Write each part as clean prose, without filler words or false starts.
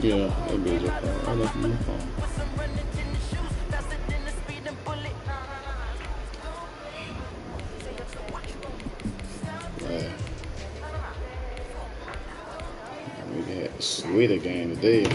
Yeah, that bitch just fell right off my phone. Man, we had a sweeter game today.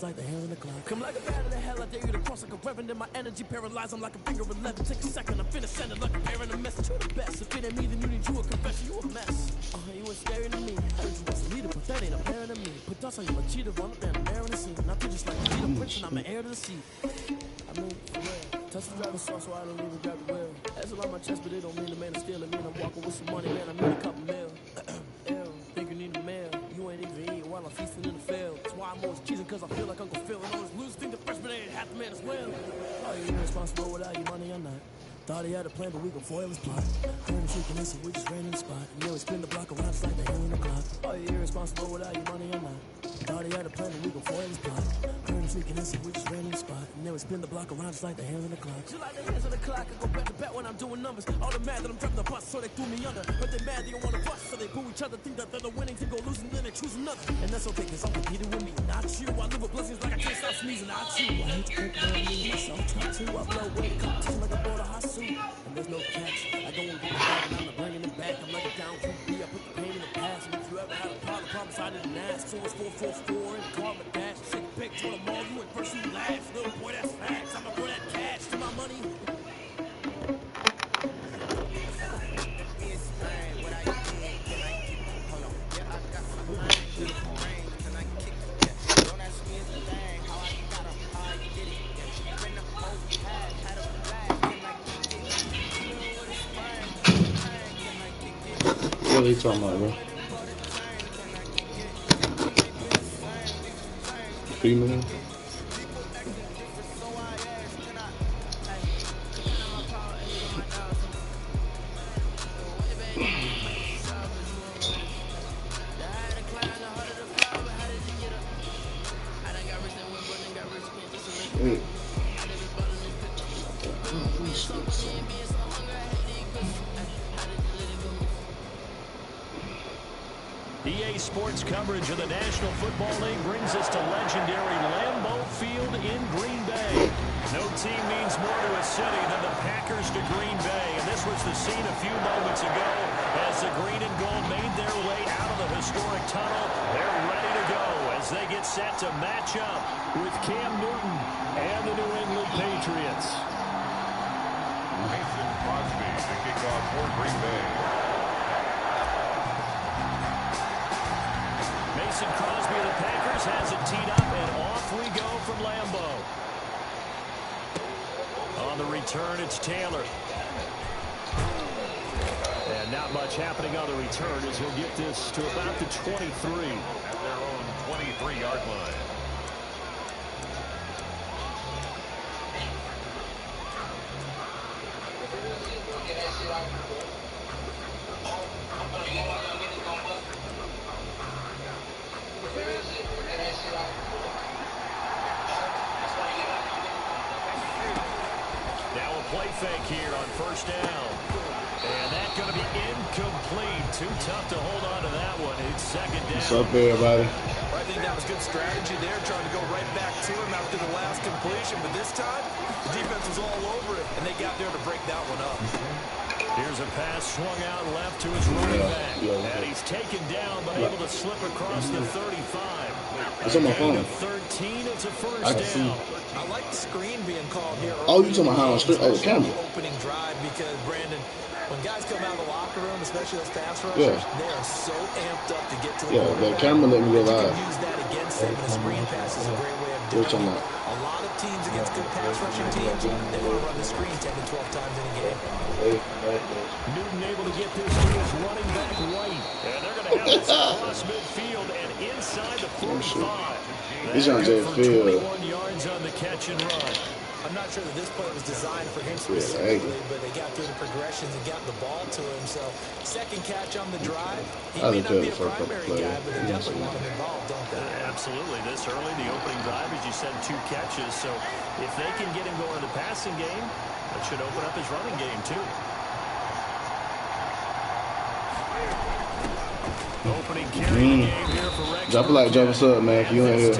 Like the hair in the cloud. Come like a bat of the hell, I dare you to cross like a reverend. And my energy paralyzed, I'm like a finger 11. Take a second, I'm finna send it like a parent. A message, you're the best. If it ain't me, then you need you a confession. You a mess. You ain't scary to me. Heard you was a leader, but that ain't apparent to me. Put dust on you, a cheater, run up and a bear in the scene. And I feel just like a leader prince, and I'm an heir to the sea. I mean, for real. Touch the driver's sauce, so I don't even grab the wheel. That's a lot on my chest, but it don't mean the man is stealing. Mean I'm walking with some money, man. I mean a couple mil. Ew, think you need a meal. You ain't even eating while I'm feasting in the field. That's why I'm always cheesing, cause I feel like Uncle Phil. And always lose, think the freshman ain't half the man as well. Are you irresponsible without your money or not? Thought he had a plan, but we gon' foil his plot. Heard him shaking this, and we just ran in the spot. And yeah, we spin the block around just like the hair in the clock. Are you irresponsible without your money or not? Thought he had a plan, but we gon' foil his plot. Heard him shaking this, and we just ran in the spot. And yeah, we spin the block around just like the hair in the clock. Just like the hands on the clock, I go back to back when I'm doing numbers. All the mad that I'm driving the bus, so they threw me under. But they mad, they don't wanna bust, so they boo each other. Think that they're the winning to go losing, then they choose another. And that's okay, cause I'm competing with me, not you. I live with blessings like I can't stop sneezing, not you. I hate to break down me, myself, try to. I blow away the competition like I bought a hot suit. And there's no catch. I go and get it back, and I'm not bringing it back. I'm like a down QB. I put the pain in the past. And if you ever had a problem, promise I didn't ask. So it's 4-4-4 in the car, but dash. Shake a pick, told them all you went first, you last. Little boy, that's facts. I'ma throw that cash to my money. What are you talking about, bro? Female? EA Sports coverage of the National Football League brings us to legendary Lambeau Field in Green Bay. No team means more to a city than the Packers to Green Bay, and this was the scene a few moments ago as the green and gold made their way out of the historic tunnel. They're ready to go as they get set to match up with Cam Newton and the New England Patriots. Mason Crosby to kick off for Green Bay. Mason Crosby of the Packers has it teed up, and off we go from Lambeau. On the return, it's Taylor. And not much happening on the return as he'll get this to about the 23. At their own 23-yard line. Now a play fake here on first down. And that's going to be incomplete. Too tough to hold on to that one. It's second down. What's up, everybody? I think that was good strategy there, trying to go right back to him after the last completion. But this time, the defense was all over it, and they got there to break that one up. Here's a pass swung out left to his running back. And he's taken down, but able to slip across the 35. It's on my phone. 13, it's a first I can see. down. I like the screen being called here. Oh, you talking about how on street? Oh, the camera. Opening drive because, Brandon, when guys come out of the locker room, especially those pass rushers, they are so amped up to get to the the camera let me go live. You can use that against them, and a screen pass is a great way of do. Which I'm not. A lot of teams against good pass rushing teams, they want to run the screen 10 to 12 times in a game. Newton able to get this to his running back right. And they're going to have this across midfield and inside the 45. He's on That's for field. 21 yards on the catch and run. I'm not sure that this play was designed for him specifically, but they got through the progressions and got the ball to him. So, second catch on the drive. He may not be a primary guy, but they definitely want him involved, don't they? Absolutely. This early, the opening drive, as you said, 2 catches. So, if they can get him going in the passing game, that should open up his running game, too. Opening carry game here for Rex. Drop a like, drop us up, man, if you ain't here.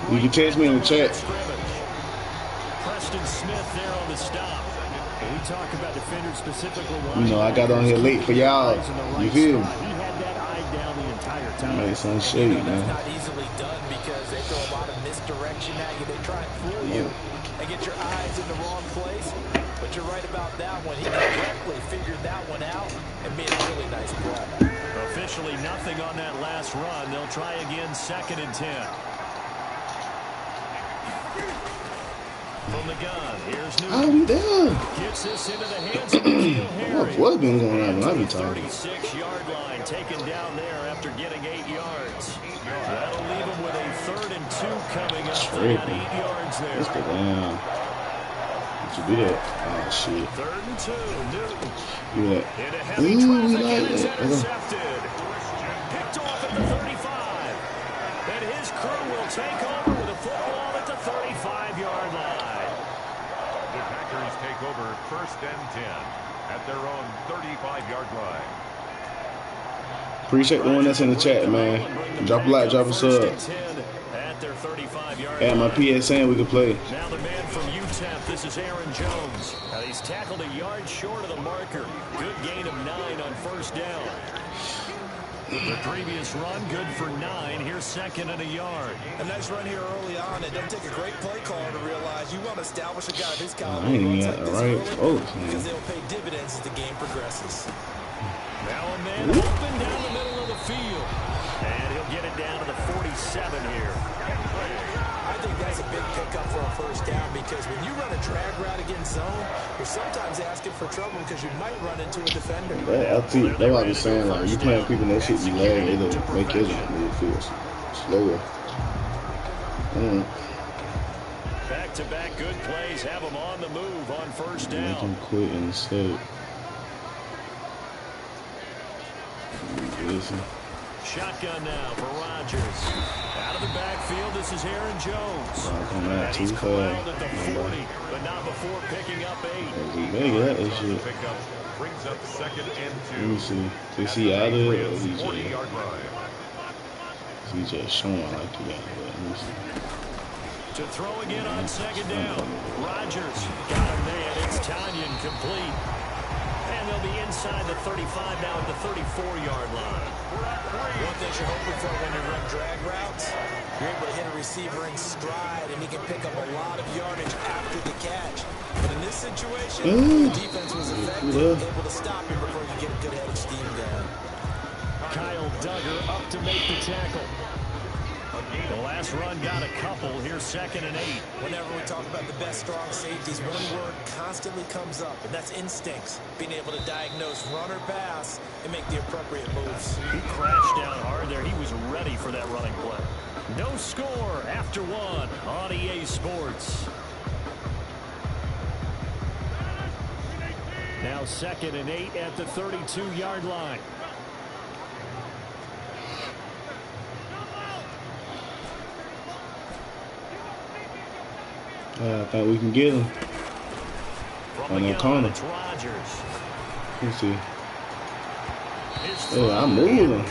You can text me in the chat. Preston Smith there on the stop. We talk about defenders specifically. You know, I got on here late for y'all. You feel me? He had that eye down the entire time. Made some shade, That's man. not easily done because they throw a lot of misdirection at you. They try and fool you and get your eyes in the wrong place. But you're right about that one. He correctly figured that one out and made a really nice play. Officially nothing on that last run. They'll try again, 2nd and 10. From the gun, here's Newton. I'll be there. Gets this into the hands of N'Keal Harry. What's been going on when I be talking? 36-yard line, taken down there after getting 8 yards. That'll leave him with a 3rd and 2 coming up. They got 8 yards there. Let's go down. Did you do that? Oh, shit. 3rd and 2, Newton. Do that. Into heavy Ooh, we traffic like and is that. intercepted. Picked off at the 35. And his crew will take over with a football at the 35-yard line. The Packers take over 1st and 10 at their own 35-yard line. Appreciate the one that's in the chat, man. Drop a like, drop a sub. At their 35-yard And my line. PSN, we can play. Now the man from UTEP, this is Aaron Jones. He's tackled a yard short of the marker. Good gain of 9 on 1st down. The previous run, good for 9. Here's 2nd and a yard. A nice run here early on. It doesn't take a great play caller to realize you want to establish a guy of his caliber. I ain't even runs got like the this right early folks, man. because they'll pay dividends as the game progresses. Now a man open down the middle of the field. And he'll get it down to the 47 here. I think that's a big pickup for a 1st down because when you run a drag route against zone, you're sometimes asking for trouble because you might run into a defender. That's what I was saying. Like, you playing people that shit be lag, it'll make his move feel slower. Back-to-back good plays have him on the move on 1st down. Make him quit instead. Listen. Shotgun now for Rodgers. Out of the backfield, this is Aaron Jones. And he's too corralled at the fast. 40, but not before picking up 8. That shit. Pickup brings up 2nd and 2. Let me see. Is he out of it or is he 40-yard line. just showing like he got it? Let me see. To throw again on 2nd down. Rodgers got him there. It's Tanyan complete. And they'll be inside the 35 now at the 34-yard line. One thing you're hoping for when you run drag routes, you're able to hit a receiver in stride, and he can pick up a lot of yardage after the catch. But in this situation, the defense was effective, able to stop him before you get a good head of steam going. Kyle Duggar up to make the tackle. The last run got a couple. Here's 2nd and 8. Whenever we talk about the best strong safeties, one word constantly comes up, and that's instincts. Being able to diagnose run or pass and make the appropriate moves. He crashed down hard there. He was ready for that running play. No score after 1 on EA Sports. Now 2nd and 8 at the 32-yard line. I think we can get him. On that corner. Let's see. Oh, I'm moving.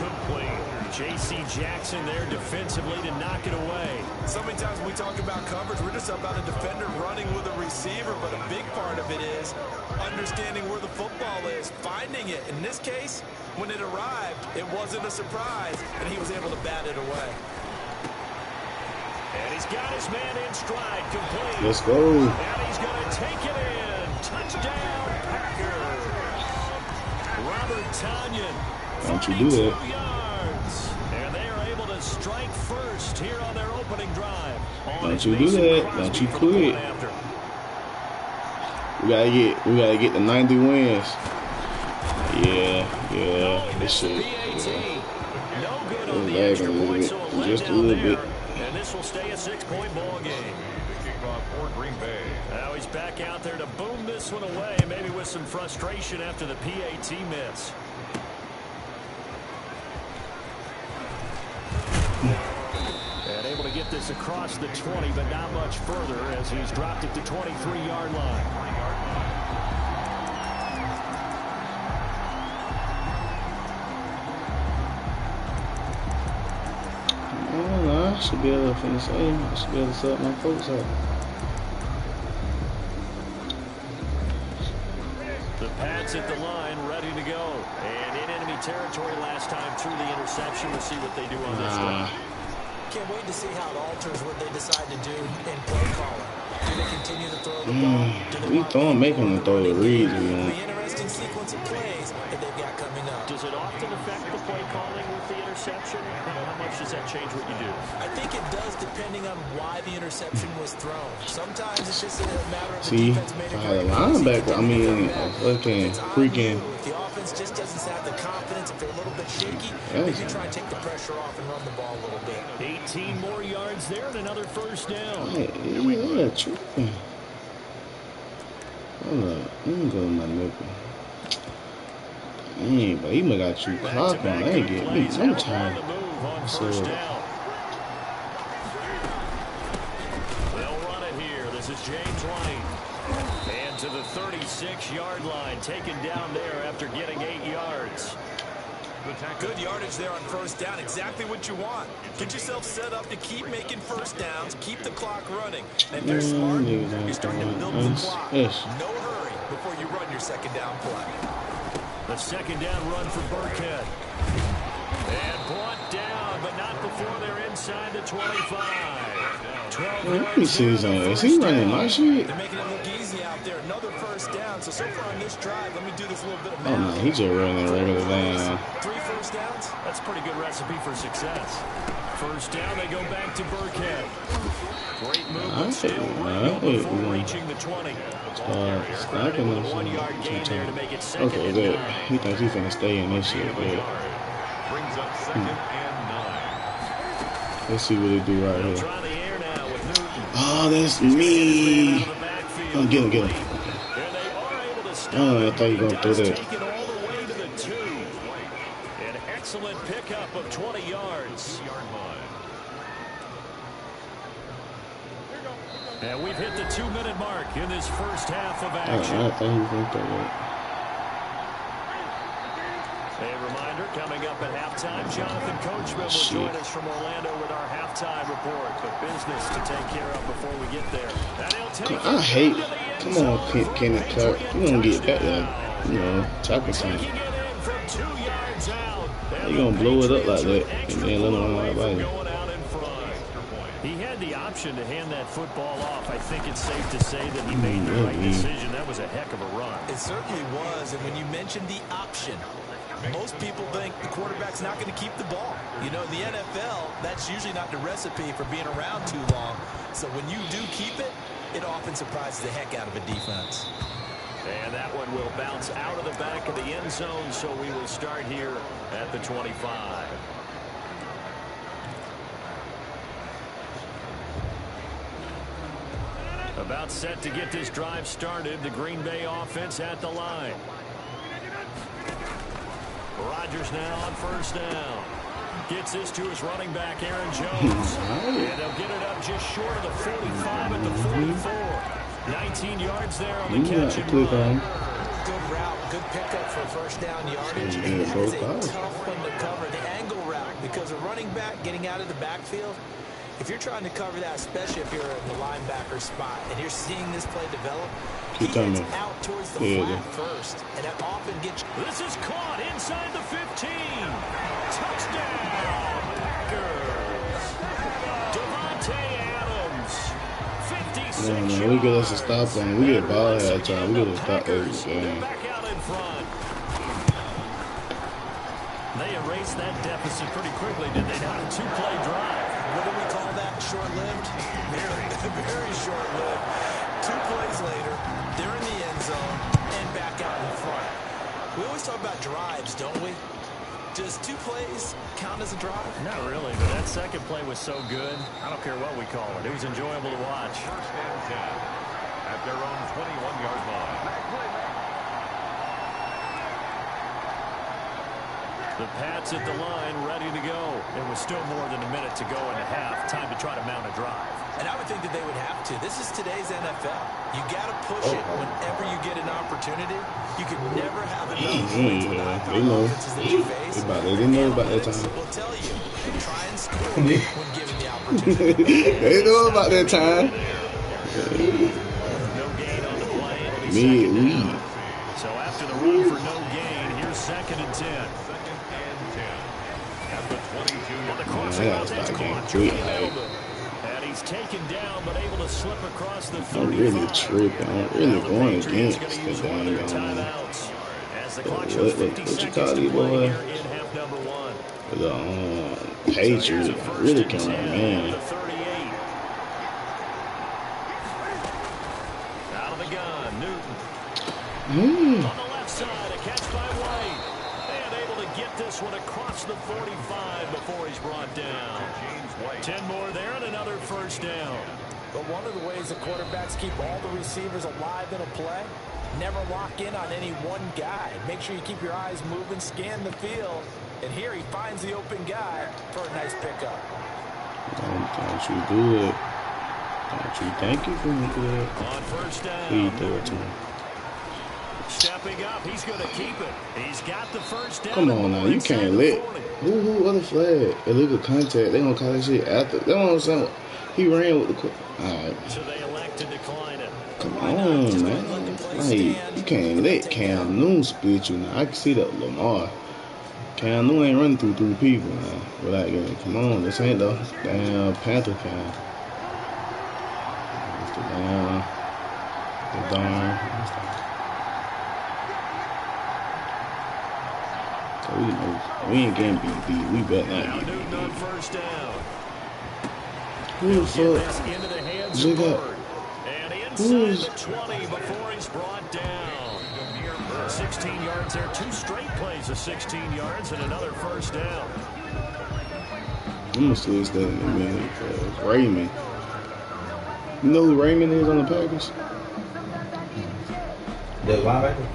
J.C. Jackson there defensively to knock it away. So many times when we talk about coverage, we're just about a defender running with a receiver, but a big part of it is understanding where the football is, finding it. In this case, when it arrived, it wasn't a surprise, and he was able to bat it away. And he's got his man in stride, complete. Let's go. And he's going to take it in. Touchdown, Packers. Robert Tanyan. Don't you do that. 42 yards. And they are able to strike first first here on their opening drive. Don't you do that. Don't you quit. We gotta get the 90 wins. Yeah, this shit. No good on It's the extra lagging a point, little so a bit. Just a letdown little bit. there. And this will stay a 6-point ball game. Kickoff for Green Bay. Now he's back out there to boom this one away, maybe with some frustration after the PAT miss. And able to get this across the 20, but not much further as he's dropped it to 23-yard line. I should be able to finish aim. I should be able to set my folks up. The Pats at the line, ready to go. And in enemy territory last time through the interception. We'll see what they do on this one. Can't wait to see how it alters what they decide to do in play calling. Do they continue to throw the ball? Do they want to make them throw the reads. the interesting sequence of plays that they've got coming up? Does it often affect the play calling with the interception? How much does that change what you do? I think it does, depending on why the interception was thrown. Sometimes it's just a matter of the See, defense made if it I had a very easy linebacker, to I mean, pick up. fucking It's on freaking. you. If the offense just doesn't have the confidence, if they're a little bit shaky, Yes. maybe try and take the pressure off and run the ball a little bit. 18 more yards there and another first down. Yeah, tripping. Hold up, let me go to my nipple. Dang, but he might got you clock on. They ain't get me no time. So, They'll run it here. This is James Lane. And to the 36-yard line, taken down there after getting 8 yards. Good yardage there on first down. Exactly what you want. Get yourself set up to keep making first downs, keep the clock running. And if they're smart, you're starting to build the clock. No hurry before you run your second down play. The second down run for Burkhead. And brought down, but not before they're inside the 25. 12 let me see his ass. Is he running my shit? They're making it look easy out there. Another first down. So far on this drive, let me do this little bit of Oh no, math. he just running regular down. 3 first downs. That's a pretty good recipe for success. First down, they go back to Burkhead. Great movement, still right before reaching the 20. Sniping With a us 1-yard gain there to make it second okay, and good. 9. He thinks he's finna stay in this shit. Good. Brings up second and 9. Let's see what he do right They'll here. try the air now with Newton. Oh, that's me. Out of the backfield. Oh, get him, get him. And they are able to stop Oh, I it. thought you were He gonna throw does that. take it all the way to the 2. An excellent pickup of 20 yards. And we've hit the 2-minute mark in this first half of action. I thought he was gonna throw that. A reminder, coming up at halftime, Jonathan Coachman will join us from Orlando with our halftime report. But business to take care of before we get there. And he'll take I hate. Come on, Kenny Clark. You gonna get back there, you know, tackle time. taking it in from 2 yards out. And You gonna blow it up like that, and then let him run right by you. going out in front. He had the option to hand that football off. I think it's safe to say that he made the right decision. That was a heck of a run. It certainly was. And when you mentioned the option, most people think the quarterback's not going to keep the ball. You know, in the NFL, that's usually not the recipe for being around too long. So when you do keep it, it often surprises the heck out of a defense. And that one will bounce out of the back of the end zone, so we will start here at the 25. About set to get this drive started. The Green Bay offense at the line. Rodgers now on first down. Gets this to his running back, Aaron Jones. And they'll get it up just short of the 45 at the 44. 19 yards there on the catch and run. Good route, good pickup for first down yardage. And that is a tough one to cover, the angle route, because a running back getting out of the backfield, if you're trying to cover that, especially if you're in the linebacker spot, and you're seeing this play develop, he gets out towards the flat first, and that often gets... This is caught inside the 15. Touchdown, Packers. Devontae Adams, 56 Man, we get us a stop on. We get ball at time. We get a stop everything. back out in front. They erased that deficit pretty quickly, did they not? A 2-play drive. What do we Does 2 plays count as a drive? Not really, but that second play was so good. I don't care what we call it. It was enjoyable to watch. First and 10 at their own 21-yard line. The Pats at the line, ready to go. It was still more than a minute to go in the half. Time to try to mount a drive. And I would think that they would have to. This is today's NFL. You got to push it whenever you get an opportunity. You could never have enough points with the offenses that you face. They know about that time. Will tell you, try and score when given the opportunity. They know about that time. No gain on the play. It'll be second down. So after the run for no gain, here's 2nd and 10. On the crossing route, that's caught. And he's taken down, but able to slip across the 35. I'm really tripping. I'm really going against the game. As the clock shows 50 seconds to play here in half number 1. The Patriots really coming, man. Out of the gun, Newton. On the left side, a catch by White. And able to get this one across the 45 before he's brought down. 10 more there and another first down. But one of the ways the quarterbacks keep all the receivers alive in a play, never lock in on any one guy. Make sure you keep your eyes moving, scan the field. And here he finds the open guy for a nice pickup. Don't you do it. Don't you think you can do it. On first down. Please do it to him. Stepping up, he's going to keep it. He's got the first down. Come on now, you can't let who other flag illegal contact. They gonna call that shit after. That's what I'm saying. He ran with the. All right. So they elect to decline it. Come on, man. Like, you can't let Cam Newton split you now. I can see that Lamar. Cam Newton ain't running through 3 people now without getting. Come on, this ain't the damn Panther fan. It's the darn. So we know we ain't getting beat. We better not get Newton on first down. Who the fuck? Into the hands Who of got? Bird. And inside the 20 before he's brought down. 16 yards there. 2 straight plays of 16 yards and another first down. I'm gonna switch that in a minute because Raymond. You know who Raymond is on the Packers? The linebacker?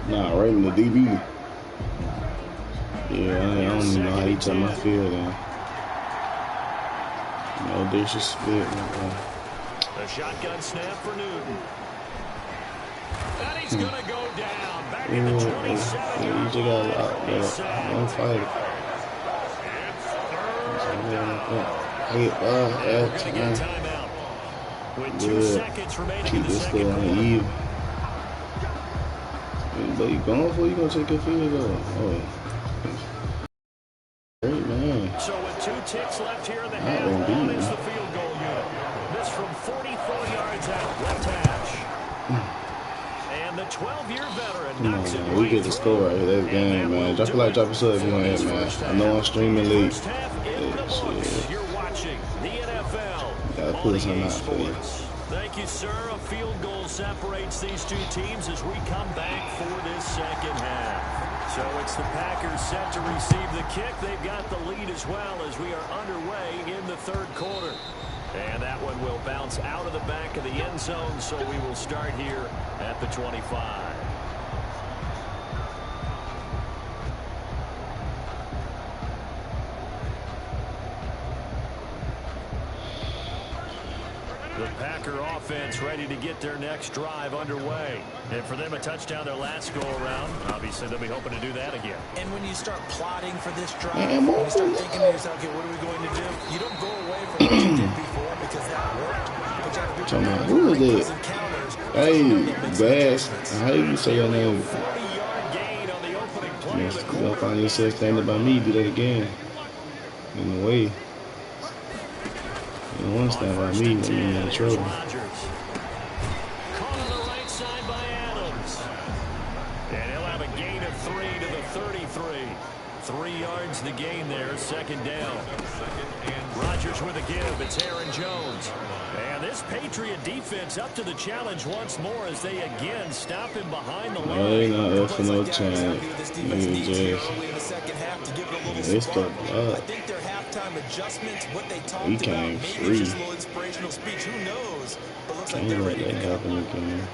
Nah, Raymond the DB. Yeah, I don't even know how he tell my field down. No disrespect, man. The shotgun snap for Newton. And he's going to go down. Back in the 27. Yeah, you just got a lot, bro. Don't fight it. With 2 seconds remaining keep in the this second score on quarter. even. But you going for it, you gonna take your field goal. Oh. Great man. So with 2 ticks left here in the half, on is the field goal unit. This from 44 yards out, left hash. And the 12-year veteran knocks it we get the score right here. That's game, man. Drop a like, drop a sub if you want that, man. I know I'm streaming late. Shit. You're watching the NFL. Gotta pull something out for you. Thank you, sir. A field goal separates these 2 teams as we come back for this second half. So it's the Packers set to receive the kick. They've got the lead as well as we are underway in the 3rd quarter. And that one will bounce out of the back of the end zone, so we will start here at the 25. The Packer offense ready to get their next drive underway. And for them, a touchdown their last go-around. Obviously, they'll be hoping to do that again. And when you start plotting for this drive, when you start thinking to yourself, okay, what are we going to do? You don't go away from what you did before because that worked. But you have to be Who is it? Hey, Bass. How do you say your name? 40-yard gain on the opening play of the You'll quarter. find yourself standing by me, do that again. In the way. You don't want to stand by me when you're in trouble. Caught on the right side by Adams. And he'll have a gain of 3 to the 33. 3 yards the gain there, second down. Rodgers coverage with a give. It's Aaron Jones. And this Patriot defense up to the challenge once more as they again stop him behind the line. Ain't not up for no challenge. It's the block. I think their halftime adjustments, what they talked He about, came maybe free. just a little inspirational speech. Who knows? But looks like Can't they're let ready that to go. happen again.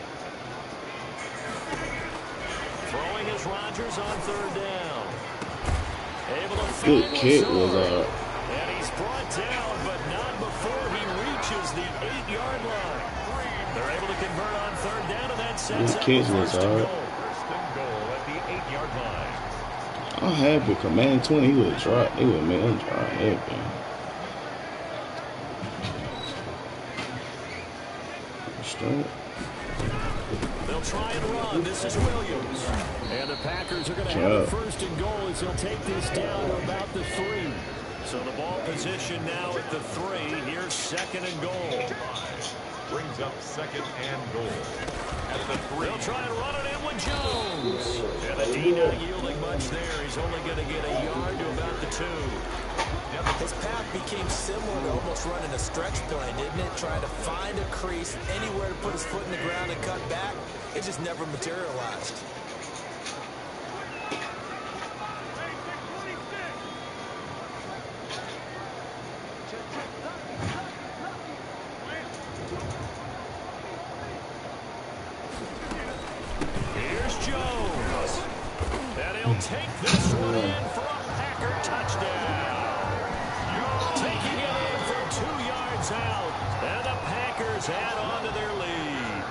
Throwing is Rodgers on third down. Able to Good find kick Lazard. was And he's brought down, but not before he reaches the 8-yard line. They're able to convert on third down, and that sets Good up kick the was first and hard. goal. First and goal at the 8-yard line. I'm happy. Command 20, he would have dropped. They would have made him drop everything. Straight. They'll try and run. This is Williams. And the Packers are going to have it first and goal as he'll take this down to about the 3. So the ball position now at the 3. Here's second and goal. Brings up second and goal at the 3. They'll try and run it in with Jones. And the D not yielding much there. He's only going to get a yard to about the 2. His path became similar to almost running a stretch play, didn't it? Trying to find a crease, anywhere to put his foot in the ground and cut back. It just never materialized. Here's Jones. And he'll take this one in for a Packer touchdown. Taking it in for 2 yards out. And the Packers add on to their lead.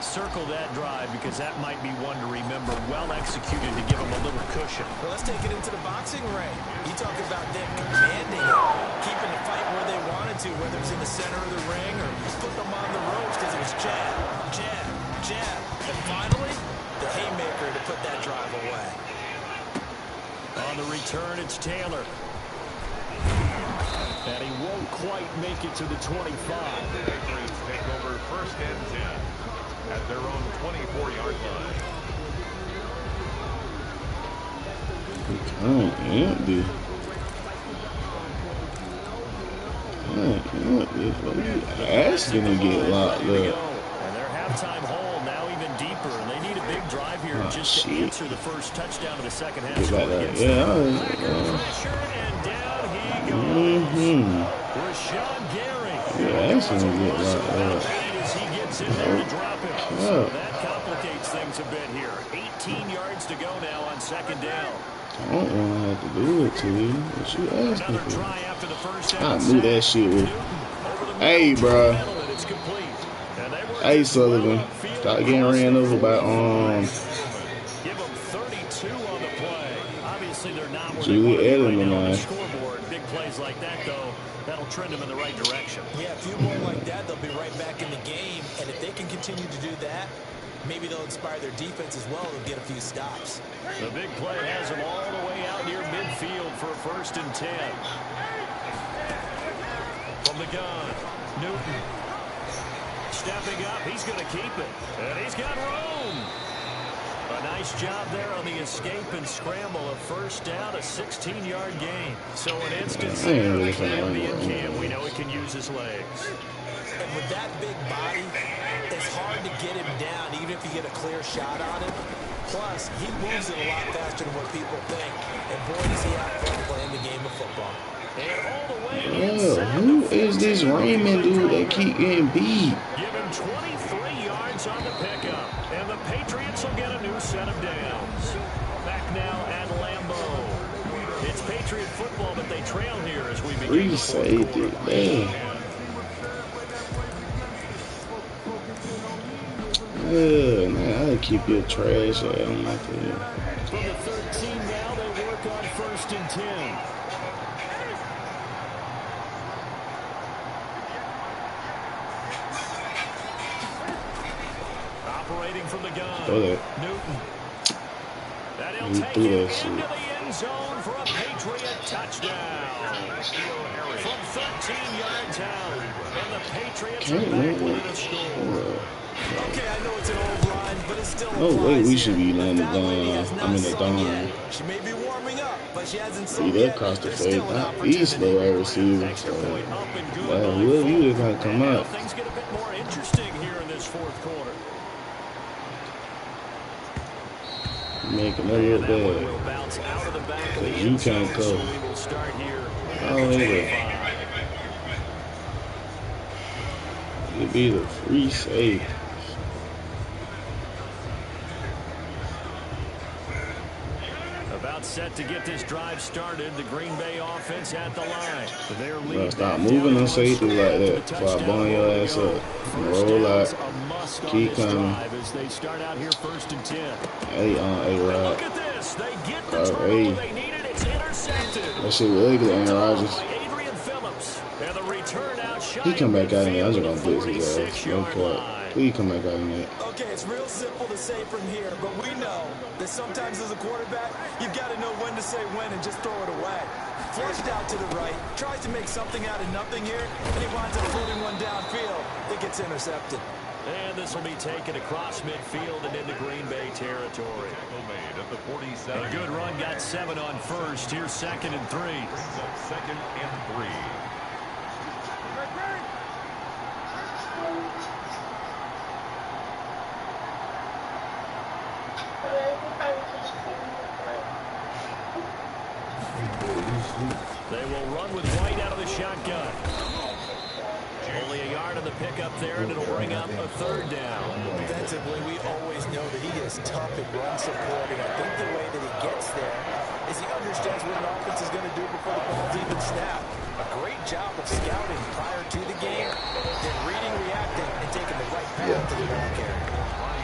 Circle that drive because that might be one to remember. Well executed to give them a little cushion. Well, let's take it into the boxing ring. You talk about them commanding it, keeping the fight where they wanted to, whether it's in the center of the ring or put them on the ropes because it was jab, jab, jab. And finally, the haymaker to put that drive away. On the return, it's Taylor. And he won't quite make it to the 25. The Patriots take over first and 10 at their own 24-yard line. Empty. Asking to get locked up. And their halftime hole now even deeper. And they need a big drive here just to answer the first touchdown of the second half. Yeah, Pressure, and down he goes. Rashawn Gary. Yeah, asking to get locked up. As he gets in there to drop it. So that complicates things a bit here. 18 yards to go now on second down. I don't want to have to do it to you. What you asking Another for? try after the first I down. knew that shit was. Hey, bro. Hey, Sullivan. Stop getting ran over by Give them 32 on the play. Obviously, they're not where Julie they want to be right now on the Edelman. scoreboard. Big plays like that, though, that'll trend them in the right direction. Yeah, a few more like that, they'll be right back in the game. And if they can continue to do that, maybe they'll inspire their defense as well. They'll get a few stops. The big play has them all the way out near midfield for a first and 10. From the gun, Newton. Stepping up, he's going to keep it. And he's got room. A nice job there on the escape and scramble. A first down, a 16-yard gain. So an instance there, the plan being Cam, we know he can use his legs. And with that big body, it's hard to get him down, even if you get a clear shot on him. Plus, he moves it a lot faster than what people think. And boy, does he have fun playing the game of football. And all the way Who is this Raymond dude that keep getting beat? Give him 23 yards on the pickup. And the Patriots will get a new set of downs. Back now at Lambeau. It's Patriot football, but they trail here as we begin the fourth quarter. Man, I keep your trash out on my thing. From the 13 now, they work on first and 10. Operating from the gun. Newton. And he'll take it into the end zone for a Patriot touchdown. From 13 yards out. And the Patriots are back within a score. Okay, I know it's an old line, but it still No way we applies should here. be landing That lady has down. not I'm in the sung dawn. yet. She may be warming up, but she hasn't sung Either yet. across the There's face, still an not these opportunity. slow ass receivers. Extra So, point up and good well, going whoever you forward. just gotta come And now out. things get a bit more interesting here in this fourth quarter. Make another And look that one bad. will bounce out of the back of the You end zone, can't go. so we will start here at Oh, the they 25. It'd be the free save. About set to get this drive started. The Green Bay offense at the line. They're Bro, leading stop down moving the on safety like that before I bun your ass up. Roll out. Keep coming. As they start out here first and 10. Hey, Look Rod. at this. They get the Hey. turnover they needed. It's intercepted. That shit was ugly, Aaron Rodgers. By Adrian Phillips. And the return out He come back out in there. I'm just midfield gonna to the blitz his ass. No 46-yard cap. line. Please come back out in there. Okay, it's real simple to say from here, but we know that sometimes as a quarterback, you've got to know when to say when and just throw it away. Flushed out to the right, tries to make something out of nothing here, and he winds up floating one downfield. It gets intercepted. And this will be taken across midfield and into Green Bay territory. Made at the 47. A good run, got 7 on first. Here's 2nd and 3. Brings up 2nd and 3. They will run with White out of the shotgun. Only a yard on the pickup there, and it'll bring up a 3rd down. Defensively, we always know that he is tough at run support, and I think the way that he gets there is he understands what an offense is going to do before the ball's even snapped. A great job of scouting prior to the game, then reading, reacting, and taking the right path to the ball carrier.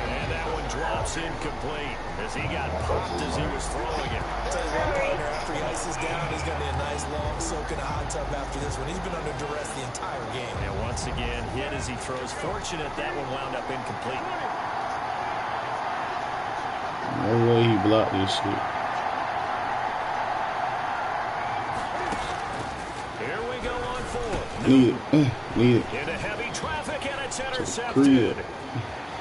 And that one drops incomplete as he got popped as he was throwing it. I'll tell you what, partner, after he ices down, he's going to be a nice long soak in a hot tub after this one. He's been under duress the entire game. And once again, hit as he throws. Fortunate that one wound up incomplete. No way he blocked this shit. Here we go on 4. Need it. Need it. Into heavy traffic, and it's intercepted. Crib.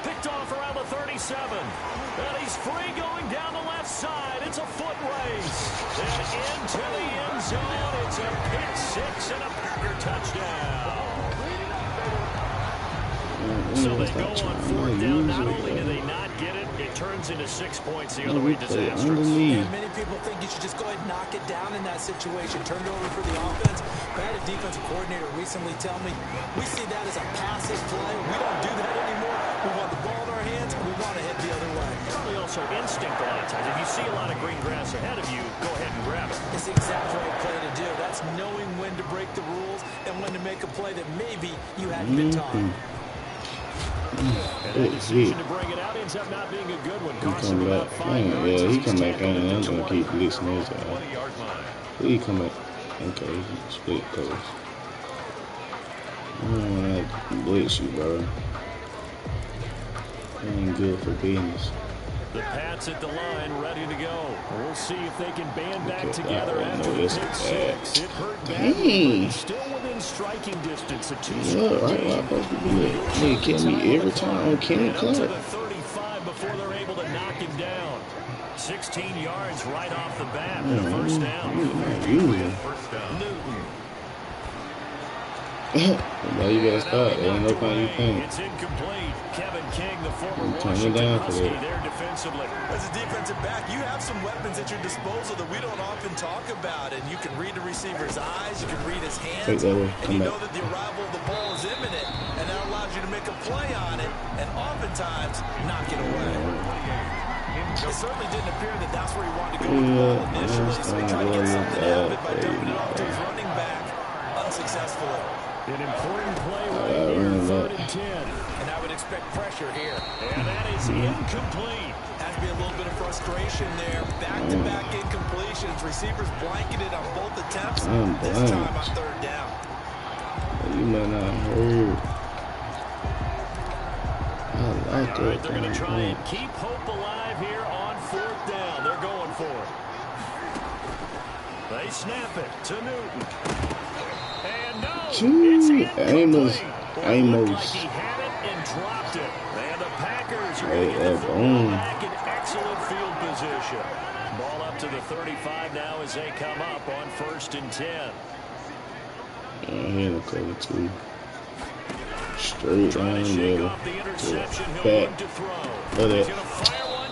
Picked off around the 37. And he's free going down the left side. It's a foot race. And into the end zone. It's a pick 6 and a Packer touchdown. So they go on 4th down. Not only do they not get it, it turns into 6 points. The other way disastrous. And many people think you should just go ahead and knock it down in that situation. Turn it over for the offense. I had a defensive coordinator recently tell me, we see that as a passive play. We don't do that anymore. We want the ball in our hands, and we want to head the other way. Probably also instinct a lot of times. If you see a lot of green grass ahead of you, go ahead and grab it. It's the exact right play to do. That's knowing when to break the rules and when to make a play that maybe you hadn't been taught. And that decision to bring it out ends up not being a good one. Cost him about 5 yards. Yeah, he come back in and I'm gonna keep blitzing his ass. 20-yard line. Please come back. Okay, he split coast. I don't wanna blitz you, bro. That ain't good for business. The Pats at the line, ready to go. We'll see if they can band back together that one. after No, the this pick is 6. It hurt Dang. badly, but still within striking distance. A Yeah, two-score right where I'm supposed to be at. Nigga kill me every time on Kenny Up to the Clark. 35 before they're able to knock him down. 16 yards right off the bat and a first down. First down. Newton. Now you gotta start. There ain't no point you think. It's incomplete. Kevin King, the former Turn it Washington down for Husky, that. there defensively. As a defensive back, you have some weapons at your disposal that we don't often talk about. And you can read the receiver's eyes, you can read his hands, Take that way. and Come you back. know that the arrival of the ball is imminent. And that allows you to make a play on it, and oftentimes knock it away. It certainly didn't appear that that's where he wanted to go with the ball initially, so he tried to get something out of it by dumping it off to his running back unsuccessfully. An important play right here, 3rd and 10. And I would expect pressure here. And that is incomplete. Has to be a little bit of frustration there. Back-to-back incompletions. Receivers blanketed on both attempts. This time on 3rd down. You might not heard. I like All right, that. they're going to try and keep hope alive here on 4th down. They're going for it. They snap it to Newton. And no, it's incomplete. Well, it looked like he had it and dropped it. Boom. Back in excellent field position. Ball up to the 35 now as they come up on 1st and 10. Here in the cover 2. Straight down the middle. Back. Look at that.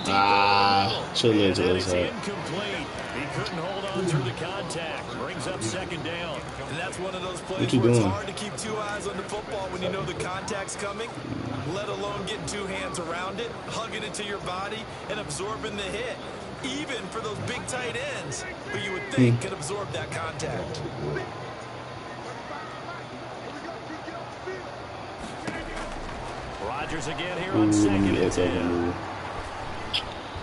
Ah, chill it to the side. Incomplete. He couldn't hold on through the contact. Brings up 2nd down. And that's one of those plays What you where doing? it's hard to keep 2 eyes on the football when you know the contact's coming, let alone getting 2 hands around it, hugging it to your body, and absorbing the hit. Even for those big tight ends who you would think can absorb that contact. Rodgers again here on 2nd and 10.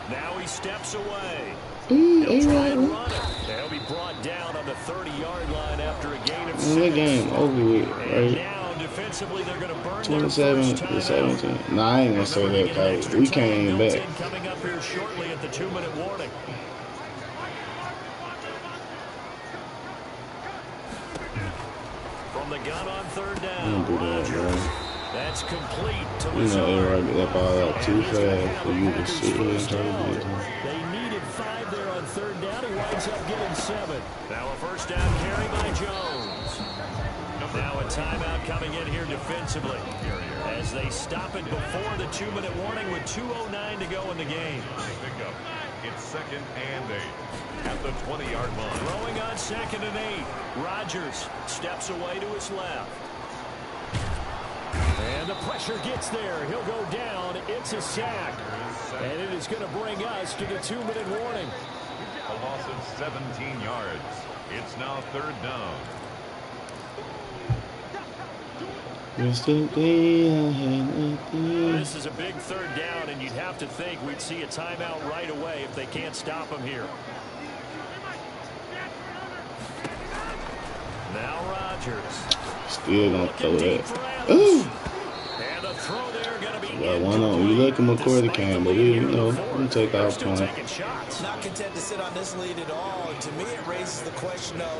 Now he steps away. He'll try and run it. They'll be brought down on the 30-yard line after a gain of 6. That game over with, And right? now defensively they're going to burn 27 their to first 17. Nah, I ain't gonna say that, cause we came back. Coming up here shortly at the 2-minute warning. From the gun on 3rd down. Don't do that, bro. That's complete to You know, everybody get that ball out too fast for you to sit here and try to do it. They needed 5 there on 3rd down. He winds up getting 7. Now a 1st down carry by Jones. Now a timeout coming in here defensively as they stop it before the 2-minute warning with 2:09 to go in the game. It's 2nd and 8 at the 20-yard line. Throwing on 2nd and 8. Rodgers steps away to his left. And the pressure gets there. He'll go down. It's a sack. And it is going to bring us to the 2-minute warning. A loss of 17 yards. It's now 3rd down. Yesterday I had nothing. This is a big 3rd down, and you'd have to think we'd see a timeout right away if they can't stop him here. Now Rodgers. Still gonna throw that. Ooh! And the throw there gonna be Well, why not? We let McCoy came, but we, you know, we take our point. Not content to sit on this lead at all. And to me, it raises the question of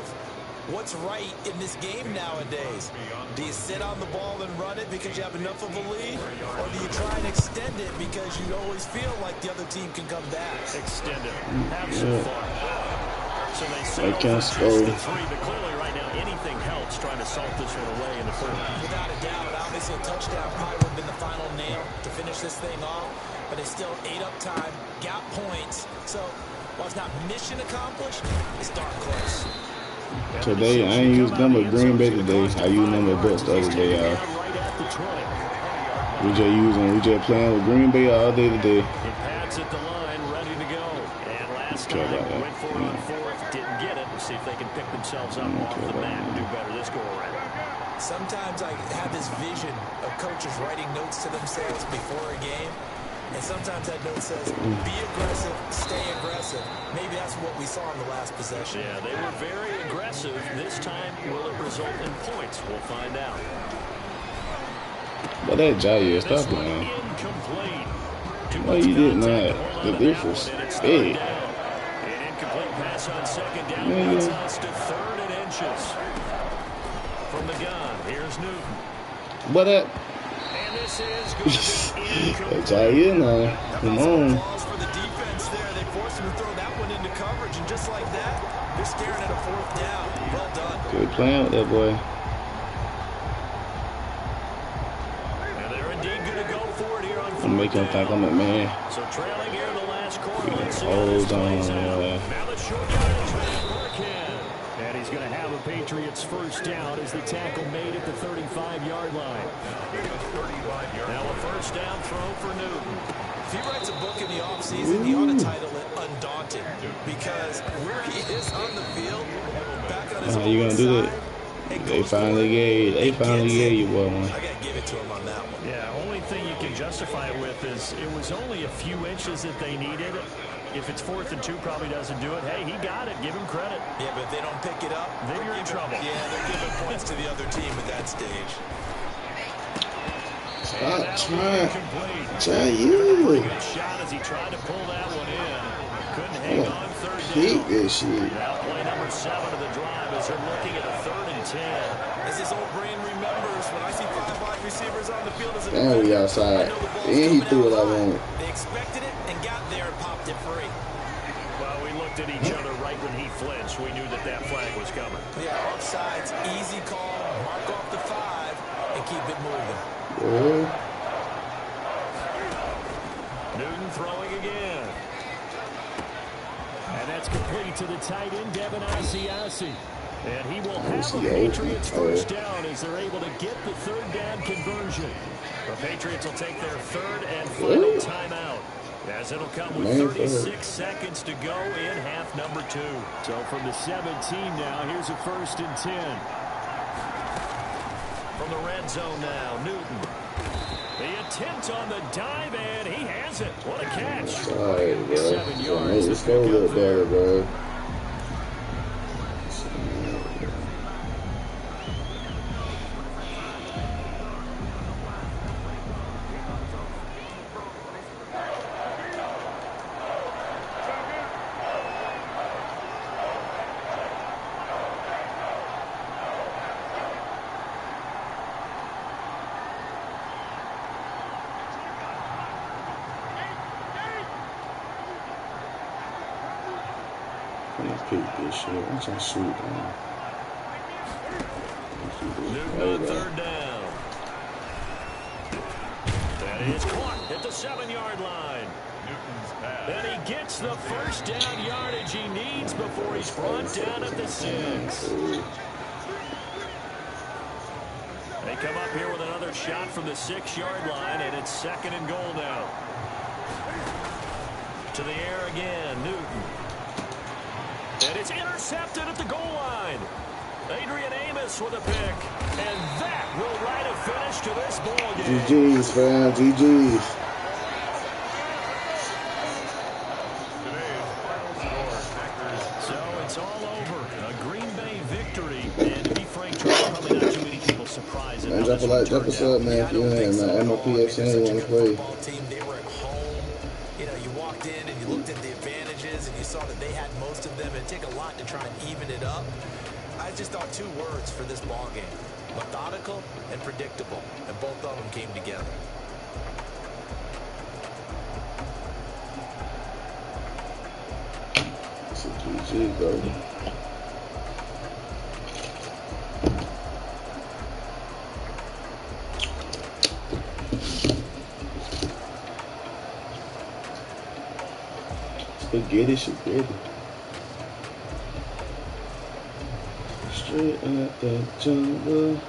what's right in this game nowadays. Do you sit on the ball and run it because you have enough of a lead? Or do you try and extend it because you always feel like the other team can come back? Extend it. Have some fun. So they can't score. The 3, but clearly right now anything helps trying to salt this one away in the 3rd. Without a doubt, obviously a touchdown probably would have been the final nail to finish this thing off. But it's still 8 up time, got points. So while it's not mission accomplished, it's darn close. Today, I ain't used number Green Bay today. I used number Bucks the other day, y'all. We just playing with Green Bay all day today. It pads at the line, ready to go. And last time, went for it on 4th, didn't get it. We'll see if they can pick themselves up off the mat and do better this go around. Sometimes I have this vision of coaches writing notes to themselves before a game. And sometimes that note says, be aggressive, stay aggressive. Maybe that's what we saw in the last possession. Yeah, they were very aggressive. This time, will it result in points? We'll find out. But that Jair, stop playing. Why you didn't have the difference? Big. An incomplete pass on 2nd down. Gets us to 3rd and inches. From the gun, here's Newton. But that. And this is going to be incomplete. Jair now. Come on. For the defense there, they forced him to throw that one into coverage, and just like that, they're staring at a 4th down. Well done. Good playing with that boy. And they're indeed going to go for it here on 4th I'm making him think I'm a man. So trailing here in the last quarter. Hold on. Now the short yardage man working. And he's going to have a Patriots 1st down as the tackle made at the 35-yard line. Now a 1st down throw for Newton. If he writes a book in the offseason, he ought to title it Undaunted, because where he is on the field, back on his How you gonna do that? They finally gave you boy one. I got to give it to him on that one. Yeah, only thing you can justify it with is it was only a few inches that they needed. If it's 4th and 2, probably doesn't do it. Hey, he got it. Give him credit. Yeah, but if they don't pick it up, then you're in trouble. Yeah, they're giving points to the other team at that stage. Stop trying. Try you. Good shot as he tried to pull that one in. Couldn't hang on 3rd down. Hate this shit. Now play number 7 of the drive as they're looking at a 3rd and 10. As his old brain remembers, when I see 5 wide receivers on the field as a Damn, we outside. And he threw it I wanted. They expected it and got there and popped it free. Well, we looked at each other right when he flinched. We knew that that flag was coming. Yeah, offsides, easy call, mark off the 5, and keep it moving. Newton throwing again. And that's complete to the tight end, Devin Asiasi. And he will have the Patriots first down as they're able to get the third down conversion. The Patriots will take their third and final timeout, as it'll come with 36 seconds to go in half number 2. So from the 17 now, here's a 1st and 10. From the red zone now, Newton. The attempt on the dive, and he has it. What a catch. Sorry, bro. 7 yards. Let's go a little better, bro. This shit. I'm trying to shoot, man. Newton on third down. That is caught at the 7-yard line. Newton's pass. And he gets the first down yardage he needs before he's brought down at the 6. They come up here with another shot from the 6-yard line, and it's 2nd and goal now. To the air again, Newton. And it's intercepted at the goal line. Adrian Amos with a pick. And that will write a finish to this ball game. GG's, fam. GG's. Today's final score, Packers. So it's all over. A Green Bay victory. And to be frank, Charles, probably not too many people surprised. Man, drop a like, drop a sub, man. If you ain't, man. MOPFC, you want to play. They were at home. You know, you walked in and you looked at the advantages and you saw that they had most of them. It'd take a lot to try and even it up. I just thought 2 words for this ball game: methodical and predictable, and both of them came together. It's a GG, bro. Spaghetti, spaghetti. Straight out the jungle.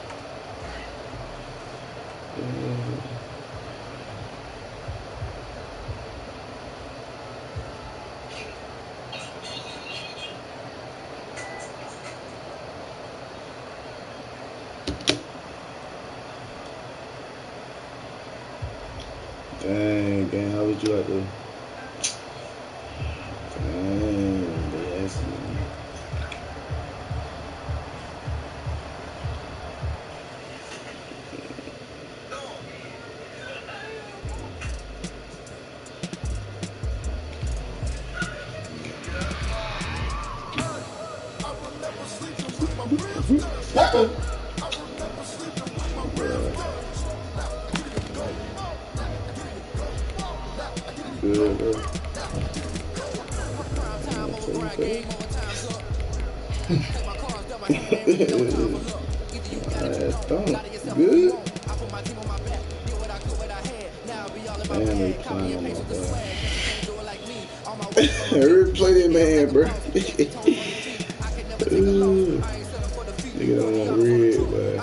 Dang, gang, how would you like to? Dang, yes, man. Good, bro. Good. Man, they playing on my bad. Hurry, play that man, bro. Nigga don't want red, man.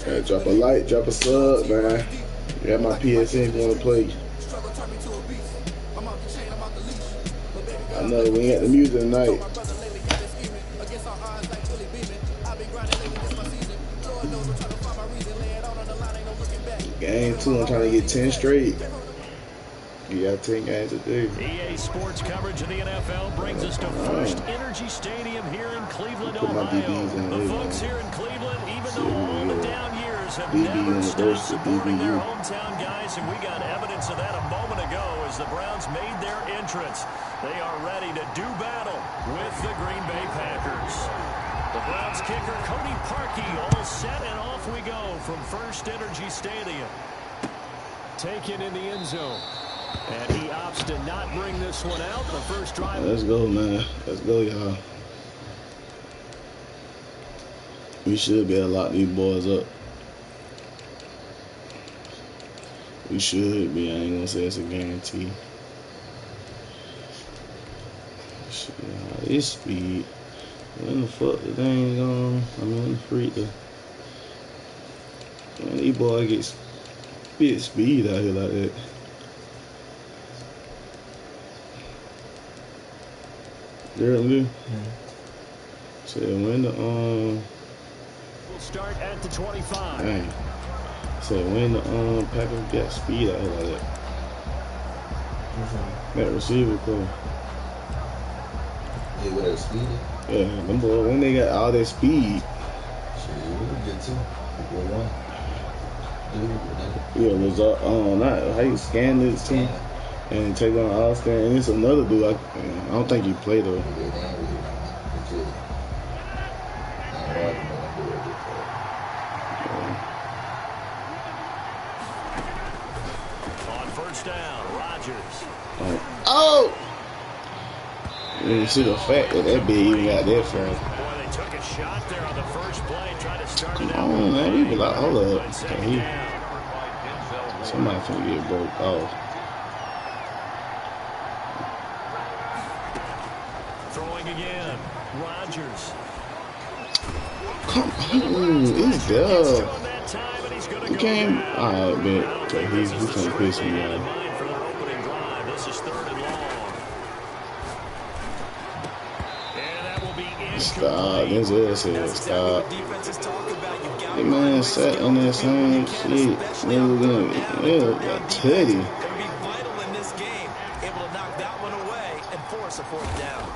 Gotta drop a like, drop a sub, man. You got my PSN if you want to play. I know we ain't got the music tonight. Game 2, I'm trying to get 10 straight. You got 10 games to do. EA Sports coverage of the NFL brings us to First Energy Stadium here in Cleveland, Ohio. The folks here in Cleveland, even though all the down years Packers have DB never stopped University, supporting their DBU. hometown guys, and we got evidence of that a moment ago as the Browns made their entrance. They are ready to do battle with the Green Bay Packers. The Browns kicker, Cody Parkey, all set, and off we go from First Energy Stadium. Taken in the end zone. And he opts to not bring this one out. The first drive. Let's go, man. Let's go, y'all. We should be able to lock these boys up. We should be. I ain't gonna say it's a guarantee. This speed. When the fuck the thing gone? I mean, the freak the. Man, these boys get spit speed out here like that. Girl, said when the We'll start at the 25. dang. Said when the Packers got speed out here like that. That receiver cool. Yeah, with that speed. Yeah, them boys when they got all that speed. Shit, we would get two. One. Yeah, result not how you scan this team and take on all scan. And it's another dude. I don't think he played though. On first down, Rodgers. Oh! You see the fact that that big even got that far. Boy, they took a shot there on the first play, tried to start Come it out. on, man. We be like, hold up. Second down. Somebody finna get broke off. Throwing again, Rodgers. Come on, it's Gets to done. him that time, and he's gonna You go can't. down. Alright, bet. Okay, he's gonna piss me Out of off. mind for their opening drive. This is third and long. And that will be Stop. incomplete. This is said stop. That man sat in that same shit. Nigga, got teddy. Can be vital in this game. Able to knock that one away and force a fourth down.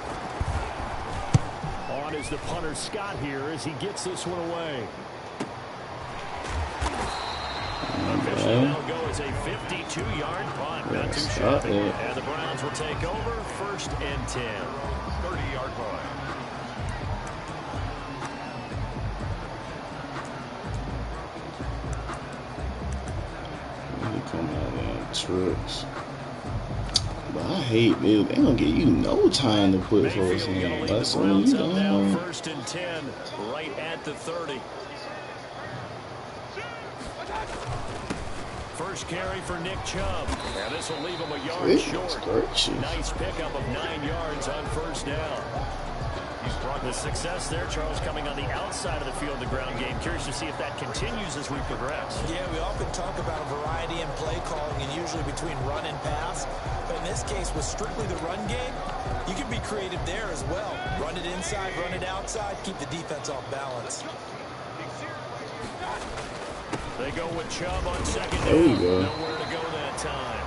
On is the punter Scott here as he gets this one away. Officially that'll go as a 52-yard punt. Not too shabby. And the Browns will take over first and 10. 30-yard line. They come out there in trucks. But I hate this. They don't give you no time to put folks Mayfield in. gonna lead Like, the so Browns you up now, done. first and 10, right at the 30. First carry for Nick Chubb. And this will leave him a yard short. Nice pickup of 9 yards on first down. The success there, Charles, coming on the outside of the field, the ground game. Curious to see if that continues as we progress. Yeah, we often talk about variety in play calling and usually between run and pass. But in this case, with strictly the run game, you can be creative there as well. Run it inside, run it outside, keep the defense off balance. They go with Chubb on second down. There you go. Nowhere to go that time.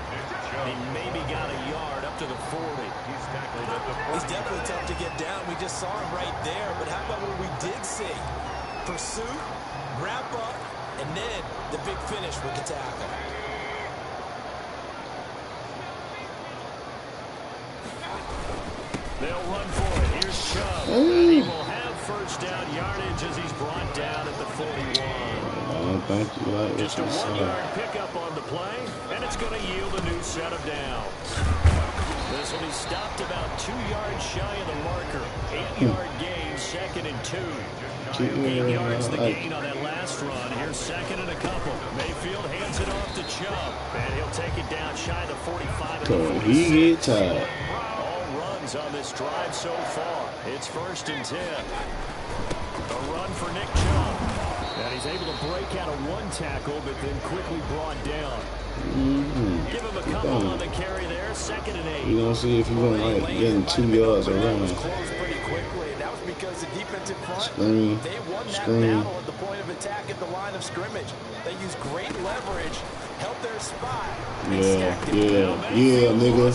He maybe got a yard up to the 40. He's definitely tough to get down. We just saw him right there. But how about what we did see? Pursuit, wrap up, and then the big finish with the tackle. They'll run for it. Here's Chubb. And he will have first down yardage as he's brought down at the 41. I don't think you like what Just a you saw. 1-yard pickup on the play, and it's going to yield a new set of downs. This will be stopped about 2 yards shy of the marker. 8-yard gain, second and 2. 8 yards the gain on that last run. Here's second and a couple. Mayfield hands it off to Chubb, and he'll take it down shy of the 45. Cause he get tired. All runs on this drive so far. It's first and 10. A run for Nick Chubb. And he's able to break out of one tackle, but then quickly brought down. Give him a couple on the carry there. Second and 8. You gonna see if you gonna like getting 2 yards around. Closed pretty quickly, and that was because the defensive front, Screen. they won that Screen. battle at the point of attack at the line of scrimmage. They used great leverage, held their spot. Yeah, nigga.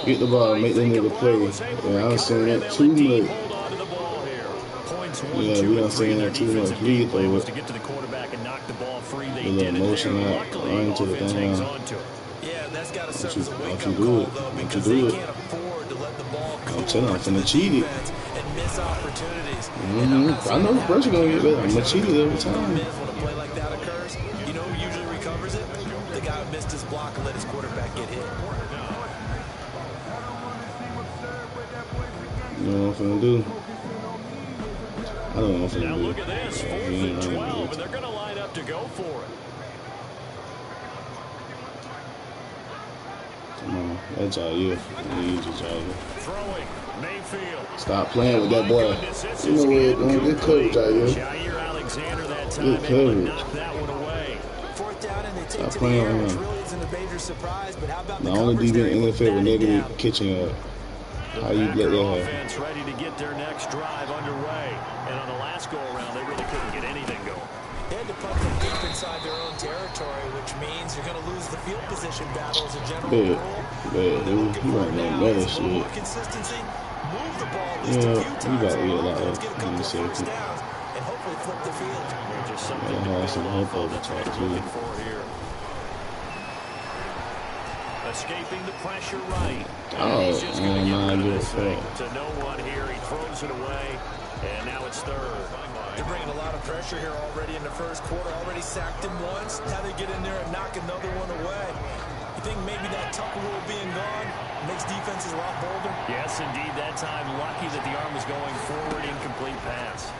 Get the ball, make that nigga play. Yeah, I done seen that too much. Hold on to the ball here. Points Yeah, we done seen that too much. Please throw it. to get to the quarterback and knock the ball referee they The little did it motion there. out, Luckily, run to the offense thing hangs out. on to it. Yeah, that's got to serve you- as a don't you wake-up do call, it. though, Don't because you do they it. can't afford to let the ball go I'm telling you, I'm to finna the cheat it. defense and miss opportunities. And I'm not I saying know the it pressure gonna happens get better. every I'm gonna cheat it every The problem time. is, when a play like that occurs, you know who usually recovers it? The guy who missed his block and let his quarterback get hit. You know what I'm finna do? I don't know what I'm finna Now do. look at this, 4th He ain't and running 12, this. and they're going to line up to go for it. Come on, that's all you. I need you, Jagger. Throwing, Mayfield. Stop playing with that My boy. goodness, this You is know what? Don't get coverage, incomplete. Jagger. Jair Alexander that time Good able to coverage. knock that one away. 4th down, and they take Stop to the playing air, with which him. really isn't a major surprise, but how about The the only coverage there? defense Able to NFL with bat it negative down. kitchen up. The How you let Packer that happen? offense ready to get their next drive underway. And on the last go-around, they really couldn't get anything going. They had to punt them deep inside their own territory, which means you're going to lose the field position battle as a general Bad. rule. Bad, dude. He wasn't no better Is a little shit. more consistency. Move the ball at least Yeah, a few he times about to on get a lot offense, of get a in couple a of first second. downs, and hopefully flip the field. Just something Yeah, to have build some off hope of. That's what over he's too. looking for here. Escaping the pressure right. Oh, He's just going to get my rid of good this thing fuck. to no one here. He throws it away, and now it's 3rd. They're bringing a lot of pressure here already in the first quarter. Already sacked him once. Now they get in there and knock another one away. You think maybe that tuck rule being gone makes defenses a lot bolder? Yes, indeed. That time, lucky that the arm was going forward. Incomplete pass.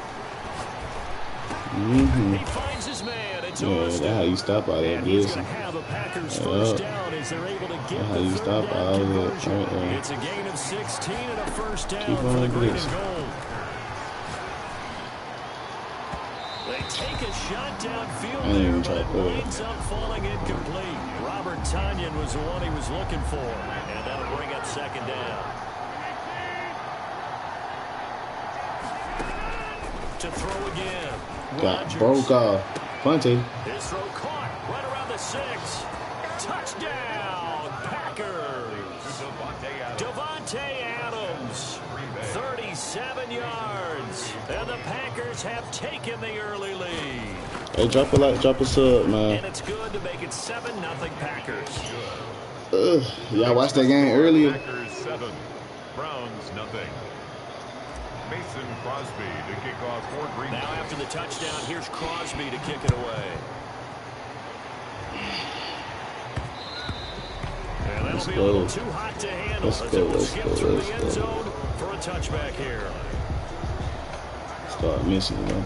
He finds his man. It's Yeah, that's how you stop out there, and he's blitz. going to have a Packers first down as they're able to get That's how the you 3rd stop down out of it. conversion. Right there. It's a gain of 16 and a first down Keep for the on green blitz. and gold. They take a shot downfield I ain't there, even but try to it pull it. winds up falling incomplete. Robert Tonyan was the one he was looking for, and that'll bring up 2nd down. To throw again. Got Rodgers. broke off. Punty. His throw caught right around the 6. Touchdown, Packers. Devontae Adams, 37 yards. And the Packers have taken the early lead. Hey, drop a like, drop a sub, man. And it's good to make it 7-0 Packers. Y'all watched that game earlier? Packers 7, Browns nothing. Mason Crosby to kick off for Green Bay. Now after the touchdown, here's Crosby to kick it away. And that'll be a little too hot to handle as it will skip through the end zone for a touchback here. Start missing one.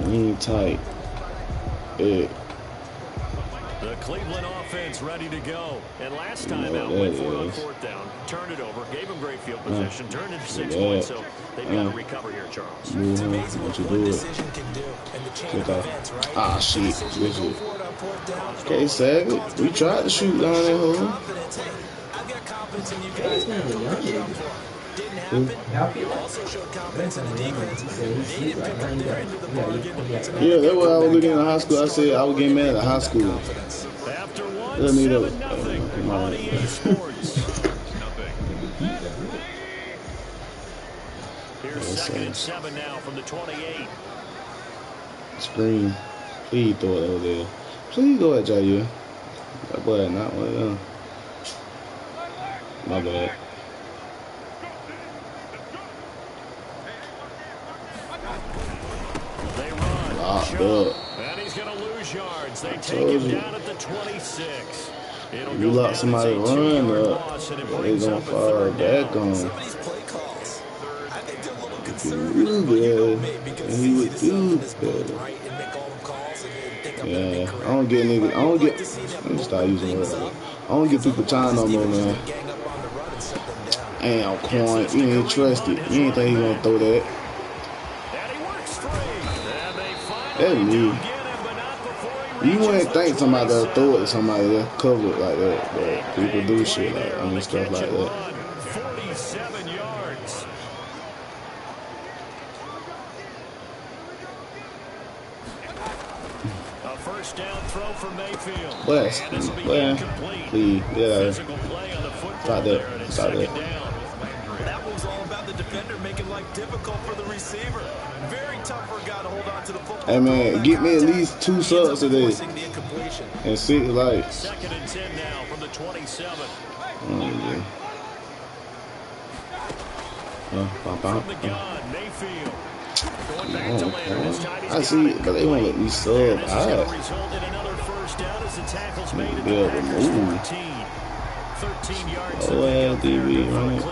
Lean tight. Yeah. The Cleveland offense ready to go. And last time You know out, what went that for it on is. 4th down, turned it over, gave them great field position, turned it to 6 Yeah. points, so they've got to recover here, Charles. It's amazing What what you one do it. decision can do and the chain Kick of off. events, right? Ah, shit. The decision to Good go shit. for it on 4th down. Okay, Savage. We tried to shoot down that hole. Confidence. Hey, I've got confidence in you guys. Put it up for 'em. Didn't happen. Also showed confidence in the defense. They didn't pick up their end of the bargain. Yeah, that's what I was looking at in high school. I said I was getting mad at high school. After one, Let me know. 7-0 on EA Sports. Here's 2nd and 7 now from the 28. Screen. Please throw it over there. Please go at Jair. That boy not one of them. My bad. They run. Locked Shot. up. And he's going to lose yards. They take Told him you. down at the 26. It'll You go lock down somebody as a run 2-yard up, loss, and it they brings gonna up a fall 3rd back down. on. Some of these play calls, I think they're a little You conservative, but you know good, me, because and it's he easy would to sub in do this booth, better. right, and make all the calls and think I'm going to be Yeah, correct. I don't get niggas. I don't get. Like to see them Let me start open using words things like up, that. I don't get people time no more, man. gang up on the run and set them down. Damn, Quan, you ain't trusted. You ain't think he gonna throw that. And he works free. And they That finally me. do get him, but not before he You reaches wouldn't the think somebody that 27. throw it to somebody that cover it like that, but people do Big shit play like there on the stuff catch like and that. run. 47 yards. A first down throw for Mayfield. Bless. And this will be Bless. incomplete. Please, yeah. Physical play on the football Stop that. there, and it's Stop 2nd that. down. That was all about the defender, making life difficult for the receiver. Very tough for a guy to hold on to the football. Hey man, get me at least 2 subs today. And 6 likes. 2nd and 10 now from the 27. Yeah. From the gun, Mayfield. Going back to Leonard. This time he's I see, but they won't let me sub. This is going to result in another first down as the tackle's made at the Packers 14. 13 yards. Oh, LTV, right?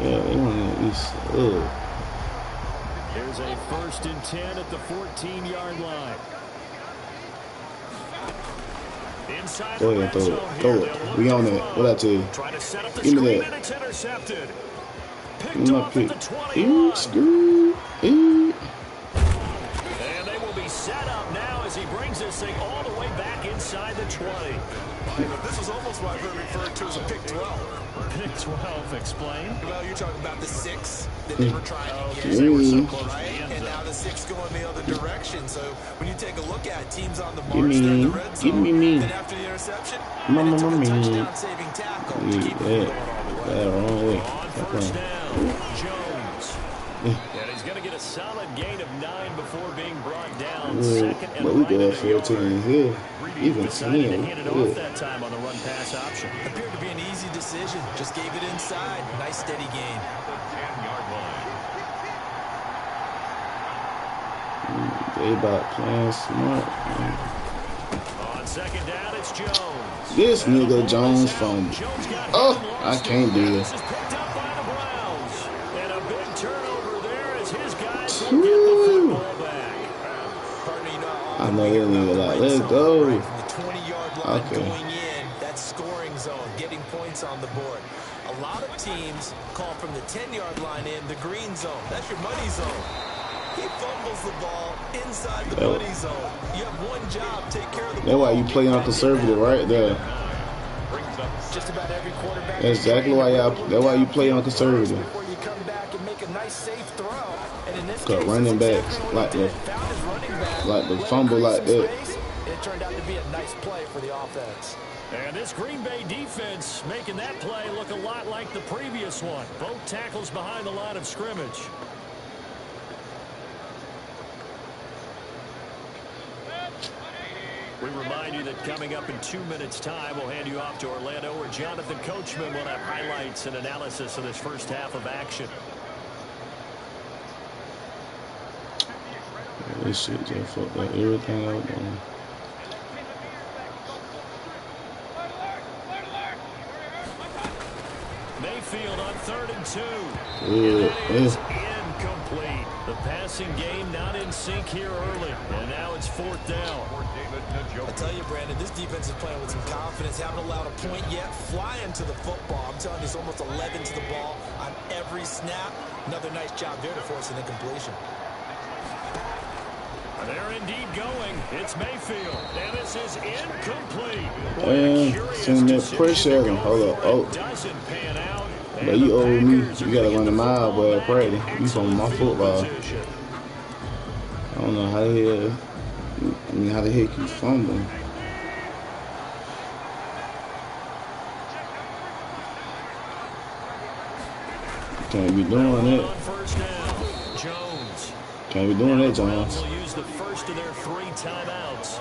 Yeah, they won't let me sub. There's a 1st and 10 at the 14-yard line. Inside Go ahead, throw it. We on that. What I tell you? Give me that. Give me my pick. Screw. And they will be set up now as he brings this thing all the way back inside the 20. This was almost what I've referred to as a pick 12. Pick 12, explain. Well, you're talking about the 6 that they were trying to get. They were so close. Right? And now the 6 going the other direction. So when you take a look at teams on the march, they're in the red zone. Then after the interception, and it took a touchdown-saving tackle to keep it going all the way. Wrong way. On first down, Jones. And he's going to get a solid gain of 9 before being brought down. Second and but we right got 14 here. Even 10. Decided to hand it off that time on the run pass option. Appeared to be an easy decision. Just gave it inside. Nice steady gain. The 10-yard line. They about playing smart. On second down, it's Jones. This nigga Jones from. Oh, I can't do This it. is picked up by the Browns. And a big turnover there as his guys will get the football back. I know this nigga like, let's go. Right from the 20-yard line Okay. going in, that scoring zone, getting points on the board. A lot of teams call from the 10-yard line in the green zone. That's your money zone. He fumbles the ball inside the money zone. You have one job, take care of the ball. That's why you play on conservative right there. Just about every quarterback. That's exactly why y'all. That's why you play on conservative. Before you come back and make a nice safe throw. And in this Cause case, running that's backs exactly like what he the did. Found his running back, like the let him fumble create like some that. space. It turned out to be a nice play for the offense. And this Green Bay defense making that play look a lot like the previous one. Both tackles behind the line of scrimmage. We remind you that coming up in 2 minutes' time, we'll hand you off to Orlando, where Jonathan Coachman will have highlights and analysis of this first half of action. This shit just fucked up everything I was doing. Mayfield on 3rd and 2. Yeah, And it is incomplete. The passing game not in sync here early. And now it's 4th down. I tell you, Brandon, this defense is playing with some confidence. Haven't allowed a point yet. Flying to the football. I'm telling you, it's almost 11 to the ball on every snap. Another nice job there to force an incompletion. They're indeed going. It's Mayfield. And this is incomplete. Send that pressure. Hold up. Oh. Doesn't pan out. But you owe me. You gotta run a mile, boy. Practice. You from my football. I don't know how the hell. I mean, how the heck you fumbling? Can't be doing that. First down. Jones. Can't be doing that, Jones. Will use the first of their 3 timeouts.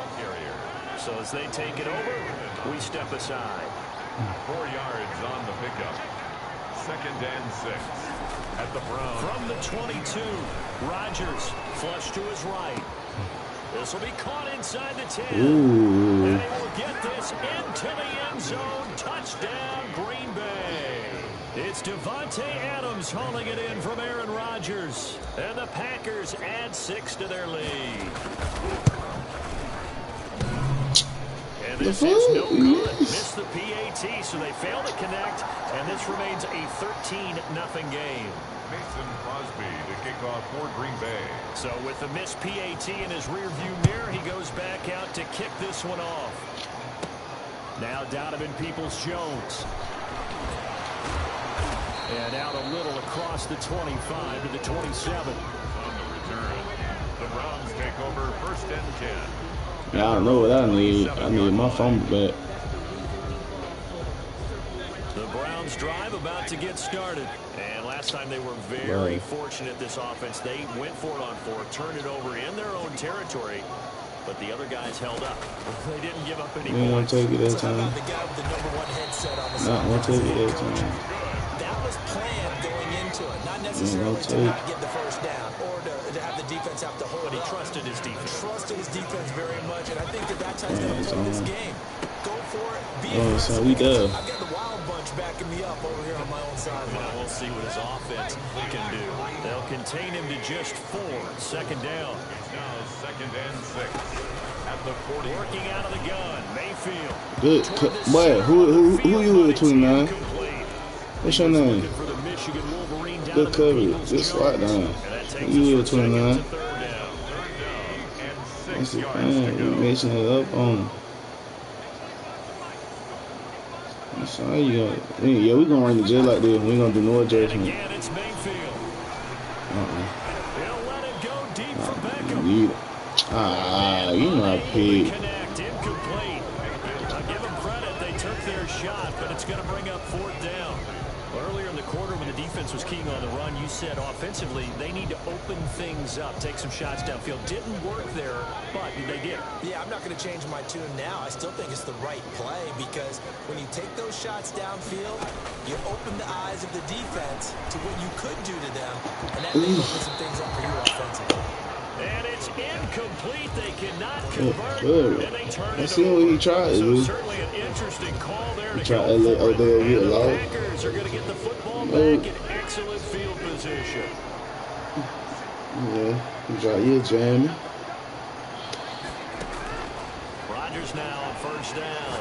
So as they take it over, we step aside. 4 yards on the pickup. 2nd and 6 at the Browns. From the 22, Rodgers flush to his right. This will be caught inside the 10. Ooh. And he will get this into the end zone. Touchdown, Green Bay. It's Devontae Adams hauling it in from Aaron Rodgers. And the Packers add 6 to their lead. And this is no good. Missed the PAT, so they fail to connect. And this remains a 13-0 game. Mason Crosby to kick off for Green Bay. So with the missed PAT in his rearview mirror, he goes back out to kick this one off. Now Donovan Peoples-Jones. And out a little across the 25 to the 27. On the return, the Browns take over 1st and 10. I don't know what I need. I need my fumble back. The Browns this drive about to get started. And last time they were very fortunate, this offense. They went for it on 4, turned it over in their own territory, but the other guys held up. They didn't give up any points. Take it that So how time. about the guy with the #1 headset on the Not gonna take it that time. That was planned going into it, not necessarily to not get the first down or to have the defense have to hold it. He trusted his defense. Trusted his defense very much, and I think that's how he's going to play this game. Go for it. Be aggressive. So we done. I've got the wild bunch backing me up over here on my own sideline. We'll see what his offense can do. They'll contain him to just 4. Second down. Now 2nd and 6 at the 40. Working out of the gun. Mayfield. Good. Boy, who you with, 29? What's your name? For the Michigan Wolverine down Good in the coverage. Eagles Good slide down. And that takes Who you us with, from 29? 2nd to 3rd down. And That's 6 the yards thing. to We go. mixing it up on. So how you gonna? Yeah, we gonna run the jet like this. We gonna do no adjustment. Again, it's Mayfield. He'll let it go deep for Beckham. Need it. You know I picked. Connect, incomplete. I'll give them credit. They took their shot, but it's going to bring up 4th down. Earlier in the quarter when the defense was keying on the run, you said offensively they need to open things up, take some shots downfield. Didn't work there, but they did. Yeah, I'm not going to change my tune now. I still think it's the right play because when you take those shots downfield, you open the eyes of the defense to what you could do to them, and that may open some things up for you offensively. And it's incomplete. They cannot convert, and they turn I it see over. what he tried to So do. certainly an interesting call there to Try go to let for it. Odell get And the allowed. Packers are going to get the football back in excellent field position. Yeah, he tried. You jamming. Rodgers now on 1st down.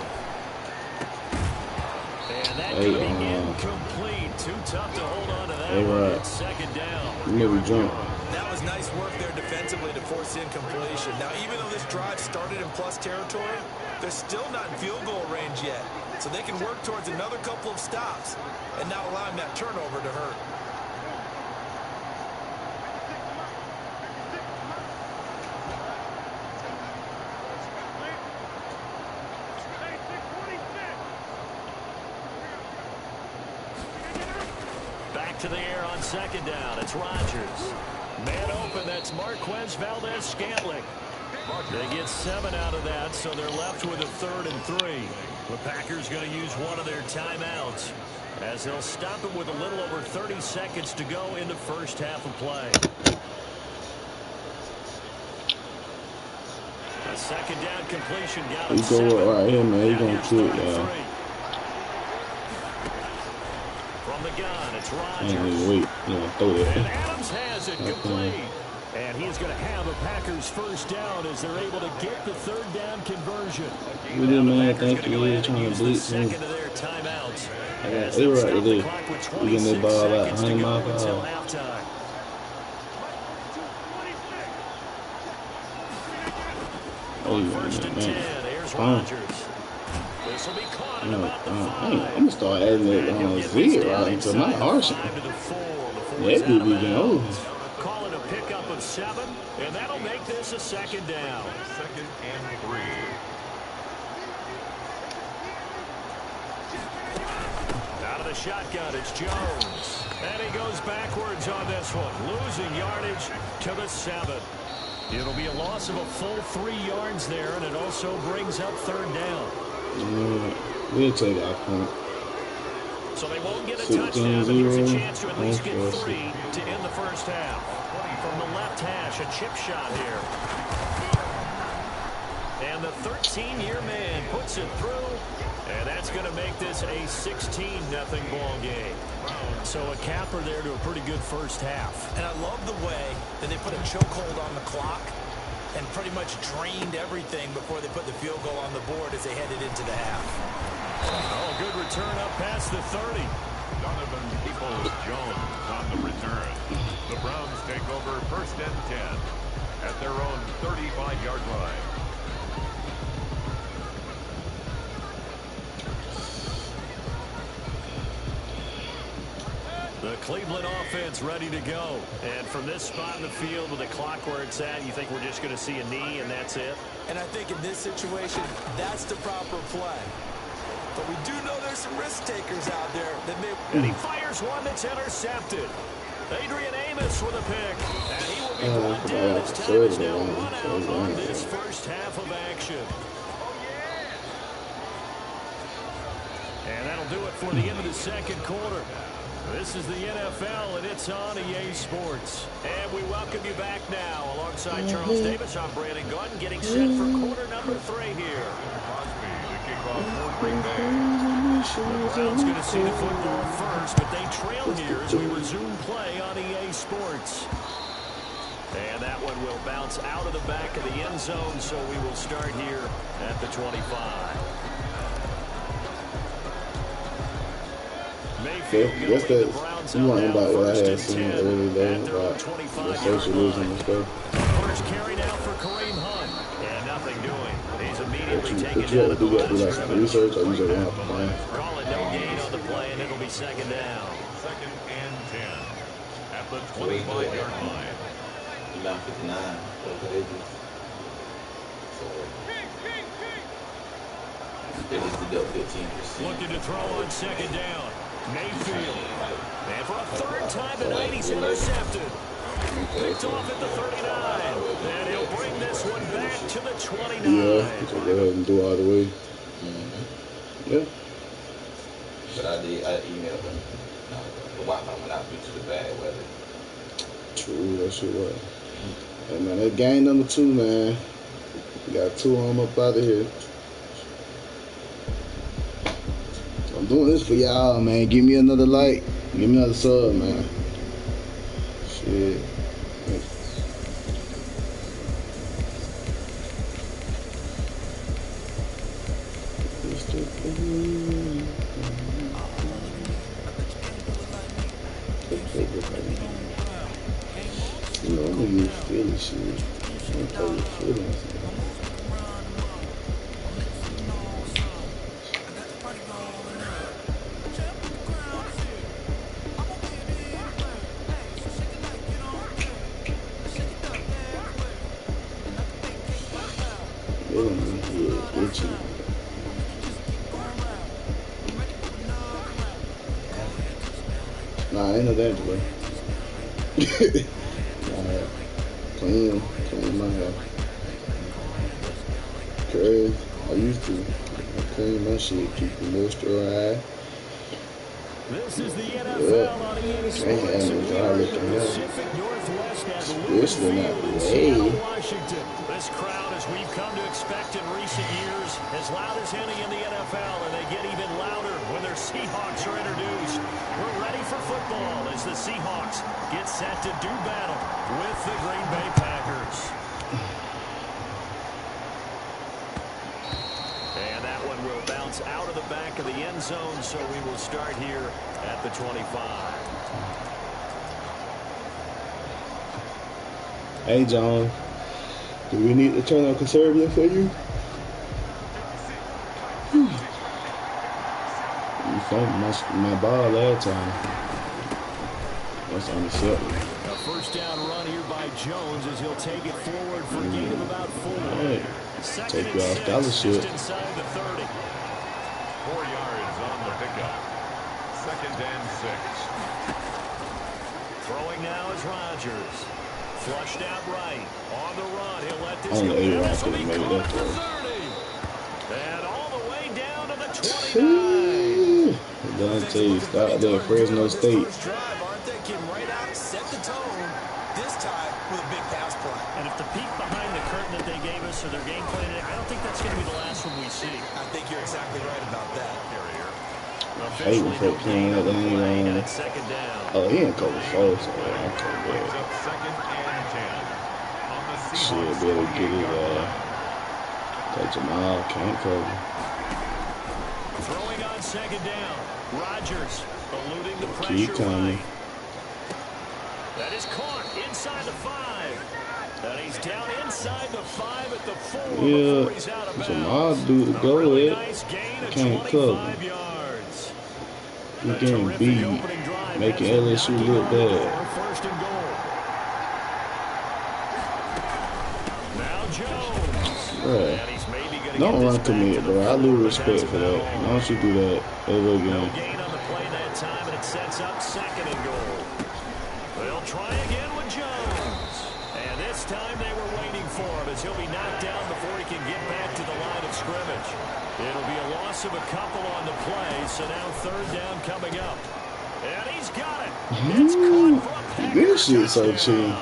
And that Hey, could be incomplete. Too tough to hold on to that Hey, one. Rod. It's 2nd down. You maybe jump. That was nice work there defensively to force incompletion. Now, even though this drive started in plus territory, they're still not in field goal range yet. So they can work towards another couple of stops and not allowing that turnover to hurt. Back to the air on 2nd down. It's Rodgers. Man open, that's Marquez Valdez-Scantling. They get 7 out of that, so they're left with a 3rd and 3. The Packers going to use one of their timeouts as they'll stop it with a little over 30 seconds to go in the first half of play. A 2nd down completion got him He 7. go right here, man. He Now gonna here's kick, 3rd and y'all. 3. From the gun, it's I Rodgers. ain't even wait. You know, throw And that. Adams has it complete. And he's going to have a Packers 1st down as they're able to get the 3rd down conversion. We did, man. Packers Thank gonna you. go We ahead and trying use to the blitz him. 2nd of their timeouts. I got As A they'll right stop the today. clock with We getting that 26 ball out seconds to 100 go miles per until hour. halftime. Oh, On yeah, 1st and 10, here's Fine. Rodgers. This will be caught at No, about the 5. I'm gonna start adding And that he'll get this Z down right into my inside the arsenal. 5 to the 4. The 4 That is dude out be of getting bounds. over. Call it a pickup of 7, and that'll make this a 2nd down. 2nd and 3. Out of the shotgun, it's Jones. And he goes backwards on this one, losing yardage to the 7. It'll be a loss of a full 3 yards there, and it also brings up 3rd down. We'll take our point. So they won't get a 16-0. touchdown, but here's a chance to at least get That's 3 to end the first half. From the left hash, a chip shot here. And the 13-year man puts it through, and that's going to make this a 16-0 ball game. So a capper there to a pretty good first half. And I love the way that they put a chokehold on the clock and pretty much drained everything before they put the field goal on the board as they headed into the half. Oh, good return up past the 30. Donovan Peoples-Jones on the return. The Browns take over 1st and 10 at their own 35-yard line. The Cleveland offense ready to go. And from this spot in the field with the clock where it's at, you think we're just going to see a knee and that's it? And I think in this situation, that's the proper play. But we do know there's some risk takers out there that may... And he fires one that's intercepted. Adrian Amos with a pick. And he will be brought down as time is now run out on this first half of action. And that'll do it for the end of the second quarter. This is the NFL, and it's on EA Sports. And we welcome you back now. Alongside Charles Davis, I'm Brandon Gunn, getting set for quarter number 3 here. Crosby, the kickoff for Green Bay. The Browns going to see the football first, but they trail here as we resume play on EA Sports. And that one will bounce out of the back of the end zone, so we will start here at the 25. Guess that's you want about what I had seen earlier though about the socialism and stuff. First carry now for Kareem Hunt. And nothing doing. He's immediately taken But you have to do that, do like some research, or you just want to play. Call it no gain on the play, and it'll be second down. 2nd and 10 at the 25-yard line. 59. They just deduct 15%. Looking to throw on second down. Mayfield. And for a third time tonight, he's intercepted. Picked off at the 39. And he'll bring this one back to the 29. Yeah, so go ahead and do all the way. Yeah. But I emailed them. The Wi-Fi went out due to the bad weather. True, that shit was. Hey man, that's game number 2, man. We got 2 on them up out of here. I'm doing this for y'all, man. Give me another like. Give me another sub, man. Shit. You know, I'm gonna use Philly shit. I'm gonna play with feelings. Nah, ain't no danger, bro. Clean my hair. Cause I used to. I clean my shit, keep the moisturize. This is the NFL on EA Sports. Pacific Northwest at especially not Seattle, Washington. This crowd, as we've come to expect in recent years, as loud as any in the NFL, and they get even louder when their Seahawks are introduced. We're ready for football as the Seahawks get set to do battle with the Green Bay Packers. And that one will bounce out of the back of the end zone, so we will start here at the 25. Hey, John, do we need to turn on conservative for you? You found my ball last time. That's unacceptable. A first down run here by Jones as he'll take it forward for a gain of about 4. All right. Second Take you off and 6, scholarship. just inside the 30. 4 yards on the pickup. 2nd and 6. Throwing now is Rodgers. Flushed out right. On the run. He'll let this Only go. A-Rod This will could be have made caught that at the throw. 30. And all the way down to the 29. Don't tell you, stop there, Fresno State. First drive, aren't they? Came right out, set the tone. This time with a big pass play. And if the peek behind the curtain that they gave us or their game plan, I don't think that's going to be the last one we see. I think you're exactly right about that. I hate when folk playing that thing. And it's second down. Oh, he ain't cover 4, so I can't do Brings it. up 2nd and 10 on the Shit, Seahawks. better get it, touch him out, can't cover. Throwing on second down. Rodgers eluding the Keep pressure coming. right. That is caught inside the 5. And he's down inside the 5 at the 4 before he's out of bounds. Jamal do the go really it. nice gain of Can't 25 cover. yards. He A getting terrific beat, opening drive making has them LSU knocking look on the door bad. for first and goal. Now Jones. Right. And he's maybe going to Don't run commit, bro. I lose respect for that. Why don't you do that ever again? No gain on the play that time, and it sets up 2nd and goal. They'll try again with Jones. And this time they were waiting for him as he'll be knocked down before he can get back to the line of scrimmage. It'll be a loss of a couple on the play, so now 3rd down coming up. And he's got it. It's caught for a Packers. This shit's so cheap.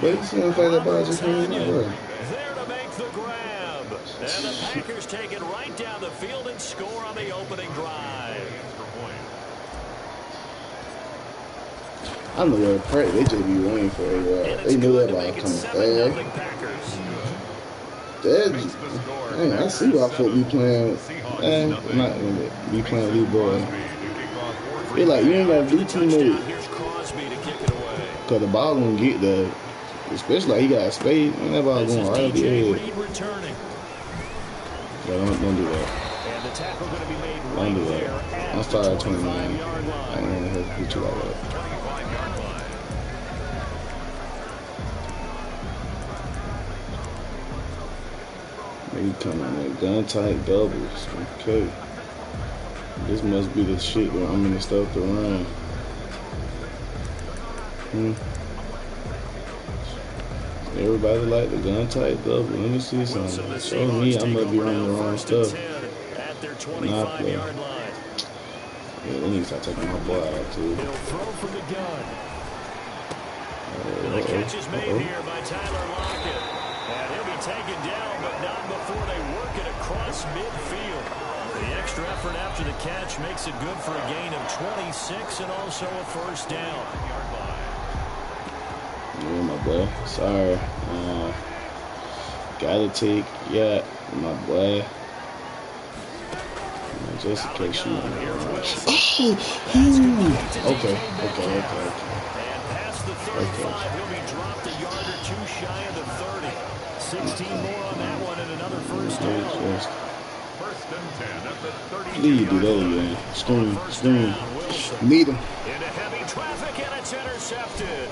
But you see him play that ball just came out, bro. There to make the grab. And the Packers take it right down the field and score on the opening drive. I know they're practice. They just be waiting for it. They knew that ball coming fast. Dang, I see why folk be playing. Not gonna be playing with these boys. They like, you ain't gotta do too much. Cause the ball gonna get there. Especially like he got a spade. And that ball going right up your head. Yeah, don't do that. Don't do that. I'm sorry at 29. I ain't gonna have to get you like that. He coming at gun tight doubles. Okay. This must be the shit where I'm in the stuff to run. Everybody like the gun tight double. Let me see something. Show me I must be running the wrong stuff. Not play. Yeah, they need to start taking my boy out too. He'll throw from the gun. The catch is made here by Tyler Lockett. And he'll be taken down, but not before they work it across midfield. The extra effort after the catch makes it good for a gain of 26 and also a 1st down. Yeah, my boy. Sorry. Gotta take, yeah, my boy. Just in case you want to Okay. And past the 35, he'll be dropped a yard or 2 shy of the 30. 16 more on that one and another 1st down. 1st and 10 at the 30. Please do that again. Scream. Need him. Into heavy traffic and it's intercepted.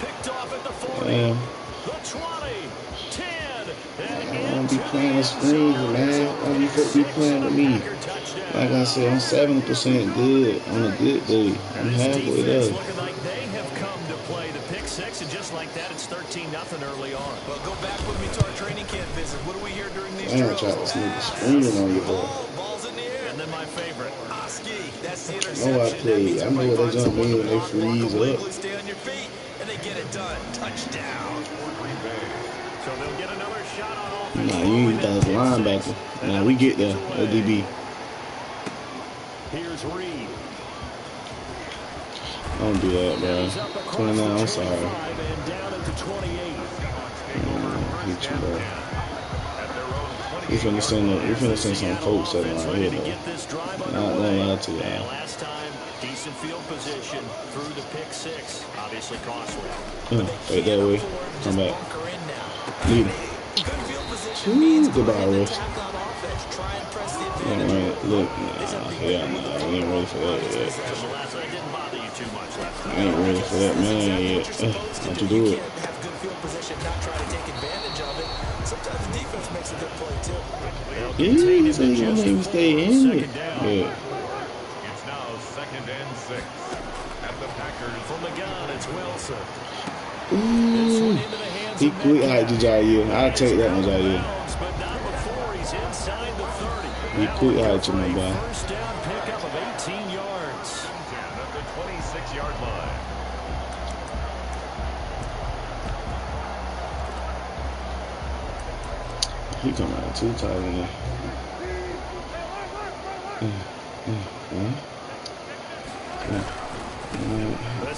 Picked off at the 40. Damn. The 20. 10. I don't be playing the screens, man. I don't be playing with me. Like I said, I'm 70% good on a good day. I'm halfway there. Looking like they have come to play the pick 6, and just like that, it's 13-0 early on. Well, go back with me to our training camp visit. What do we hear during these Damn, drills? try to sneak a screen on your boy. Ball's in the air. And then my favorite. Oski, that's the I interception. know I play. I know what they jump in when they freeze up. Stay on your feet, and they get it done. Touchdown. So they'll get another shot on offense. Nah, you ain't got a linebacker. Nah, we get there. ODB. Here's Reed. Don't do that, bro. 29, I'm sorry. And down at the 28. Hit you, bro. We finna send some folks at my head, though. Not gonna lie to you. Last time, decent field position through the pick 6. Obviously costly. Right that way. Come back. Lead him. Goodbye, Russ. Yeah, right. Look, I ain't ready for that yet. I ain't ready for that man yet. Don't you do it. Have good field position, not try to take advantage of it. Sometimes the defense makes a good play, too. Yeah, so you don't even stay in it. Yeah. It's now 2nd and 6 at the Packers. From the gun, it's Wilson. Ooh. He quick height to Jair. I'll take that one, Jair. But not before he's inside the 30. He quick height to my boy. 1st down pickup of 18 yards. 10 at the 26-yard line. He come out too tight in there.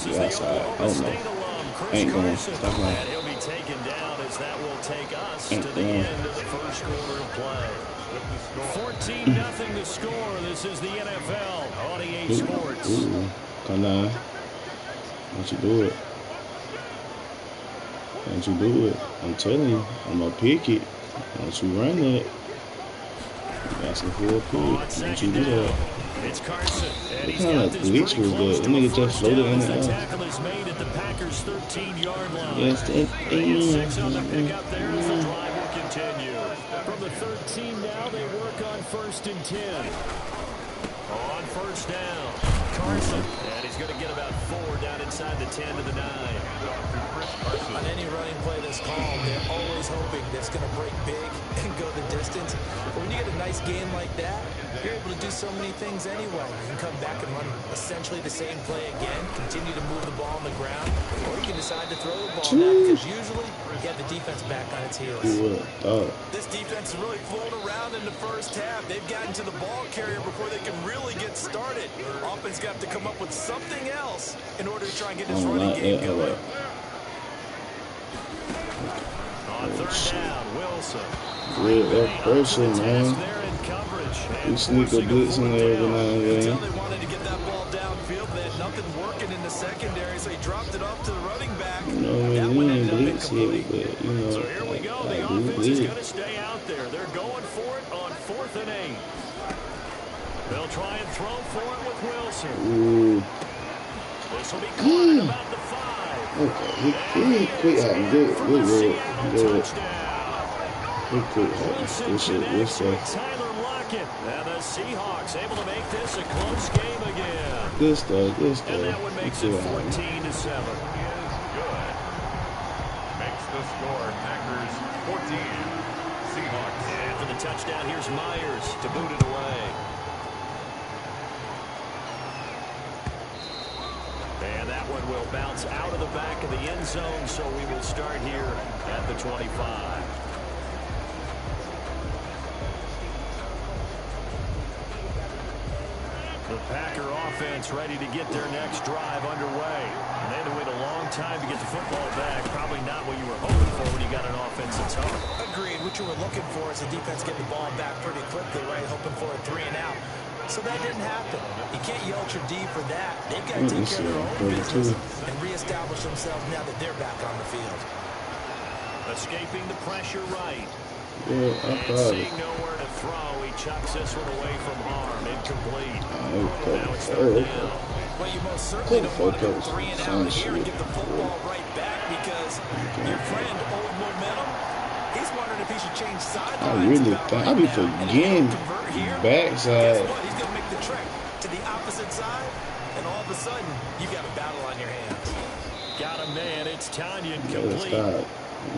Yeah, outside. Oh no. Ain't going. Stop lying. And he'll be taken down as that will take us to the end of the 1st quarter of play. 14-0 the score. This is the NFL on EA Sports. Ooh. Come down. Don't you do it. Don't you do it. I'm telling you. I'm going to pick it. Don't you run that. You asking for a pick. Don't you do that. It's Carson. What kind of glitch was that? The nigga just floated in the air. Tackle is made at the Packers' 13-yard line. Yes, that thing. 6 on the pickup there as the drive will continue. From the 13 now. They work on 1st and 10. On 1st down, Carson. And he's going to get about 4 down inside the 10 to the 9. On any running play that's called, they're always hoping that it's going to break big and go the distance. But when you get a nice game like that, you're able to do so many things anyway. You can come back and run essentially the same play again, continue to move the ball on the ground, or you can decide to throw the ball now because usually you have the defense back on its heels. This defense is really flown around in the first half. They've gotten to the ball carrier before they can really get started. Offense got to come up with something else in order to try and get this running game going. On 3rd down, Wilson. Yeah, that pressure, man. We sneak a blitz in there every now and then. They wanted to get that ball downfield. They had nothing working in the secondary, so he dropped it off to the running back. You know, I mean, we ain't blitz here, but, you know, So here we go. The offense is going to stay out there. They're going for it on 4th and 8. They'll try and throw for it with Wilson. Ooh. This will be caught at about the 5. Okay, he quick happened. Good roll. Good. He quick happened. This shit, this stuff. Tyler Lockett. And the Seahawks able to make this a close game again. Good stuff, good stuff. And that one makes it 14-7. Good. Makes the score Packers 14. Seahawks. And for the touchdown, here's Myers to boot it away. And that one will bounce out of the back of the end zone, so we will start here at the 25. The Packer offense ready to get their next drive underway. And they had to wait a long time to get the football back. Probably not what you were hoping for when you got an offense that's hard. Agreed. What you were looking for is the defense getting the ball back pretty quickly, right? Hoping for a 3 and out. So that didn't happen. You can't yell at your D for that. They've got to take care of their own business and reestablish themselves now that they're back on the field. Escaping the pressure right. Yeah, And seeing nowhere to throw, he chucks this one away from harm. Incomplete. Now it's 3rd down. Well, you most certainly don't want to go 3 and out here and get the football right back because your friend, Old Momentum, he's wondering if he should change sidelines. I really think I be forgetting backside. Guess what? He's going to make the trek to the opposite side, and all of a sudden, you got a battle on your hands. Got a man. It's Tanyan complete.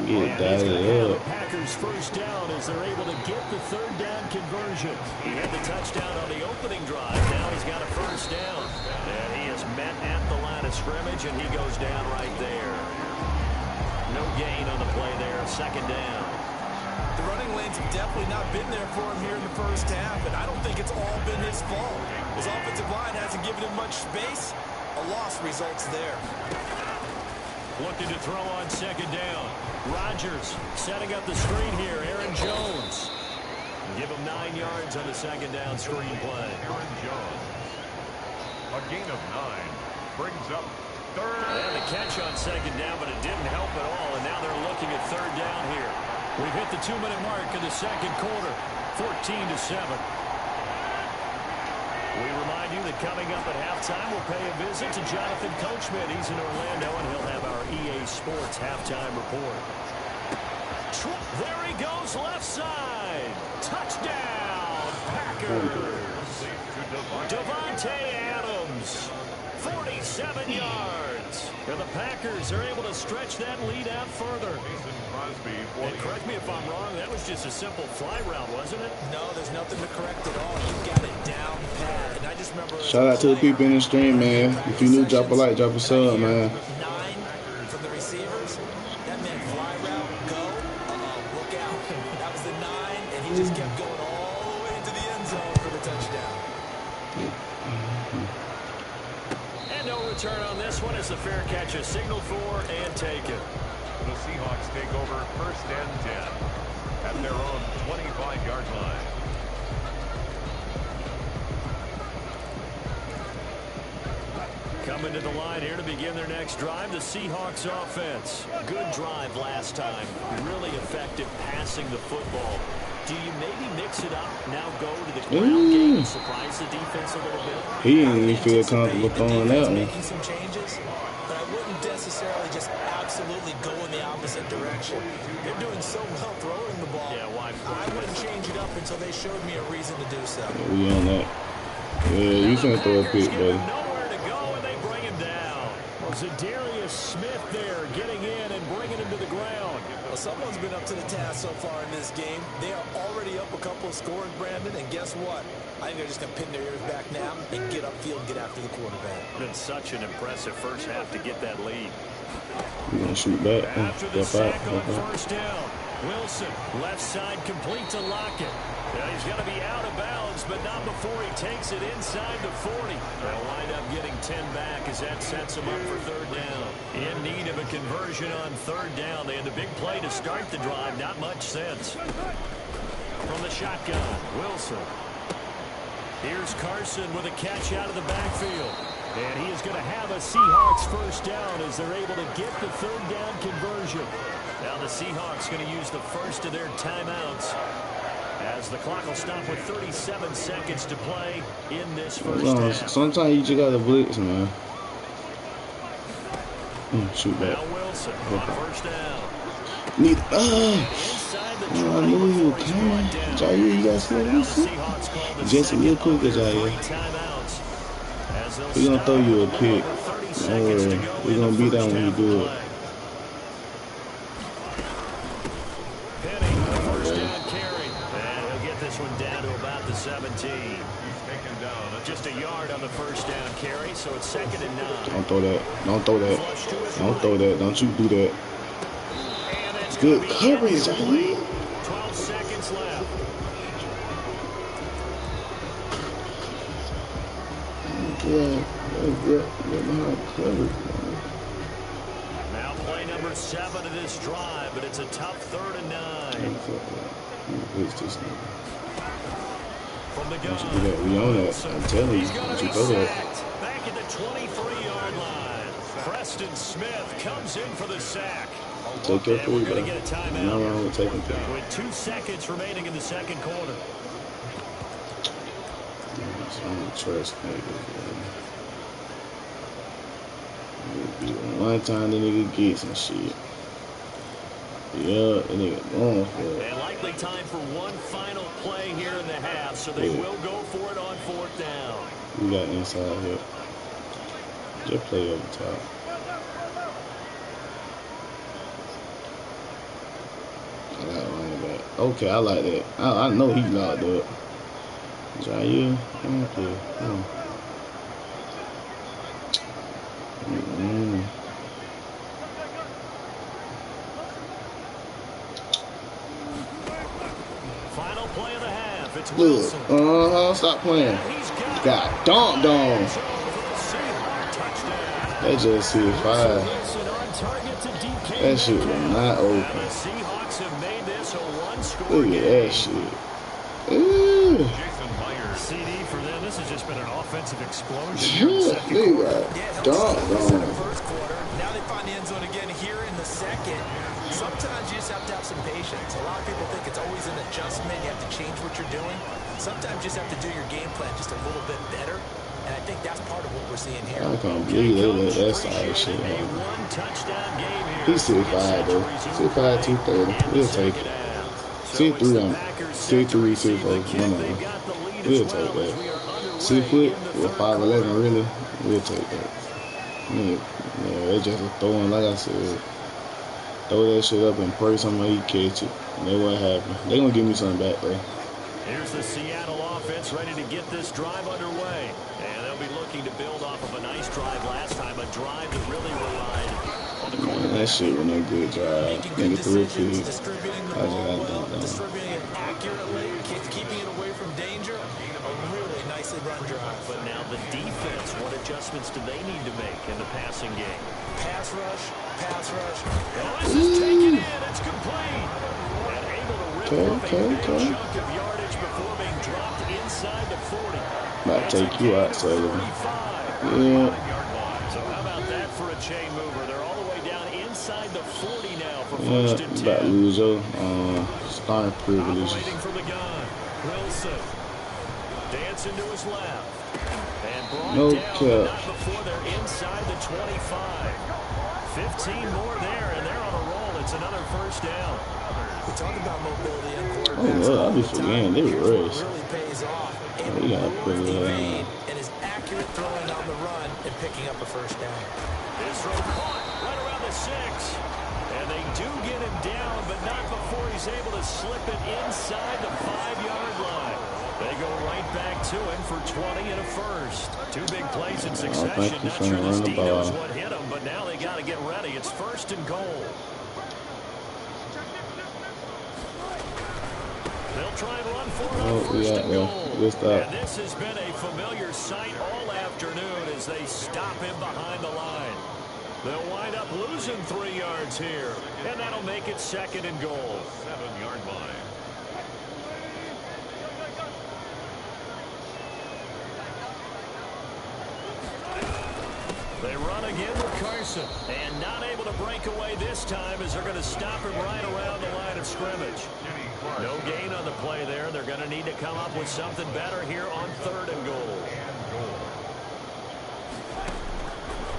Get And he's going to have it the Packers first down as they're able to get the 3rd down conversion. He had the touchdown on the opening drive. Now he's got a first down. And he is met at the line of scrimmage, and he goes down right there. No gain on the play there. 2nd down. The running lanes have definitely not been there for him here in the first half, and I don't think it's all been his fault. His offensive line hasn't given him much space. A loss results there. Looking to throw on 2nd down. Rodgers setting up the screen here. Aaron Jones. Give him 9 yards on the 2nd down screen play. Aaron Jones. A gain of 9. Brings up 3rd. And the catch on 2nd down, but it didn't help at all. And now they're looking at 3rd down here. We've hit the 2-minute mark in the 2nd quarter. 14-7. We remind you that coming up at halftime, we'll pay a visit to Jonathan Coachman. He's in Orlando, and he'll have our EA Sports halftime report. There he goes, left side. Touchdown, Packers. Devontae Adams, 47 yards. And the Packers are able to stretch that lead out further. And correct me if I'm wrong, that was just a simple fly route, wasn't it? No, there's nothing to correct at all. You got it down pat. And I just remember... Shout out to the people in the stream, man. If you new, drop a like, drop a sub, man. 9 from the receivers. That meant fly route, go. Look out. That was the 9, and he just kept going all the way into the end zone for the touchdown. And no return on this one as the fair catch is signaled for and taken. The Seahawks take over 1st and 10 at their own 25-yard line. Coming to the line here to begin their next drive, the Seahawks offense. Good drive last time. Really effective passing the football. Do you maybe mix it up, now go to the ground game, surprise the defense a little bit? He didn't even feel comfortable throwing that one. Making some changes, but I wouldn't necessarily just absolutely absolutely go in the opposite direction. They're doing so well throwing the ball. Yeah, why? I wouldn't change it up until they showed me a reason to do so. Yeah, we on that. Yeah, you finna throw a pick, buddy. Nowhere to go, and they bring him down. Well, Zadarius Smith there getting in and bringing him to the ground. Well, someone's been up to the task so far in this game. They are already up a couple of scores, Brandon, and guess what? I think they're just going to pin their ears back now and get upfield and get after the quarterback. Been such an impressive first half to get that lead. You gonna shoot back? After the Step sack out. on first down, Wilson, left side complete to Lockett. He's going to be out of bounds, but not before he takes it inside the 40. They'll wind up getting 10 back as that sets him up for third down. In need of a conversion on third down. They had the big play to start the drive. Not much sense. From the shotgun, Wilson. Here's Carson with a catch out of the backfield. And he is going to have a Seahawks first down as they're able to get the third down conversion. Now the Seahawks going to use the first of their timeouts as the clock will stop with 37 seconds to play in this first half. Sometimes you just got to blitz, man. Shoot back. Now Wilson on first down. Need Inside the I knew he was coming. Jair, you guys see this? Just real quick, Jair. We're gonna throw you a pick. Don't worry. We're gonna beat down when you do it. Penny, first down carry. And he'll get this one down to about the 17. Just a yard on the first down carry, so it's 2nd and 9. Don't throw that. Don't throw that. Don't throw that. Don't you do that. Good coverage, Jair. 12 seconds left. Yeah, good coverage. Now play number 7 of this drive, but it's a tough 3rd and 9. From the gun. We on that. I'm telling you. Don't you throw that. Back at the 23-yard line. Preston Smith comes in for the sack. Take your And we're food, going bro. to get a timeout. No wrong with taking food. With 2 seconds remaining in the second quarter. I'm trust niggas, man. One time the nigga get some shit. Yeah, the nigga going for it. And likely time for one final play here in the half, so they will go for it on 4th down. We got inside here. Just play over top. I like running back. Okay, I like that. I know he locked up. Jair, come on, play. Come on. Final play of the half. It's Look, Wilson. stop playing. Got dunked on. They just hit 5. That shit was not open. The Seahawks have made this a one-score Look at game. that shit. Ooh. CD for them. This has just been an offensive explosion. They got dunked on. First quarter. Now they find the end zone again here in the second. Sometimes you just have to have some patience. A lot of people think it's always an adjustment. You have to change what you're doing. Sometimes you just have to do your game plan just a little bit better. And I think that's part of what we're seeing here. I can't believe they let that side shit happen. One-touchdown game here. He's 6'5", though. 6'5", 230. We'll take it. 6'3", 6'3", 6'4", one of them. We'll take that. 6 foot with 5'11", really. We'll take that. Yeah, they just throwing, like I said. Throw that shit up and pray somebody catch it. And that's what happened. They gonna give me something back, though. Here's the Seattle offense ready to get this drive underway. And they'll be looking to build off of a nice drive last time. A drive that really relied on the quarterback. That shit was no good drive. Nigga threw a pick. Distributing the I just ball got well, dunked on. distributing it accurately, keeping it away from danger. A really nicely run drive. But now the defense, what adjustments do they need to make in the passing game? Pass rush, pass rush. Oh, this is taken in. It's complete. And able to rip off a big chunk of yardage before being dropped inside the 40. Might take you out, Sullivan. Yeah. So how about that for a chain mover? They're all the way down inside the 40 now for Yeah, first and 10. about to lose your starting privileges. Operating from the gun. Wilson. Dancing to his left. And brought No down, cap. but not before they're inside the 25. 15 more there, and they're on a roll. It's another first down. We talk about mobility on Oh, quarterbacks Lord, all I be the time. forgetting they Here's what rush. really pays off. A We gotta put move, it evade, on. and his accurate throwing on the run and picking up a first down. His throw caught right around the 6. And they do get him down, but not before he's able to slip it inside the 5-yard line. They go right back to him for 20 and a first. 2 big plays in succession. Not sure this D knows what hit him, but now they got to get ready. It's first and goal. They'll try and run for it on first and goal. And this has been a familiar sight all afternoon as they stop him behind the line. They'll wind up losing 3 yards here, and that'll make it second and goal. 7-yard line. They run again with Carson, and not able to break away this time as they're going to stop him right around the line of scrimmage. No gain on the play there. They're going to need to come up with something better here on third and goal.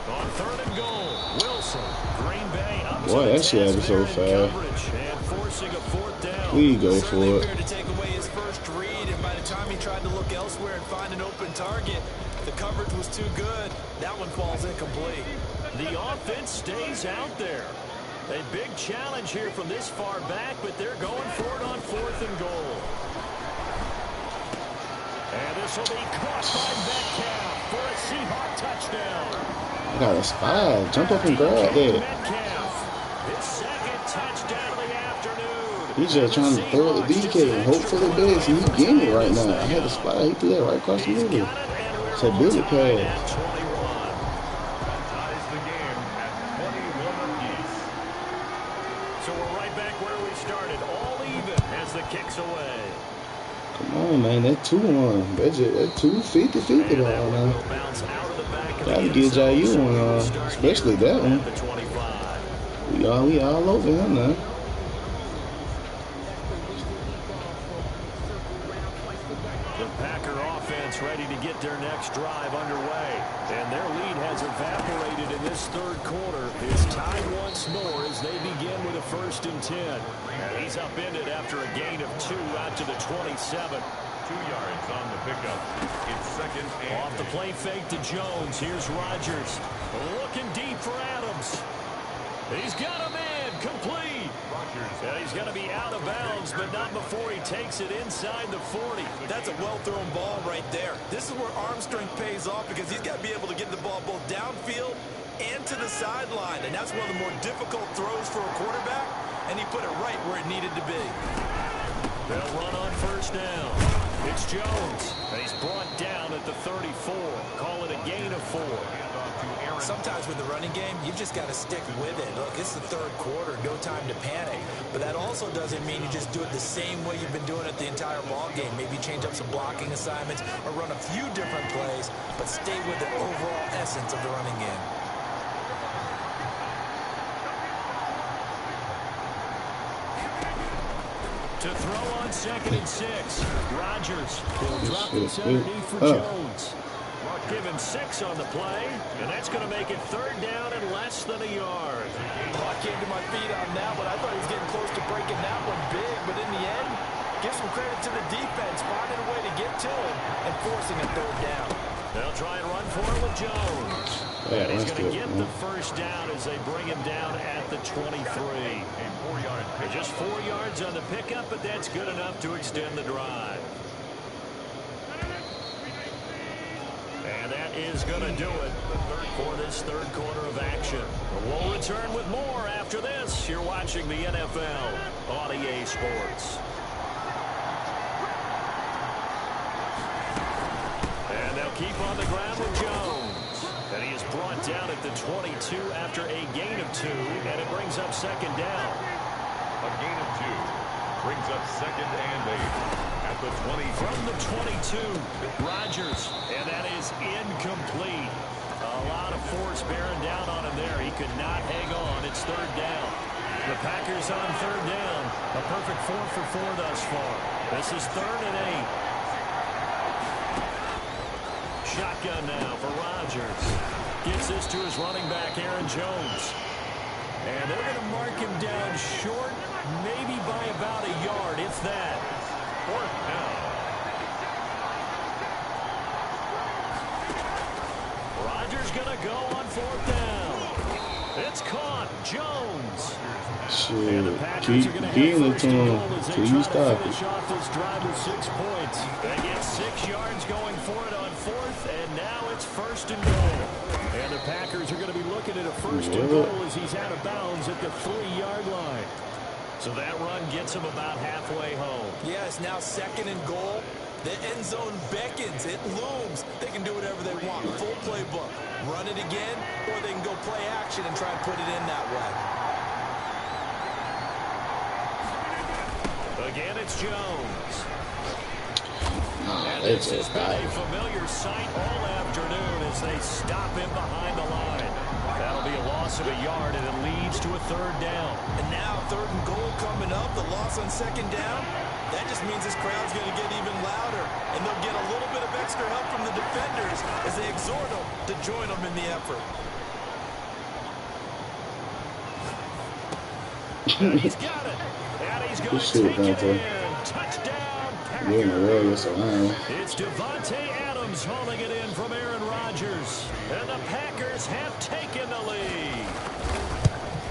On third and goal, Wilson, Green Bay up to the task there so in fast. coverage and forcing a fourth down. Please go for it. To take away his first read, and by the time he tried to look elsewhere and find an open target, the coverage was too good. That one falls incomplete. The offense stays out there. A big challenge here from this far back, but they're going for it on fourth and goal. And this will be caught by Metcalf for a Seahawk touchdown. I got a spy. Jump up and grab that. Metcalf, his second touchdown of the afternoon. He's just trying to throw it to DK and hope for the best. He's getting it right now. I had a spy. He threw that right across the middle. It's a bullet pass. Ties the game at 21 apiece. So we're right back where we started. All even as the kick's away. Come on, man. That 2-1. That's 2-50-50 ball now. Gotta get Jayu on, especially that one. We all over him now. The Packer offense ready to get their next drive underway. And their lead has evaporated in this third quarter. It's tied once more as they begin with a 1st and 10. And he's upended after a gain of 2 out to the 27. 2 yards on the pickup. It's second and Off the play fake to Jones. Here's Rodgers. Looking deep for Adams. He's got him in. Complete. Yeah, he's going to be out of bounds, but not before he takes it inside the 40. That's a well-thrown ball right there. This is where arm strength pays off because he's got to be able to get the ball both downfield and to the sideline. And that's one of the more difficult throws for a quarterback, and he put it right where it needed to be. They'll run on first down. It's Jones, and he's brought down at the 34. Call it a gain of 4. Sometimes with the running game, you've just got to stick with it. Look, it's the third quarter, no time to panic. But that also doesn't mean you just do it the same way you've been doing it the entire ball game. Maybe change up some blocking assignments or run a few different plays, but stay with the overall essence of the running game. To throw on 2nd and 6. Rodgers will drop this underneath for Jones. Give him 6 on the play, and that's going to make it 3rd down and less than a yard. I came to my feet on that one. I thought he was getting close to breaking that one big, but in the end, give some credit to the defense, finding a way to get to him and forcing a 3rd down. They'll try and run for it with Jones. And he's going to get the first down as they bring him down at the 23. Just 4 yards on the pickup, but that's good enough to extend the drive. And that is going to do it for this third quarter of action. We'll return with more after this. You're watching the NFL on EA Sports. And they'll keep on the ground with Jones. And he is brought down at the 22 after a gain of 2, and it brings up 2nd down. A gain of 2 brings up 2nd and 8. At the 20. From the 22, Rodgers, and that is incomplete. A lot of force bearing down on him there. He could not hang on. It's 3rd down. The Packers on 3rd down. A perfect 4 for 4 thus far. This is 3rd and 8. Shotgun now for Rodgers. Gets this to his running back, Aaron Jones. And they're going to mark him down short, maybe by about a yard, if that. Fourth down. Rodgers going to go on fourth down. It's caught. Jones. Shit, keep getting it to him till you stop it. Finish off this drive with 6 points. They get 6 yards going for it on fourth, and now it's first and goal. And the Packers are going to be looking at a first and goal as he's out of bounds at the 3-yard line. So that run gets him about halfway home. Yeah, it's now second and goal. The end zone beckons. It looms. They can do whatever they want. Full playbook. Run it again, or they can go play action and try and put it in that way. Again, it's Jones. Nah, And this has been a familiar sight all afternoon as they stop him behind the line. That'll be a loss of a yard, and it leads to a third down. And now third and goal coming up. The loss on second down. That just means this crowd's going to get even louder. And they'll get a little bit of extra help from the defenders as they exhort them to join them in the effort. And he's got it. And he's going to take it in. Touchdown, Packers. It's Devontae Adams hauling it in from Aaron Rodgers. And the Packers have taken the lead.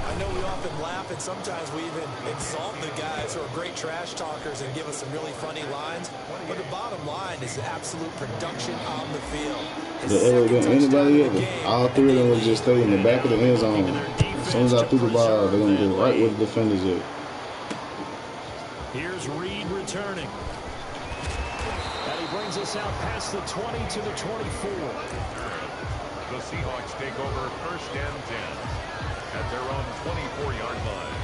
I know we often laugh, and sometimes we even exalt the guys who are great trash talkers and give us some really funny lines. But the bottom line is absolute production on the field. Did ever been anybody ever? All three of them would just stay in the back of the end zone. As soon as I threw the ball, they're going to go right where the defenders at. Here's Reed returning. And he brings us out past the 20 to the 24. The Seahawks take over first and 10 at their own 24-yard line.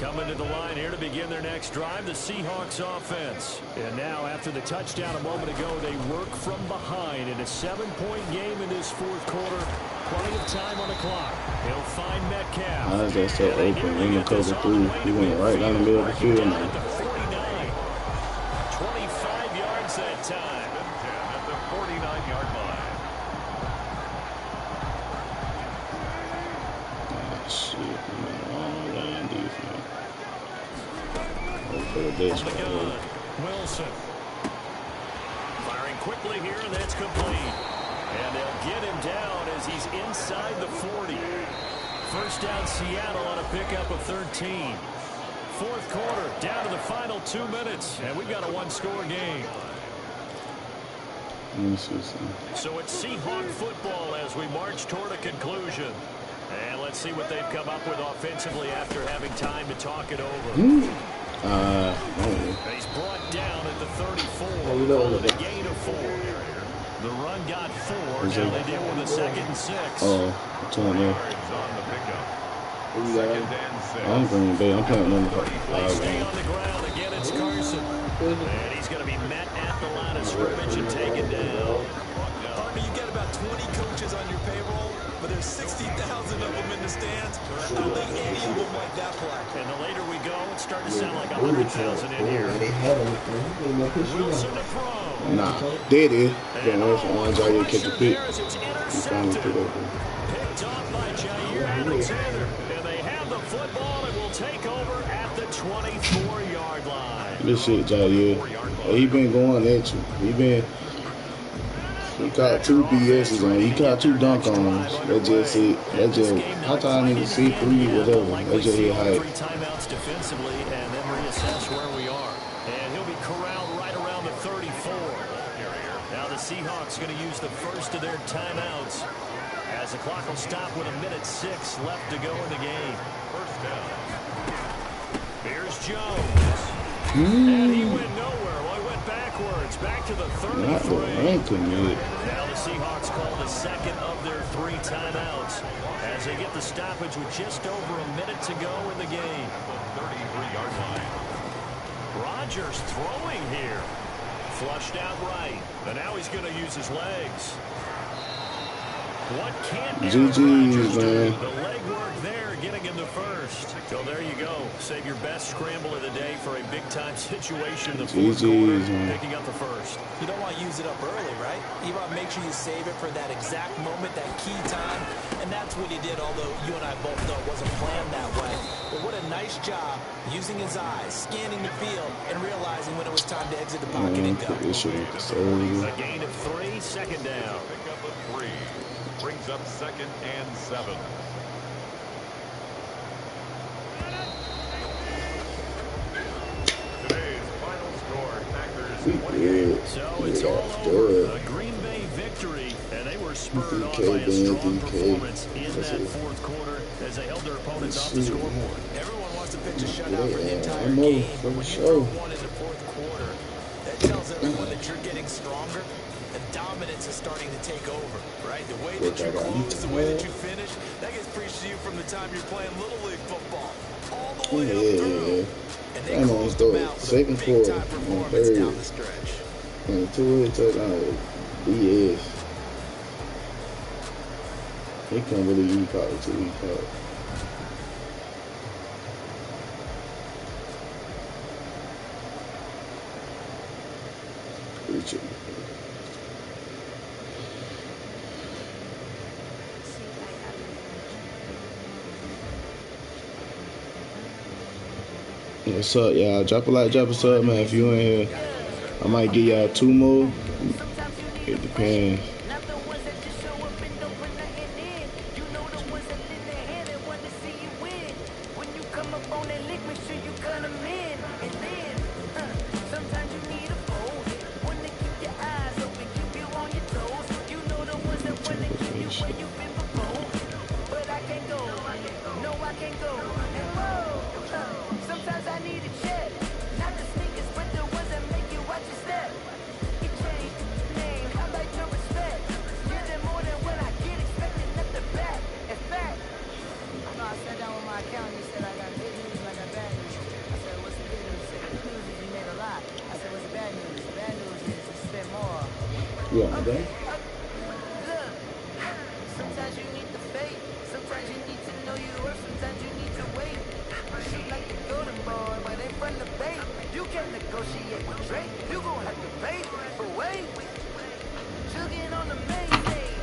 Coming to the line here to begin their next drive, the Seahawks offense. And now, after the touchdown a moment ago, they work from behind in a 7-point game in this fourth quarter. Plenty of time on the clock. He'll find Metcalf. How's that so open? Ain't no cover through. He went right down the middle of the field now. 49. 25 yards that time. At the 49-yard line. Ah, shit. Long line defense. For this On the gun, Wilson. Firing quickly here, and that's complete. And they'll get him down as he's inside the 40. First down, Seattle on a pickup of 13. Fourth quarter, down to the final 2 minutes, and we've got a one-score game. Let me see something. So it's Seahawk football as we march toward a conclusion. And let's see what they've come up with offensively after having time to talk it over. He's brought down at the 34. With a gain of 4. The run got 4. Now they deal with a 2nd and 6. Oh, it's on there. On the pickup. Who you got? Second and 6. I'm Green Bay. I'm playing number They 5. stay on the ground again. It's Carson. And he's going to be met at the line of scrimmage and taken down. Harvey, you got about 20 coaches on your payroll, but there's 60,000 of them in the stands. I don't think any of them like that play. And the later we go, it's starting to sound like 100,000 in here. Wilson to throw. Nah, there it is. Going away from one Jair, catch a pick. It's He finally intercepted. took over. Picked off by Jair Alexander. And they have the football and will take over at the 24-yard line. This shit, Jair. He been going at you. He caught 2 BS's on. He caught 2 dunk-ons. That just it. That just, how time I need to see 3, whatever. That just hit height. 3 timeouts defensively and then reassess where we are. And he'll be corralled right around the 34. Now the Seahawks going to use the first of their timeouts as the clock will stop with 1:06 left to go in the game. First down. Here's Jones. And he went nowhere. Well, he went backwards. Back to the 33. Not the ranking, man. Now the Seahawks call the second of their 3 timeouts as they get the stoppage with just over a minute to go in the game. 33-yard line. Rodgers throwing here. Flushed out right. And now he's going to use his legs. What can't Aaron Rodgers do? Man. The leg work there, getting him to first. So there you go. Save your best scramble of the day for a big-time situation in the fourth quarter, picking up the first. You don't want to use it up early, right? You want to make sure you save it for that exact moment, that key time. And that's what he did, although you and I both know it wasn't planned that way. But what a nice job using his eyes, scanning the field, and realizing when it was time to exit the pocket and go. A gain of 3, second down. Pick up a 3. Brings up 2nd and 7. Today's final score, Packers 28. So it's all over. A Green Bay victory, and they were spurred on by a strong performance in that fourth quarter as they held their opponents off the scoreboard. Everyone wants to pitch a shutout for the entire game. When you throw one in the fourth quarter, that tells everyone that you're getting stronger. And dominance is starting to take over, right? The way that you close, the way that you finish, that gets preached to you from the time you're playing Little League football. All the way up through. And they closed them out with a big-time performance down the stretch. And 2 touchdowns, BS. He can't believe he caught it 2 weeks out. What's up, y'all? Drop a like, drop a sub, man. If you in here, I might give y'all 2 more. It depends. Yeah, okay. Sometimes you need the faith. Sometimes you need to know your worth. Sometimes you need to wait. Shoot like the golden boy, but in front of bait. You can't negotiate with Drake. You gon' have to pay for wait. Jugging on the main stage,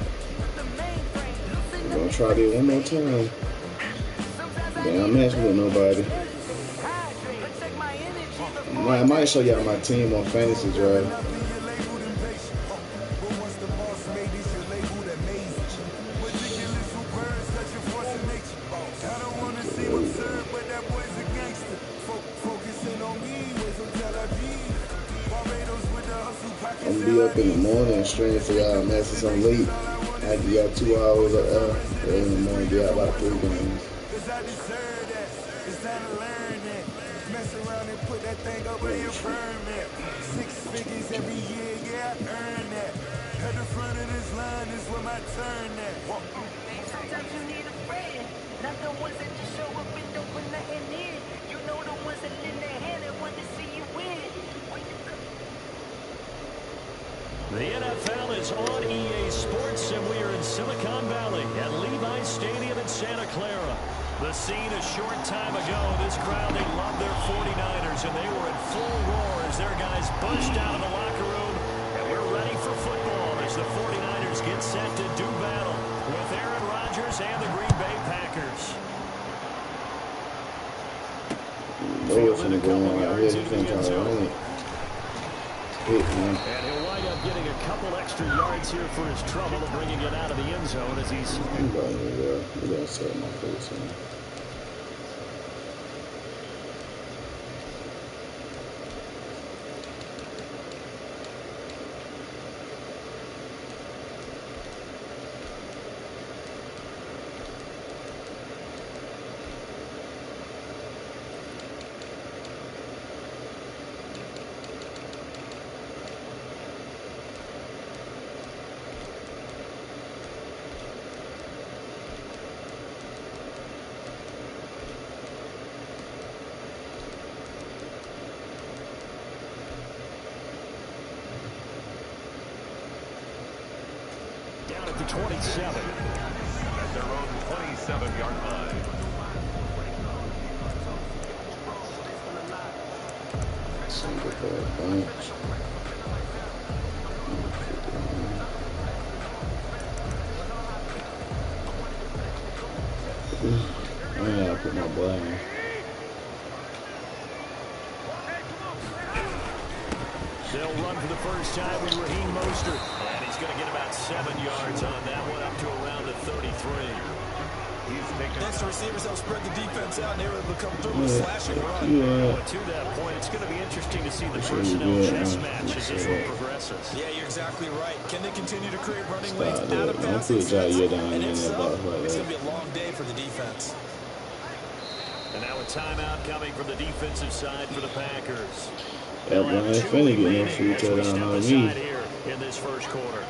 the mainframe. Gonna try this one more time. Then I'm messing with nobody. I might show y'all my team on Fantasy Drive. I'm gonna be up in the morning and stream for y'all messages on late. I give y'all 2 hours in the morning, get out about 3 games. Mess around and put that thing up where you burn it. 6 figures every year, yeah, I earn that. At the front of this line is where my turn at. Sometimes you need a friend, not the ones that just show up and don't put nothing in. You know the ones that lend their hand and want to see you win. The NFL is on EA Sports, and we are in Silicon Valley at Levi's Stadium in Santa Clara. The scene a short time ago, this crowd, they loved their 49ers, and they were in full roar as their guys burst out of the locker room. And we're ready for football as the 49ers get set to do battle with Aaron Rodgers and the Green Bay Packers. Fielded a couple yards into the end zone. And he'll wind up getting a couple extra yards here for his trouble, bringing it out of the end zone as he's... We gotta set my face on. Down at the 27. At their own 27-yard line. Single bad bunch. I gotta put my boy in. They'll run for the first time with Raheem Mostert. And he's going to get about 7 yards on that one, up to around the 33. Next, the receivers help spread the defense out, and they were able to come through with a slashing run. But to that point, it's going to be interesting to see the personnel chess match as this one progresses. Yeah, you're exactly right. Can they continue to create running Stop lanes that. out of Don't passing put Jair sets? down And in if that so, box like it's that. going to be a long day for the defense. And now a timeout coming from the defensive side for the Packers. That boy ain't finna get no free touchdown on me. Here in this first quarter.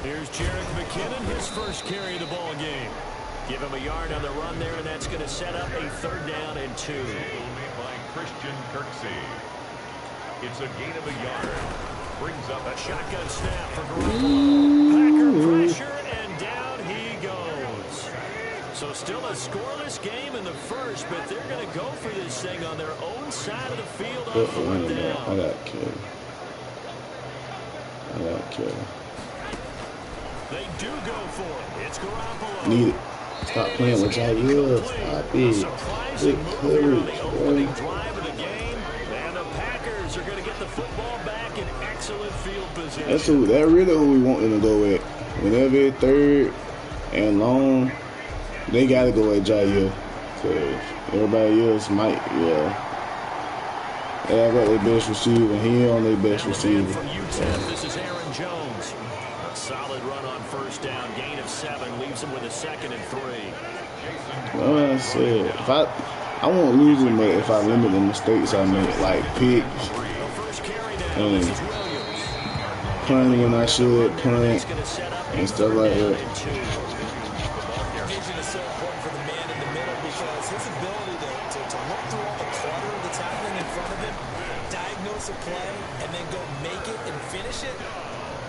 Here's Jerick McKinnon, his first carry of the ball game. Give him a yard on the run there, and that's going to set up a 3rd down and 2. Made by Christian Kirksey. It's a gain of a yard. Brings up a shotgun snap for Garoppolo. Packer pressure, and down he goes. So still a scoreless game in the first, but they're going to go for this thing on their own side of the field on 4th down. I got killed. I got killed. They do go for it. It's Garoppolo. Need it. Stop playing with Jair. Stop it. Good coverage, boy. Drive of the game, and the Packers are going to get the football back in excellent field position. That's really who we want them to go at. Whenever it's 3rd and long, they got to go at Jair. Because everybody else might, They got their best receiver. He on their best receiver. From UTEP, this is Aaron Jones. A solid run on 1st down. Gain of 7. Leaves him with a 2nd and 3. Like I said, if I won't lose them, but if I limit the mistakes I make, like picks and punting when I should punt and stuff like that. Vision is so important for the man in the middle because his ability to look through all the clutter that's happening in front of him, diagnose a play, and then go make it and finish it.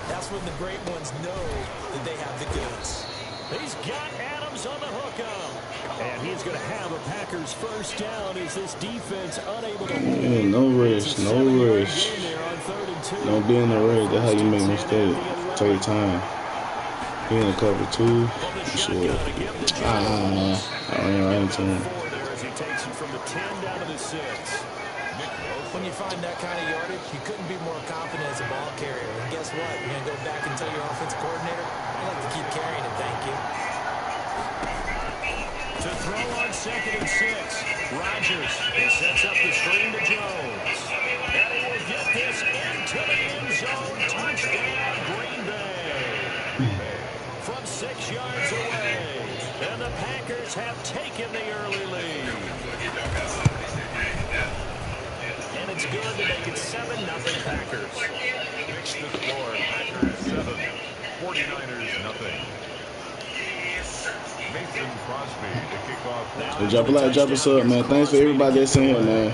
That's when the great ones know that they have the goods. He's got Adams on the hookup. And he's going to have a Packers first down as this defense unable to hold. Man, no rush, no rush. Don't be in the rush. That's how you make mistakes. Take time. He in cover 2. Shit. I ran right into him. As he takes it from the 10 down to the 6. When you find that kind of yardage, you couldn't be more confident as a ball carrier. And guess what? You're going to go back and tell your offensive coordinator, I'd like to keep carrying it, thank you. To throw on 2nd and 6. Rodgers. He sets up the screen to Jones. And he will get this into the end zone. Touchdown, Green Bay. From 6 yards away. And the Packers have taken the early lead. And it's good to make it 7-0 Packers. Fix the score. Packers 7. 49ers nothing. Mason Crosby to kick off. Hey, drop a sub, man. Thanks for everybody that's in here, man.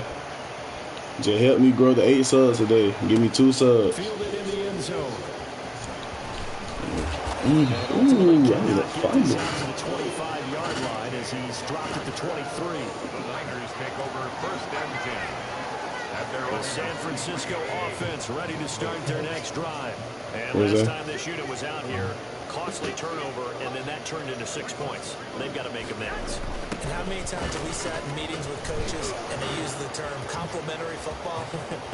Just help me grow to 8 subs today. Give me 2 subs. Fielded in the end zone. Ooh, I need a fumble. To the 25-yard line as he's dropped at the 23. The Niners take over 1st and 10. The San Francisco offense ready to start their next drive. And last time this unit was out here, costly turnover, and then that turned into 6 points. They've got to make amends. And how many times have we sat in meetings with coaches and they use the term complementary football?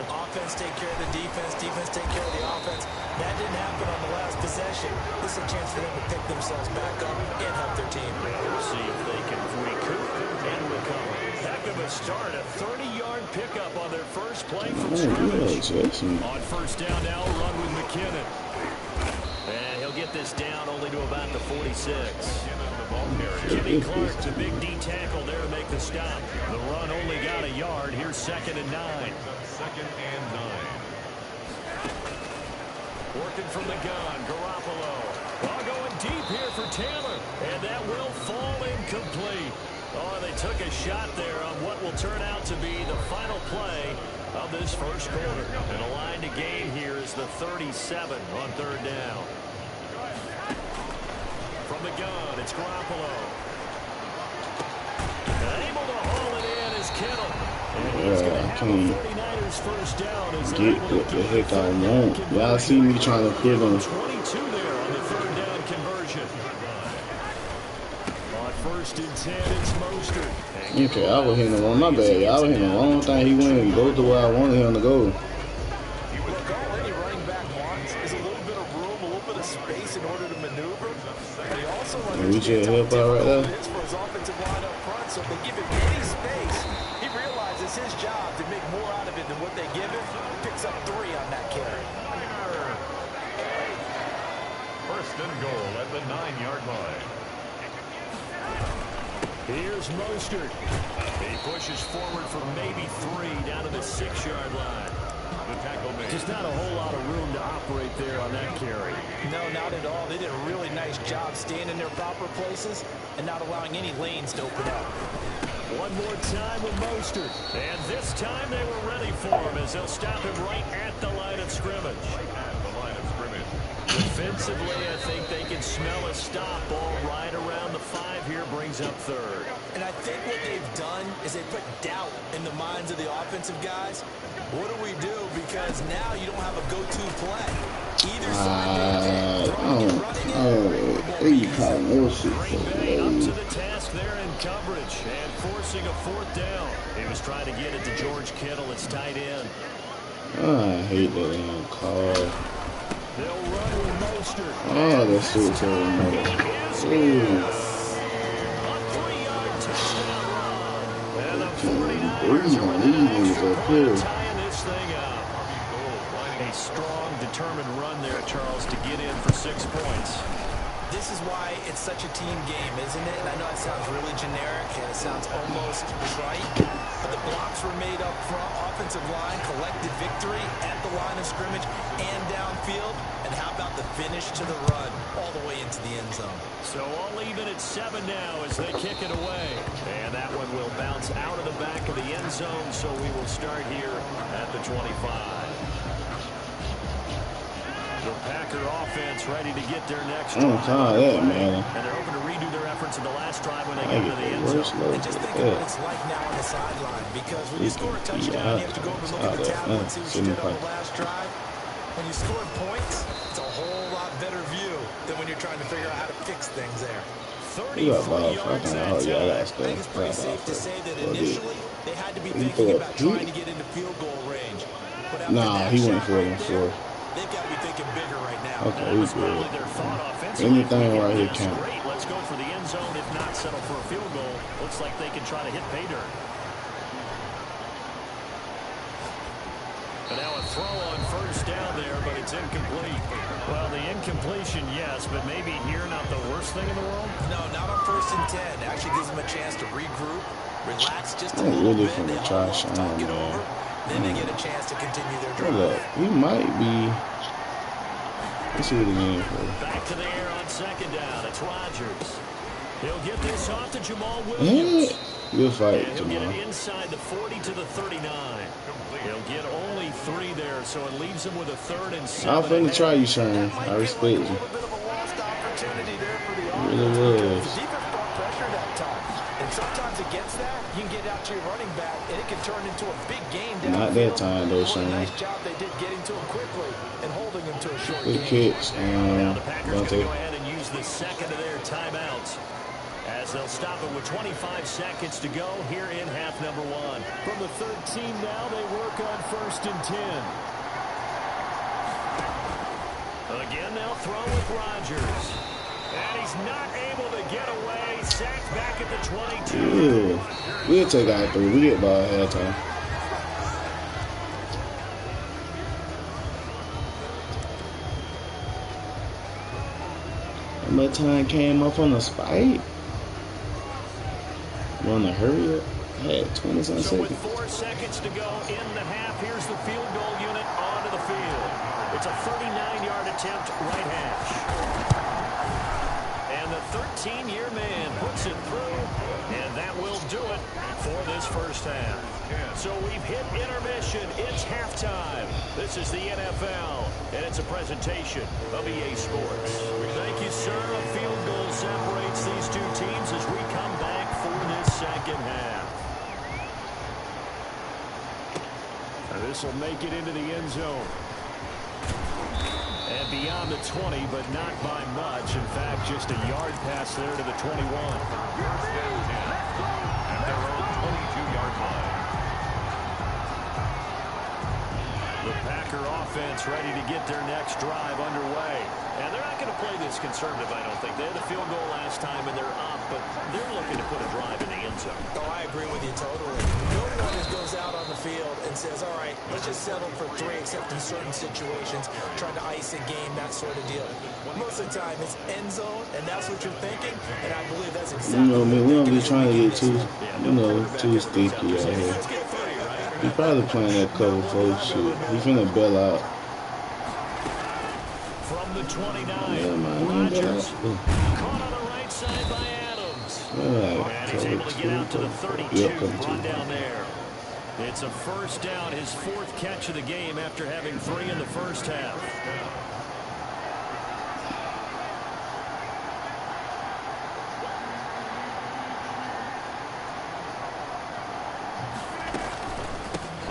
Offense take care of the defense, defense take care of the offense. That didn't happen on the last possession. This is a chance for them to pick themselves back up and help their team. We'll see if they can recoup and recover. Heck of a start, a 30-yard pickup on their first play from scrimmage. On 1st down now, run with McKinnon. And he'll get this down only to about the 46. Jimmy Clark, the big D tackle there to make the stop. The run only got a yard. Here's 2nd and 9. 2nd and 9. Working from the gun, Garoppolo. Ball going deep here for Taylor. And that will fall incomplete. Oh, they took a shot there on what will turn out to be the final play of this first quarter. And the line to gain here is the 37 on third down. From the gun, it's Garoppolo. Able to haul it in is Kittle. And he's going to have the 49ers first down as get what the heck I want. Y'all see me trying to put on 22 there on the third down conversion. On first and 10, it's Mostert. Okay, I was hitting the wrong. My bad. I was hitting the wrong thing. He went and go to where I wanted him to go. Look, all any running back wants is a little bit of room, a little bit of space in order to maneuver. But he also wants We just help out right there. for his offensive line up front. So if they give him any space, he realizes his job to make more out of it than what they give him. Picks up 3 on that carry. First and goal at the 9-yard line. Here's Mostert. He pushes forward for maybe 3 down to the 6-yard line. The tackle made. Just not a whole lot of room to operate there on that carry. No, not at all. They did a really nice job staying in their proper places and not allowing any lanes to open up. One more time with Mostert. And this time they were ready for him as they'll stop him right at the line of scrimmage. At the line of scrimmage. Defensively, I think they can smell a stop ball right around the 5 here, brings up third. And I think what they've done is they put doubt in the minds of the offensive guys. What do we do? Because now you don't have a go-to play. Either side, Green Bay up to the task there in coverage and forcing a 4th down. He was trying to get it to George Kittle. It's tight end. I hate that damn call. They'll run with Mostert. Oh, that's so terrible. Ooh. A 3-yard touchdown run. And the These 49ers niggas up here. tying this thing up. A strong, determined run there, Charles, to get in for 6 points. This is why it's such a team game, isn't it? And I know it sounds really generic and it sounds almost trite, but the blocks were made up front. Offensive line collected victory at the line of scrimmage and downfield. And how about the finish to the run all the way into the end zone? So all even at 7 now as they kick it away. And that one will bounce out of the back of the end zone, so we will start here at the 25. The Packer offense ready to get their next drive. I'm tired of that, man. And they're hoping to redo their efforts in the last drive when they get to the end zone. And just think of what it's like now on the sideline. Because when you score a touchdown, you have to go over and look at the tablet and see what you did on the last drive. When you scored points, it's a whole lot better view than when you're trying to figure out how to fix things there. 33 yards that time. I think it's pretty safe to say that initially they had to be thinking about trying to get into field goal range. But Nah, he went for it before. They've got to be thinking bigger right now. Okay, we good. Their thought offensively. Anything right here counts. Great. Let's go for the end zone. If not, settle for a field goal. Looks like they can try to hit pay dirt. And now a throw on first down there, but it's incomplete. Well, the incompletion, yes, but maybe here not the worst thing in the world? No, not on first and 10. It actually gives them a chance to regroup, relax just a I'm little really bit. finna They try almost talk it Sean, over. man. Then they get a chance to continue their drive. Hold up. He might be. Let's see what he means for. Back to the air on second down. It's Rodgers. He'll get this off to Jamal Williams. Good fight, And he'll get Jamal. it inside the 40 to the 39. He'll get only 3 there, so it leaves him with a 3rd and 7. I'm finna try you, Sean. I respect you. A little bit of a lost opportunity there for the It really offense. was. The defense brought pressure that time. And sometimes against that, you can get out to your running back, and it can turn into a big game downfield. Not that time, though, What a Sean. nice job they did getting to him quickly and holding him to a short Good game. catch. Now the Packers going to Dante. go ahead and use the second of their timeouts as they'll stop it with 25 seconds to go here in half number 1. From the 13 now, they work on first and 10. Again, they'll throw with Rodgers. And he's not able to get away. Sacked back at the 22. Yeah. We'll take out 3. We get by halftime. How much time came up on the spike? Wanna hurry up? I had 20-something So with seconds. 4 seconds to go in the half, here's the field goal unit onto the field. It's a 39-yard attempt right hash. And And the 13-year man puts it through, and that will do it for this first half. So we've hit intermission. It's halftime. This is the NFL, and it's a presentation of EA Sports. Thank you, sir. A field goal separates these two teams as we come back for this second half. This will make it into the end zone. And beyond the 20, but not by much. In fact, just a yard pass there to the 21. First and 10 at their own 22-yard line. The Packer offense ready to get their next drive underway. And they're not going to play this conservative, I don't think. They had a field goal last time, and they're up, but they're looking to put a drive in the end zone. Oh, I agree with you totally. No one just goes out on the field and says, all right, let's just settle for 3, except in certain situations, trying to ice a game, that sort of deal. Most of the time, it's end zone, and that's what you're thinking, and I believe that's exactly we don't be trying to get too, too sticky out here. He probably playing that cover 4 shit. He finna bail out. From the 29, Yeah, Rodgers caught on the right side by Adams. And he's able to get out to the 32, run down there. It's a first down, his 4th catch of the game after having 3 in the first half.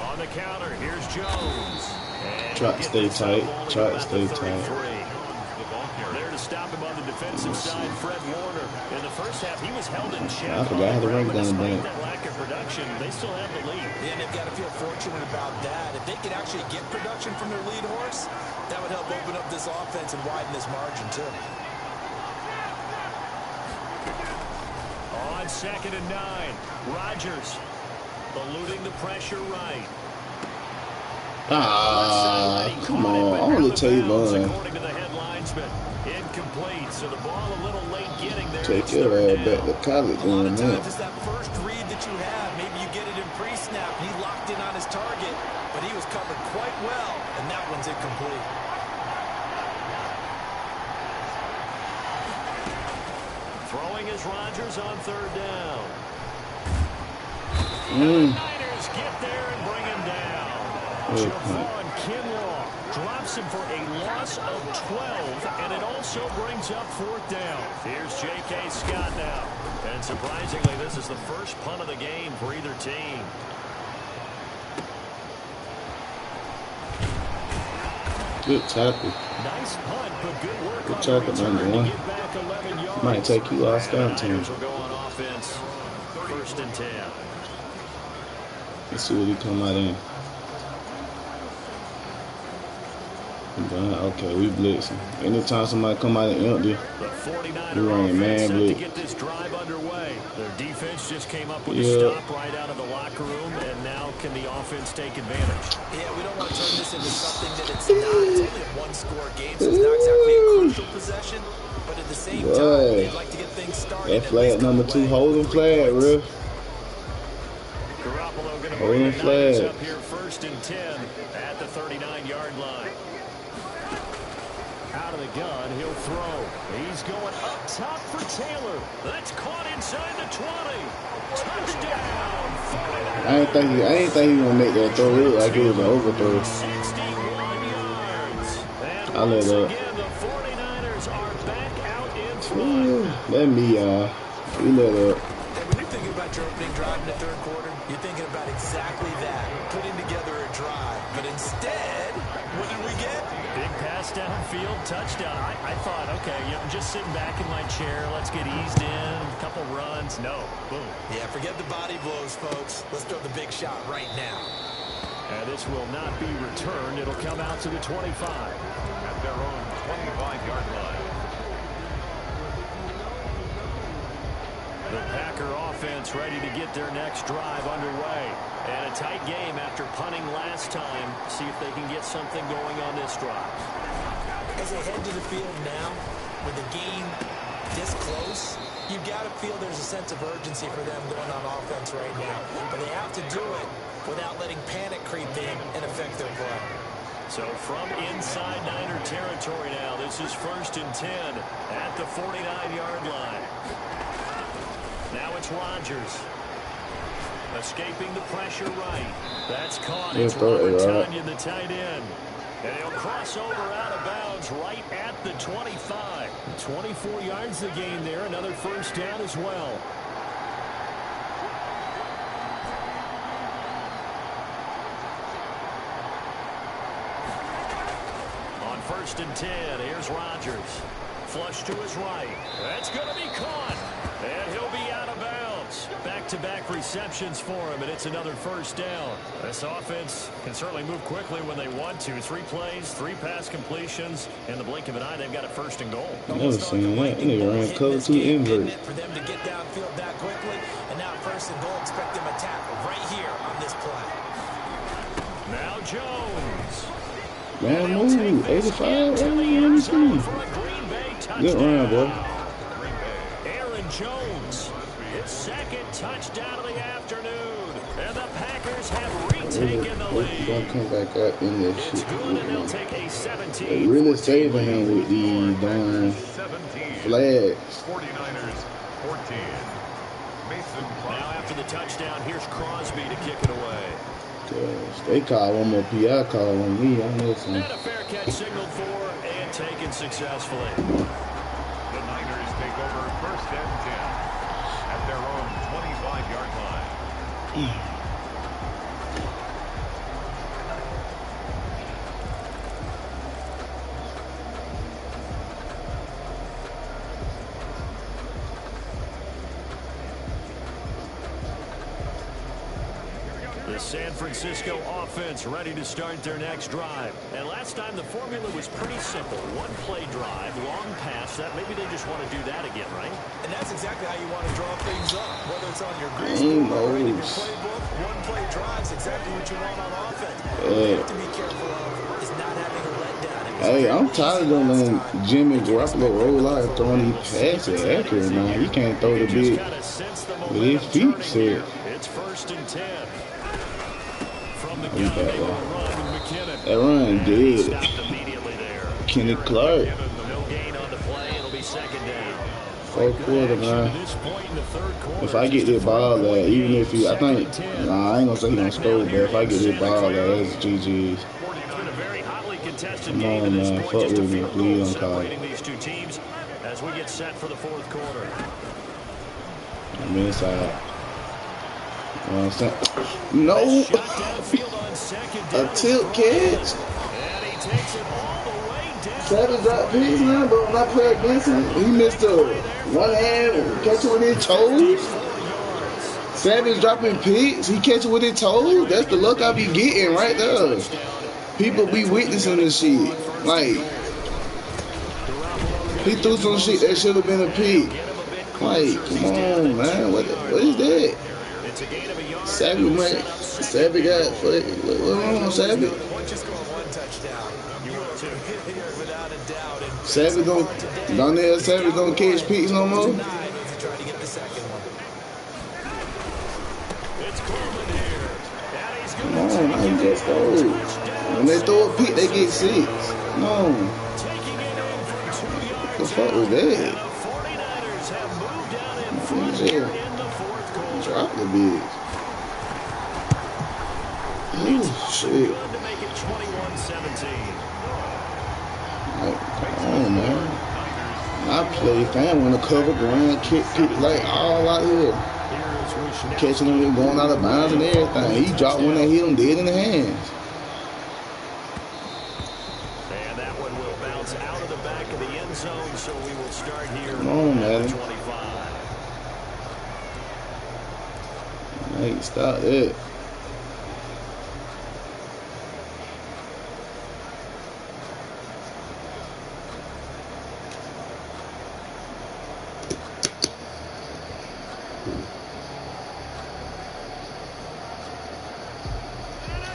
On the counter, here's Jones. Try to stay tight. Try to stay tight. There to stop him on the defensive side, Fred Warner. In the first half, he was held in check. I forgot how to rank down despite that lack of production, they still have the lead. Yeah, and they've got to feel fortunate about that. If they could actually get production from their lead horse, that would help open up this offense and widen this margin, too. On 2nd and 9, Rodgers eluding the pressure right. Come on. I want to tell you, man. According to the head linesman, incomplete. So the ball a little late getting there. Take your ass back to college doing that. It's that first read that you have. Maybe you get it in pre-snap. He locked in on his target, but he was covered quite well, and that one's incomplete. Throwing is Rodgers on 3rd down. Niners get there and bring him down. Javon Kinlaw drops him for a loss of 12, and it also brings up 4th down. Here's J.K. Scott now. And surprisingly, this is the first punt of the game for either team. Good tackle. Nice punt, but good work. Good tackle, number 1. Might take you off down team. Will go on offense. 1st and 10. Let's see what he come out in. Okay, we blitzing. Anytime somebody come out and empty, we running man blitz. To get this drive underway. Their defense just came up with a stop right out of the locker room, and now can the offense take advantage? Yeah, we don't want to turn this into something that it's not. It's only a 1-score game, so it's not exactly a crucial possession. But at the same time, they'd like to get things started. That flag number 2, holding flag, bro. Garoppolo going to bring the Niners up here 1st and 10 at the 39-yard line. Out of the gun, he'll throw. He's going up top for Taylor. That's caught inside the 20. Touchdown! I ain't think he was gonna make that throw. It looked like it was an overthrow. 61 yards. I let up. Again, the 49ers are back out in front. Let me, we let up. And when you're thinking about your opening drive in the 3rd quarter, you're thinking about exactly that, putting together a drive. But instead, what did we get? Big pass downfield, touchdown. I thought, okay, I'm just sitting back in my chair. Let's get eased in. A couple runs. No. Boom. Yeah, forget the body blows, folks. Let's throw the big shot right now. And this will not be returned. It'll come out to the 25. At their own 25-yard line. The Packer offense ready to get their next drive underway. And a tight game after punting last time. See if they can get something going on this drive. As they head to the field now, with the game this close, you've got to feel there's a sense of urgency for them going on offense right now. But they have to do it without letting panic creep in and affect their play. So from inside Niner territory now, this is 1st and 10 at the 49-yard line. Now it's Rodgers. Escaping the pressure right. That's caught. It's Robert Tonyan, the tight end. And he'll cross over out of bounds right at the 25. 24 yards to gain there. Another first down as well. On 1st and 10, here's Rodgers. Flush to his right. That's going to be caught. And he'll be out of bounds. Back-to-back receptions for him, and it's another first down. This offense can certainly move quickly when they want to. 3 plays, 3 pass completions. In the blink of an eye, they've got a 1st and goal. I never seen that. They ran cover 2 invert. For them to get downfield that quickly, and now 1st and goal, expect them to tackle right here on this play. Now Jones. Man, move. 85. Let me see. Good run, boy. Aaron Jones, his 2nd touchdown of the afternoon. And the Packers have retaken the lead. Don't come back up in this It's shit. good, and they'll take a 17. They really saving him with these darn 17. flags. 49ers 14. Mason Now after the touchdown, here's Crosby to kick it away. Cause they call one more PI call on me. I'm listening. And a fair catch signaled for and taken successfully. The Niners take over 1st and 10 at their own 25-yard line. The San Francisco offense ready to start their next drive. And last time the formula was pretty simple. 1-play drive, long pass. That maybe they just want to do that again, right? And that's exactly how you want to draw things up. Whether it's on your grease board or in your playbook, 1-play drive's exactly what you want on offense. What you have to be careful of is not having a letdown. Hey, I'm tired of letting Jimmy Garoppolo roll out and throwing these passes accurate now. He can't throw the big with his feet set. It's 1st and 10. That run dead. Kenny Clark. No gain on the play. It'll be 2nd down. 4th quarter, man. If I get this ball, even if he, I think, nah, I ain't gonna say he gonna score, but if I get this ball, that's GG's. Come on, man. Fuck with me. Please don't call it. These 2 teams as we get set for the 4th quarter. I'm inside. You know what I'm saying? No. A tilt catch. Savage dropped picks now, but when I play against him, he missed a one hand catch it with his toes. Savage dropping picks, he catch it with his toes. That's the luck I be getting right there. People be witnessing this shit. Like, he threw some shit that should have been a pick. Like, come on, man. What is that? Savage, man. Savage got what's wrong with Savage? Savage don't catch picks no more. Come on, now he just goes. When they throw a pick, they get 6. No. What the fuck was that? Drop the bitch. Oh, shit. Like, come on, man. I play fan when the cover ground, kick like all out here. Catching him going out of bounds and everything. He dropped one that hit him dead in the hands. And that one will bounce out of the back of the end zone, so we will start here. Come on, man. 25. Hey, stop that.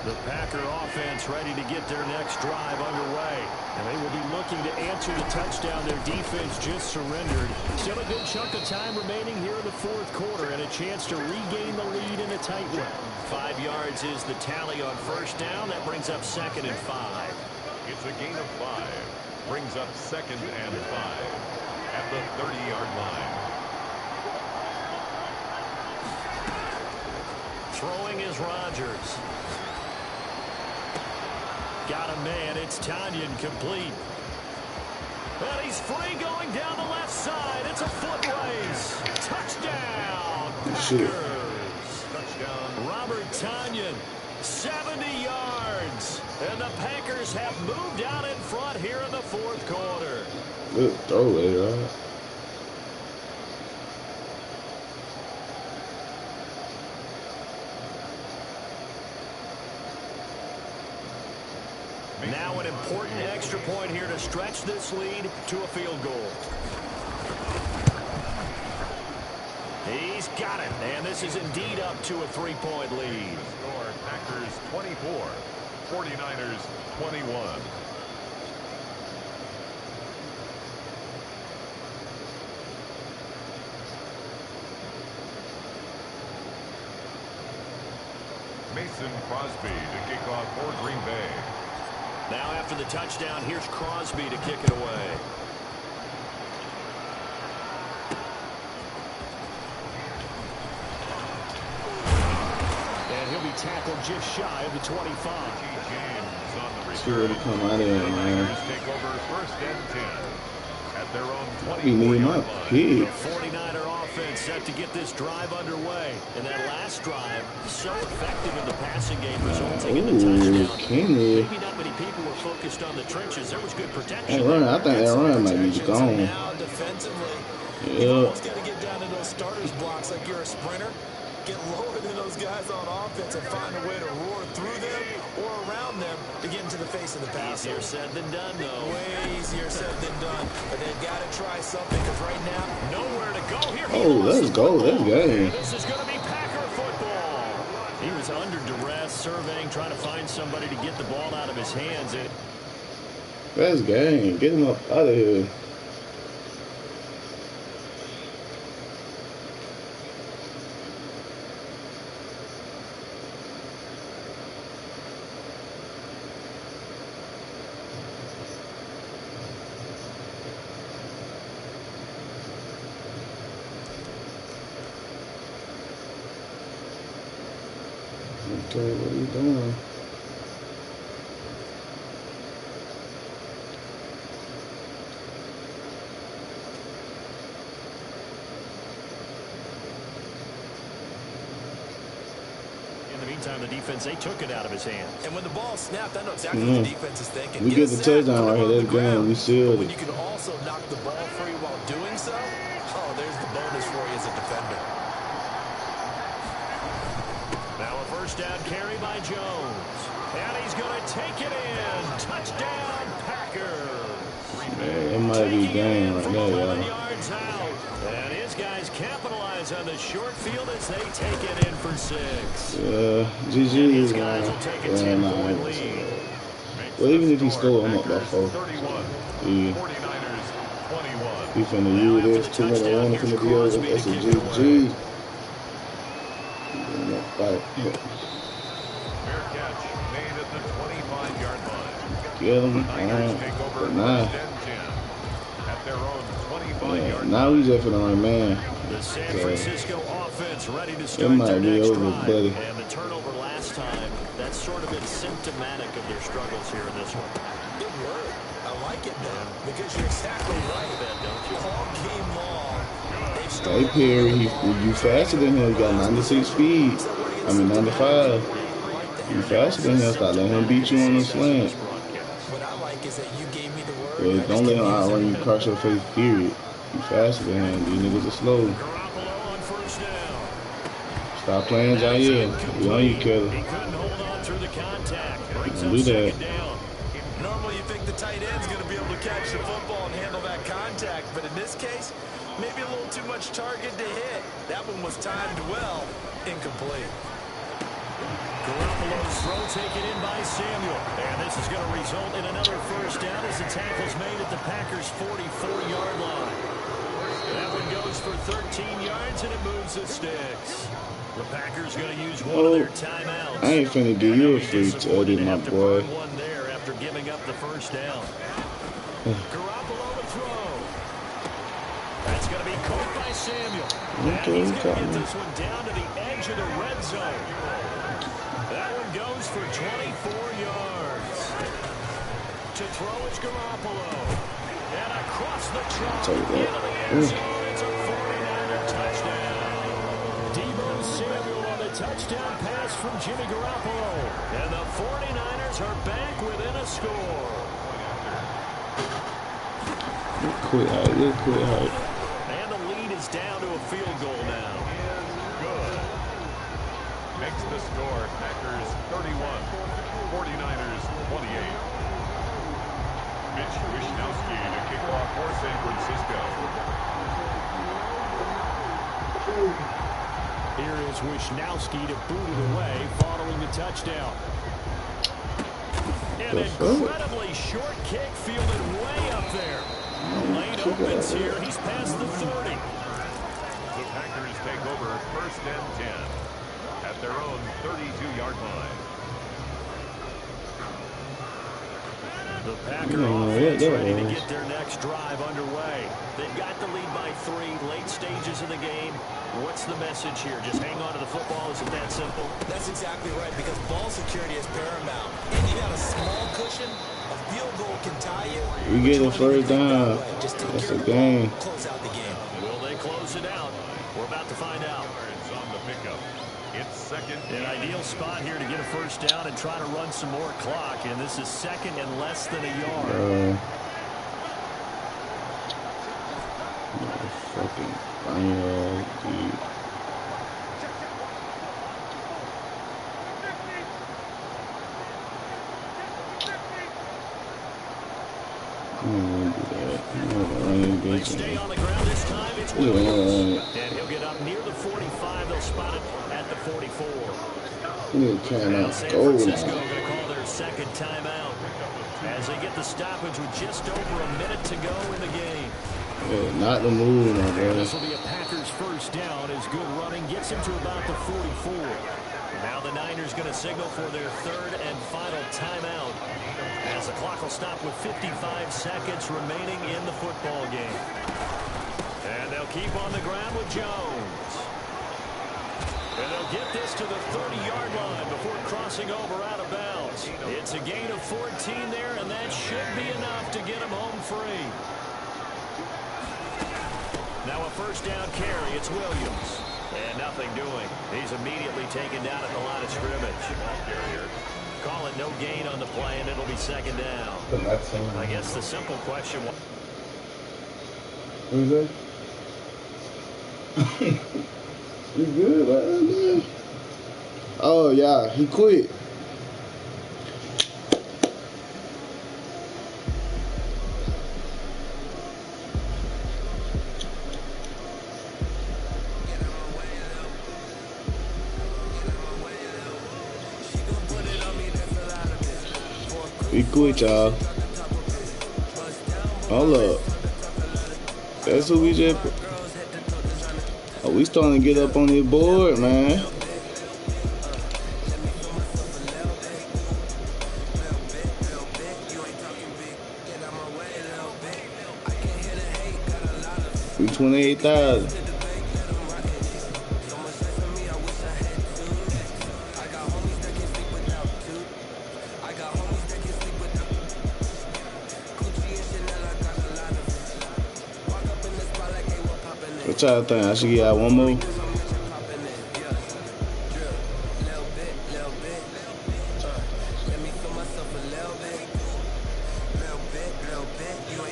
The Packer offense ready to get their next drive underway. And they will be looking to answer the touchdown their defense just surrendered. Still a good chunk of time remaining here in the fourth quarter and a chance to regain the lead in a tight one. 5 yards is the tally on first down. That brings up 2nd and 5. It's a gain of 5. Brings up 2nd and 5 at the 30-yard line. Throwing is Rodgers. Got a man. It's Tanyan complete. And he's free going down the left side. It's a foot race. Touchdown. Packers. Touchdown. Robert Tanyan, 70 yards. And the Packers have moved out in front here in the fourth quarter. Good throw, right? Now an important extra point here to stretch this lead to a field goal. He's got it, and this is indeed up to a 3-point lead. Score Packers 24, 49ers 21. Mason Crosby to kick off for Green Bay. Now after the touchdown, here's Crosby to kick it away. And he'll be tackled just shy of the 25. James on the See where to come out of there, man. take over 1st and 10 at their own We need 24-yard my line. pig. The 49er offense set to get this drive underway. And that last drive, so effective in the passing game, resulting in the touchdown. Kenny. Maybe not many people were focused on the trenches. There was good protection. That run, I think that run might be gone. Now defensively, you Yeah. almost got to get down to those starters blocks like you're a sprinter. Get lower than those guys on offense and find a way to roar through them or around them to get into the face of the passer. Easier said than done, though. Way easier said than done. But they've got to try something because right now, Nowhere to go here. Oh, let's go. Let's go. This is going to be Packer football. He was under duress, surveying, trying to find somebody to get the ball out of his hands. Let's go. Get him up out of here. Okay, what are you doing? In the meantime, the defense, they took it out of his hands. and when the ball snapped, I know exactly what the defense is thinking. We get the set, touchdown put right him here. on That's the ground. game. We sealed But when it. you can also knock the ball free while doing so, oh, there's the bonus for you as a defender. Now a first down carry by Jones. And he's going to take it in. Touchdown, Packers. Man, it might be game right now, 11 y'all. yards out. And his guys capitalize on the short field as they take it in for 6. GG, These man. guys will take a Yeah, 10-point lead. Well, even if he scored, I'm up by 4. 31, Yeah. 49ers 21. He finna use this. 2 minutes on finna be over. That's a GG. Fair catch made at the 25-yard line. Get him. Niners take over But nah. 1st and 10 at their own 25-yard Now line. we just feeling like, man. The San Francisco offense ready to It start might their be next over, drive. buddy. And the turnover last time, that's sort of been symptomatic of their struggles here in this one. Good word. I like it now because you're exactly right. All game long, they've Hey, struggled. Perry, you faster than him. You got 96 speed. I mean, 95. You faster than him. Stop letting him beat you on the slant. What I like is that you gave me the word. Well, I don't just let him keep outrun using you it. across your face, period. You faster than him. These niggas are slow. Garoppolo on first down. Stop playing Jair. We on you, killer. He couldn't hold on through the contact. Brings Don't up do that. 2nd down. Normally you think the tight end's going to be able to catch the football and handle that contact, but in this case, maybe a little too much target to hit. That one was timed well, incomplete. Garoppolo's throw taken in by Samuel. And this is going to result in another first down as the tackle's made at the Packers' 44-yard line. That one goes for 13 yards, and it moves the sticks. The Packers going to use one of their timeouts. I ain't finna give you a free teddy, my boy. One there after giving up the first down. Garoppolo to throw. That's going to be caught by Samuel. Okay, he's going to get this one down to the edge of the red zone. That one goes for 24 yards. To throw is Garoppolo. And across the trunk into the end zone. It's a 49er touchdown. Deebo Samuel on the touchdown pass from Jimmy Garoppolo. And the 49ers are back within a score. Quit height. And the lead is down to a field goal now. Good. Makes the score Packers 31, 49ers 28. Mitch Wishnowski to kick off for San Francisco. Here is Wishnowski to boot it away following the touchdown. An incredibly short kick fielded way up there. Lane opens here. He's past the 30. The Packers take over first and 10 at their own 32-yard line. The Packer offense ready to get their next drive underway. They've got the lead by 3, late stages of the game. What's the message here? Just hang on to the football? Is it that simple? That's exactly right, because ball security is paramount. And you got a small cushion. A field goal can tie you. We get a first down. That's a game. Close out the game. Will they close it out? We're about to find out. It's on the pickup. It's second. An ideal spot here to get a first down and try to run some more clock. And this is second and less than a yard. Fucking fire, dude. They stay on the ground this time. It's Williams. And he'll get up near the 45. They'll spot it at the 44. San Francisco going to call their second timeout as they get the stoppage with just over a minute to go in the game. Yeah, not the move, my boy. This will be a Packers first down as good running gets him to about the 44. Now the Niners going to signal for their third and final timeout as the clock will stop with 55 seconds remaining in the football game. And they'll keep on the ground with Jones. And they'll get this to the 30-yard line before crossing over out of bounds. It's a gain of 14 there, and that should be enough to get him home free. Now a first down carry. It's Williams. And nothing doing. He's immediately taken down at the line of scrimmage. Call it no gain on the play, and it'll be second down. I guess the simple question was... What is that? You good, man? Oh, yeah. He quit. He quit, y'all. Hold up. That's who we just... Oh, we starting to get up on the board, man. We 28,000. What y'all think? I should get out one more?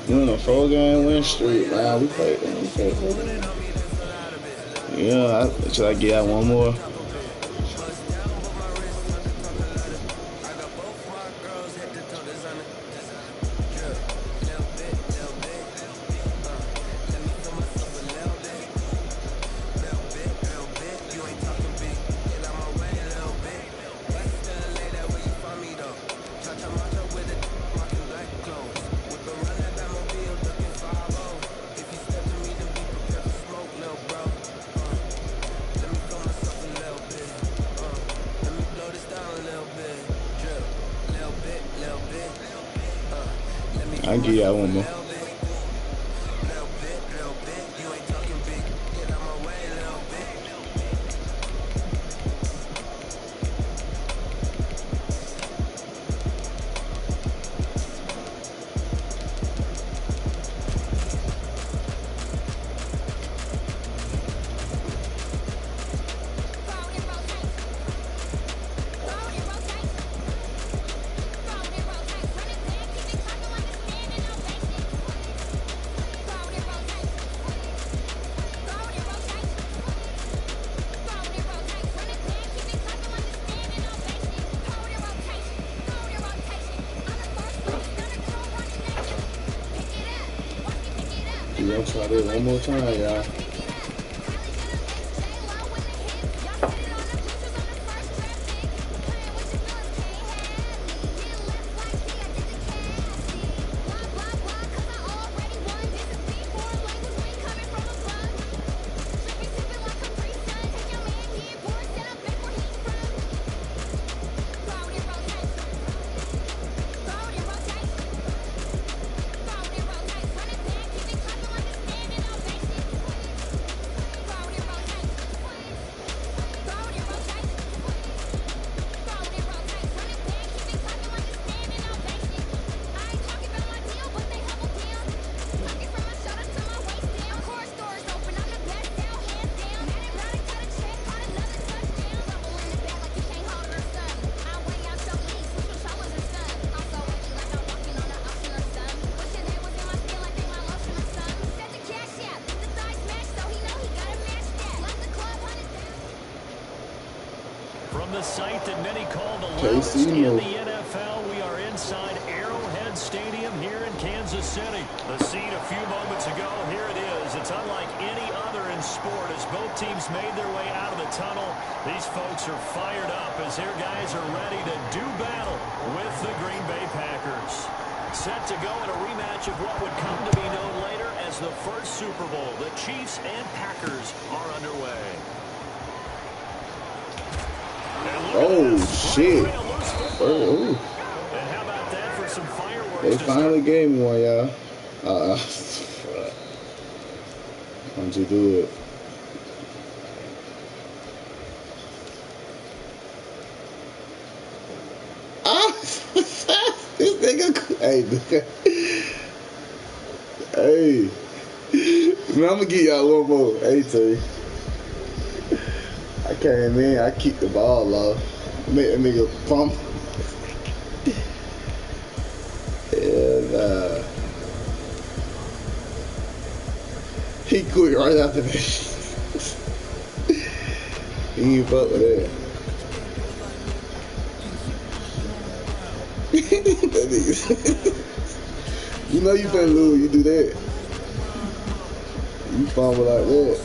We on a 4-game win streak, man. We played. Yeah, should I get out one more? I can give y'all one more. We're gonna try this one more time, y'all. From the site that many call the loudest in the NFL, we are inside Arrowhead Stadium here in Kansas City. The scene a few moments ago, here it is. It's unlike any other in sport as both teams made their way out of the tunnel. These folks are fired up as their guys are ready to do battle with the Green Bay Packers. Set to go in a rematch of what would come to be known later as the first Super Bowl. The Chiefs and Packers are underway. Oh shit! Oh, And how about that for some fireworks? they finally gave me one, y'all. Why'd you do it? Ah, this nigga. Hey, hey. Man, I'm gonna give y'all one more. Hey, T. I came in, I kicked the ball off. Make that nigga pump. And he quit right after that. He ain't fuck with that. That nigga. You know you finna lose, you do that. You fumble like that.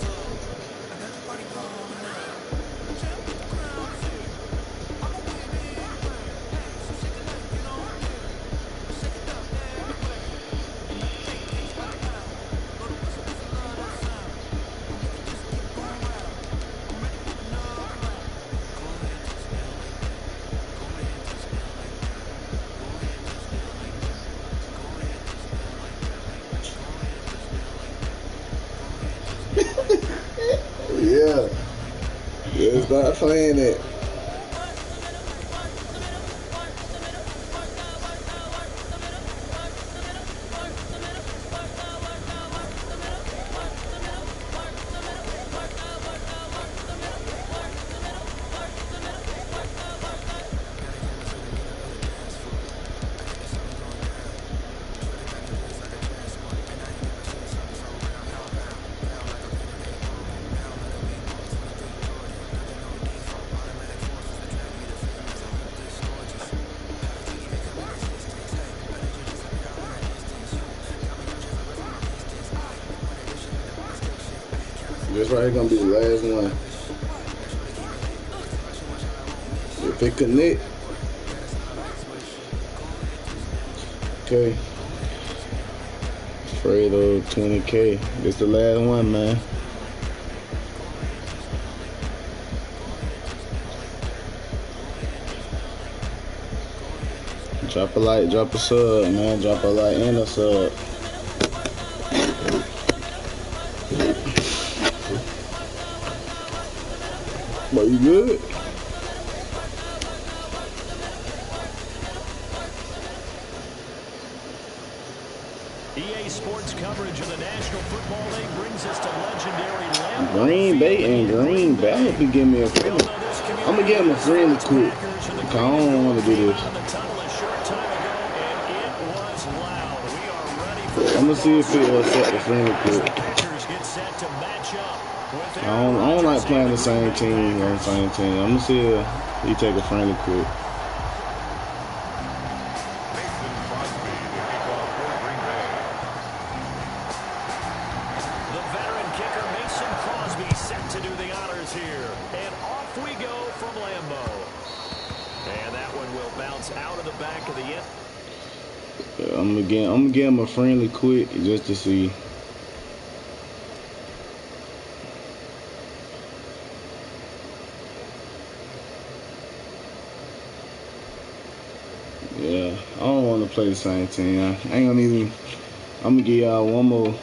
Yeah. Let's start playing it. This right here gonna be the last one. If it connect, okay. Fredo 20K. This the last one, man. Drop a like, drop a sub, man. Drop a like and a sub. But you good? EA Sports coverage of the National Football League brings us to legendary Lambeau Green Bay Field and in Green Bay. I hope you give me a friendly. I'm gonna give him a friendly quick. Cause I don't want to do this. I'm gonna see if it will accept the friendly quick. I don't like playing the same team on the same team. I'm gonna see if he take a friendly quick. I'm gonna give him a friendly quick just to see. Yeah, I don't want to play the same team. I ain't gonna even. I'm gonna give y'all one more.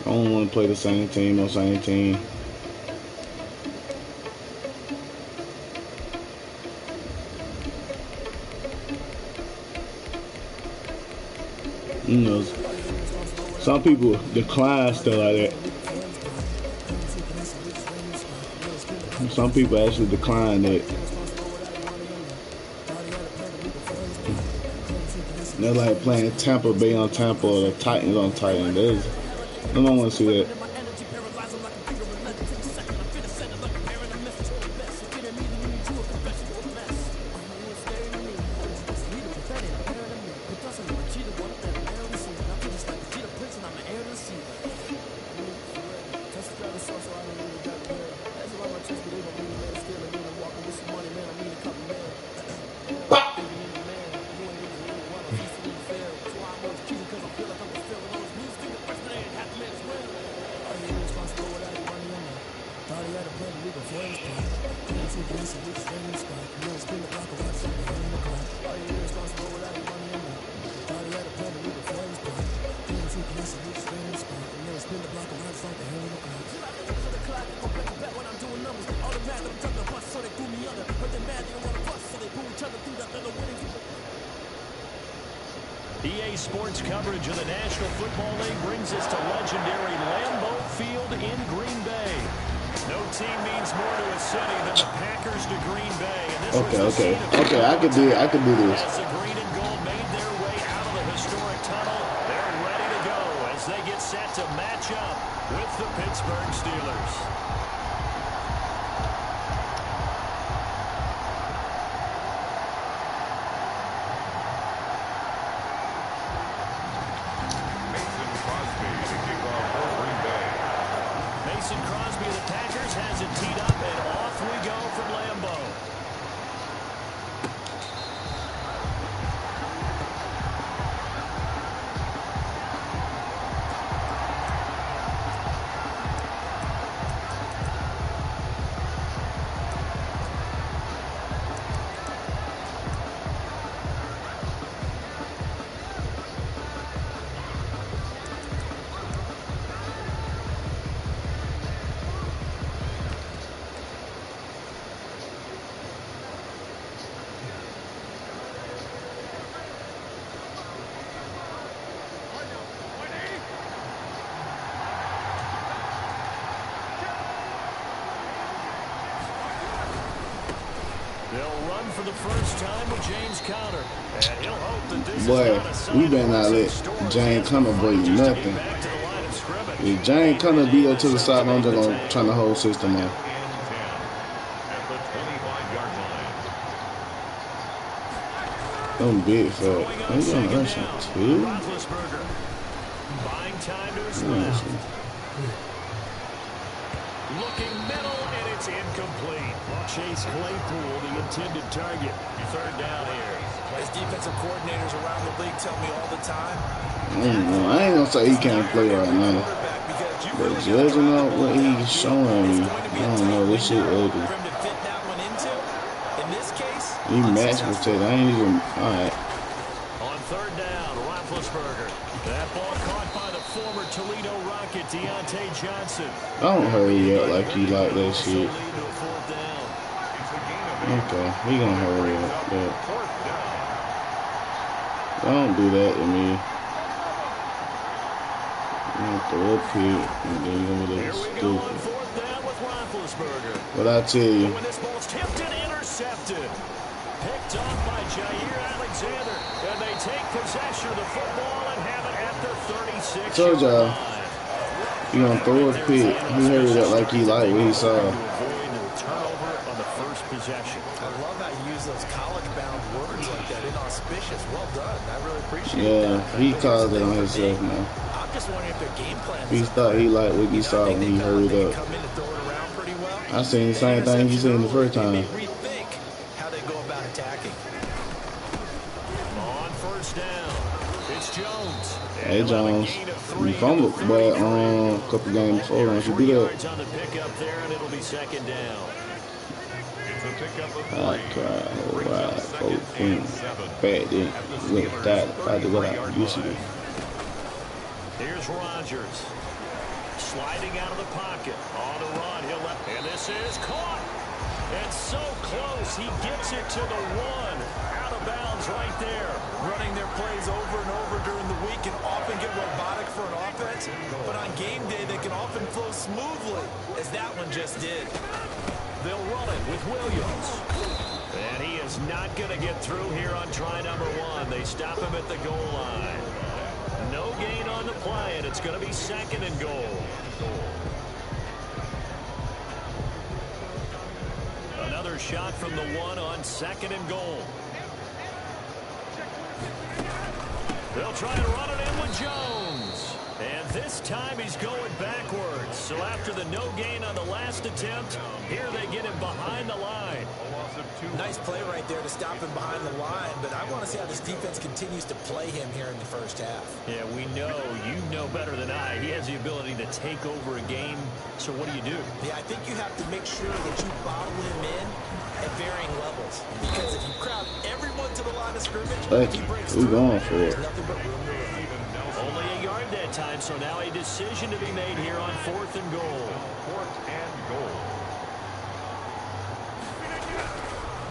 I don't want to play the same team on same team. You know, some people decline stuff like that. Some people actually decline that. They're like playing Tampa Bay on Tampa or the Titans on Titans. I don't want to see that. EA Sports coverage of the National Football League brings us to legendary Lambeau Field in Green Bay. No team means more to a city than the Packers to Green Bay. And this Okay, I could do this. As the green and gold made their way out of the historic tunnel, they're ready to go as they get set to match up with the Pittsburgh Steelers. Crosby of the Packers has it teed up, and off we go from Lambeau. They'll run for the first time with James Conner. And he'll hope that this Boy, we better not let James Conner break nothing. If James Conner beat up to the side, I'm just going to turn the whole system on. I'm big for it. I'm going to rush him too. Buying time to his left. Looking middle, and it's incomplete. Chase Claypool, the intended target. Third down here. As defensive coordinators around the league tell me all the time. I ain't gonna say he can't play right now. But judging off what he's showing me, I don't know, this shit ugly. In this case, He matched protect. I ain't even. Alright. On third down, Roethlisberger. That ball caught by the former Toledo Rocket, Deontay Johnson. Don't hurry up like you like that shit. Okay, we gonna hurry up. But don't do that to me. I'm gonna throw a pick and then you're gonna look stupid. What I tell you? When this ball's tipped and intercepted. Picked off by Jair Alexander. And they take possession of the football and have it at the 36. Told y'all, he gonna throw a pick. He hurried up like he liked what he saw. Turnover on the first possession. I love how you use those college-bound words like that. Inauspicious. Well done. I really appreciate Yeah, that. he caused it on himself now. I'm just wondering if their game plan He thought he liked what he saw when he hurried up. come in and throw it around pretty well. I seen the same thing he seen the first time. Rethink how they go about attacking. On first down, it's Jones. Hey Jones, you fumbled, but a couple games before, don't you do that? On the pickup there, and it'll be second down. I cried, alright, 14. Bad then, went that, I did what I used to do. Here's Rodgers. Sliding out of the pocket. On the run, he'll let, and this is caught. It's so close, he gets it to the one. Out of bounds right there. Running their plays over and over during the week can often get robotic for an offense, but on game day they can often flow smoothly, as that one just did. They'll run it with Williams. And he is not going to get through here on try number one. They stop him at the goal line. No gain on the play, and it's going to be second and goal. Another shot from the one on second and goal. They'll try to run it in with Jones. And this time he's going backwards. So after the no gain on the last attempt, here they get him behind the line. Nice play right there to stop him behind the line, but I want to see how this defense continues to play him here in the first half. Yeah, we know. You know better than I. He has the ability to take over a game. So what do? Yeah, I think you have to make sure that you bottle him in at varying levels. Because if you crowd everyone to the line of scrimmage, he breaks through. Going for it. There's nothing but room to run. Only a yard that time, so now a decision to be made here on fourth and goal. Fourth and goal.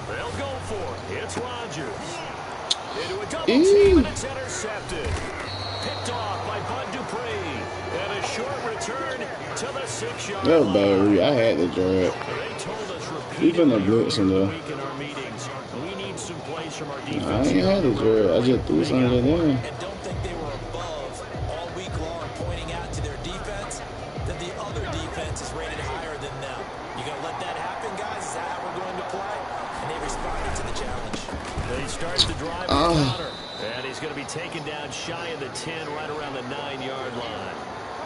They'll go for it. It's Rodgers. Into a double team, and it's intercepted. Picked off by Bud Dupree. And a short return to the 6-yard line. That was bad. I had to drag. They told us Even repeatedly the blitz in there. in our meetings, we need some plays from our defense. I ain't had to drag. I just threw something in there. And don't think they were above all week long, pointing out to their defense that the other defense is rated higher than them. You going to let that happen, guys? Is that how we're going to play? And they responded to the challenge. They start the drive with Connor. And he's going to be taken down shy of the 10, right around the 9-yard line.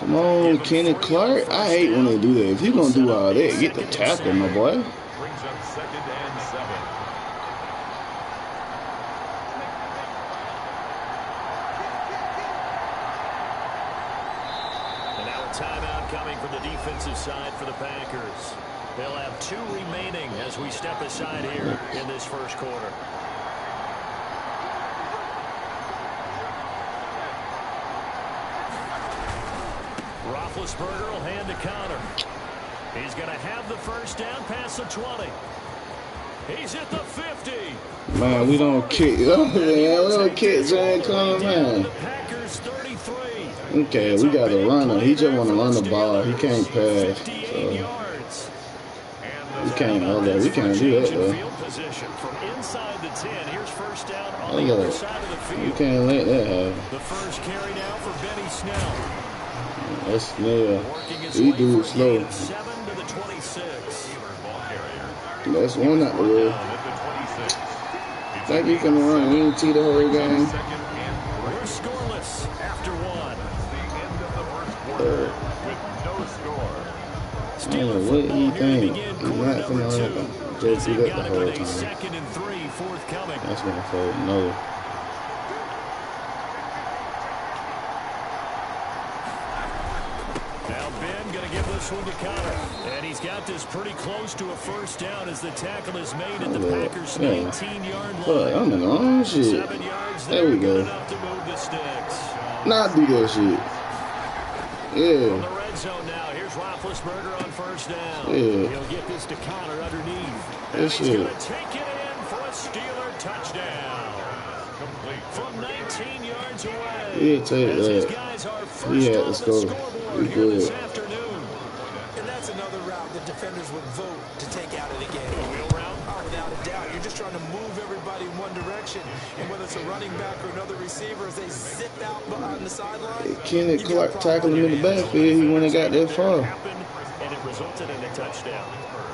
Come on, Kenny Clark. I hate when they do that. If you're going to do all that, get the tackle, my boy. Brings up second and 7. And now a timeout coming from the defensive side for the Packers. They'll have 2 remaining as we step aside here in this first quarter. Roethlisberger will hand to Connor. He's going to have the first down past the 20. He's at the 50. Man, we don't kick. Oh, man, we don't kick Zach Connor, man. The Packers 33. Okay, we got a runner. He just want to run the ball. He can't pass. So we can't do that. We can't do that, though. From inside the 10, here's first down on the other side of the field. We can't let that happen. The first carry now for Benny Snell. That's Snell. He do it slow. 7 to the 26. That's one out the way. Think he can run ENT the whole game? We're scoreless after one. With no score. I don't know what he think. He's not going to let them just do that the whole time. Second and 3 forthcoming. That's going to fold. No. swing to counter. And he's got this pretty close to a first down as the tackle is made at the Packers' 19-yard line. I'm wrong shit. 7 yards there we go. enough to move the sticks. Not do that shit. Yeah. From the red zone now, here's Roethlisberger on first down. Yeah. He'll get this to counter underneath. And This he's shit. going to take it in for a Steeler touchdown. Complete from 19 yards away. Yeah, take that. Yeah, let's go. We good. This afternoon. And that's another route that defenders would vote to take out of the game. Wheel route? Oh, without a doubt. You're just trying to move everybody in one direction. And whether it's a running back or another receiver, as they zip out on the sideline. Kenny Clark tackled him in the backfield. He went and got that far. And it resulted in a touchdown.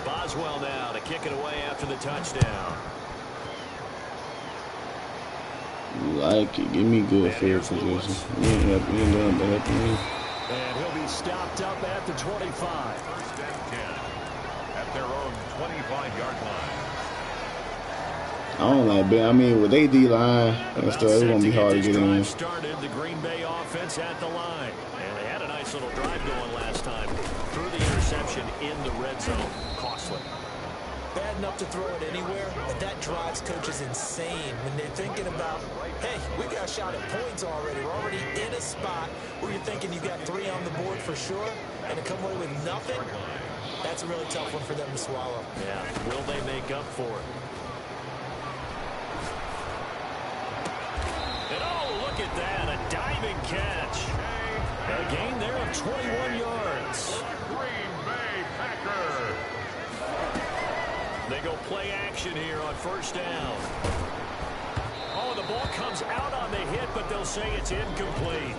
Boswell now to kick it away after the touchdown. Like it. Give me good field position. You ain't done bad to me. And he'll be stopped up at the 25. First and 10 at their own 25-yard line. I don't like Ben. I mean, with AD line and stuff, it's gonna be hard to get in. Started the Green Bay offense at the line, and they had a nice little drive going last time. Threw the interception in the red zone, costly. Bad enough to throw it anywhere, but that drives coaches insane when they're thinking about, hey, we got a shot at points already. We're already in a spot where you're thinking you got 3 on the board for sure, and to come away with nothing, that's a really tough one for them to swallow. Yeah, will they make up for it? And oh, look at that, a diving catch. A gain there of 21 yards. Green Bay Packers. They go play action here on first down. Oh, the ball comes out on the hit, but they'll say it's incomplete.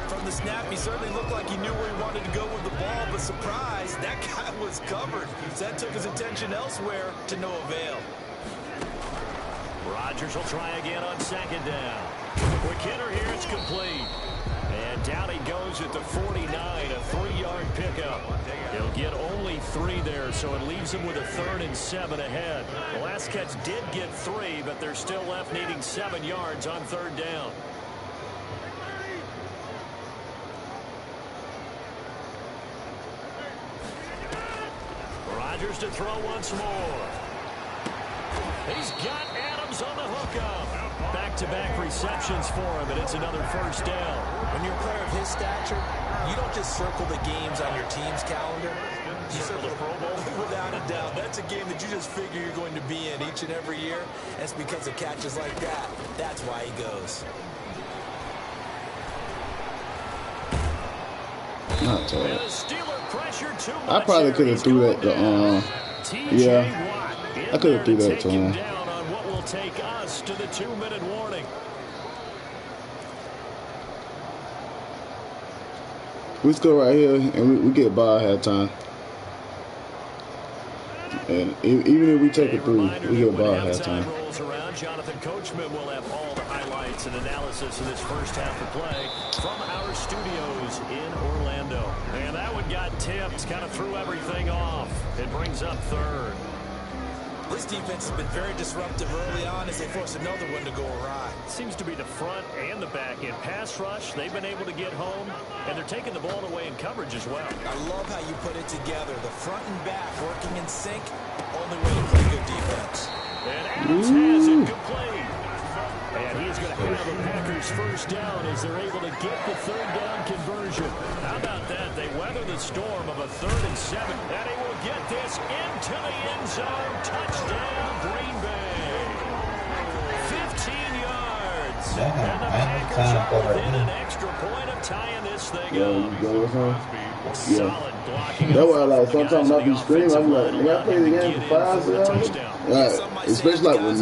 From the snap, he certainly looked like he knew where he wanted to go with the ball, but surprise, that guy was covered. So that took his attention elsewhere to no avail. Rodgers will try again on second down. Quick hitter here, it's complete. And down he goes at the 49, a 3-yard pickup. He'll get only 3 there, so it leaves him with a 3rd and 7 ahead. The last catch did get 3, but they're still left needing 7 yards on 3rd down. Rodgers to throw once more. He's got Adams on the hookup. Back-to-back receptions for him, and it's another first down. When you're a player of his stature, you don't just circle the games on your team's calendar. You circle the Pro Bowl. Without a doubt, that's a game that you just figure you're going to be in each and every year. And it's because of catches like that. That's why he goes. Not tough. I probably could have threw that to yeah. I could have threw that to him. Take us to the 2-minute warning. We score right here, and we get by halftime. And even if we take it through, we get by halftime. Jonathan Coachman will have all the highlights and analysis of this first half of play from our studios in Orlando. And that one got tipped, kind of threw everything off. It brings up 3rd. This defense has been very disruptive early on as they force another one to go awry. Seems to be the front and the back end. Pass rush, they've been able to get home, and they're taking the ball away in coverage as well. I love how you put it together. The front and back working in sync, only way to play good defense. And Adams has it complete. And he's going to have the Packers first down as they're able to get the 3rd down conversion. How about that? They weather the storm of a 3rd and 7. And he will get this into the end zone. Touchdown, Green Bay. 15 yards. And the Packers are within an extra point of tying this thing up. Solid blocking. That's why, like, sometimes I be screaming. I'm like, when I play the game for 5 seconds, like, especially like when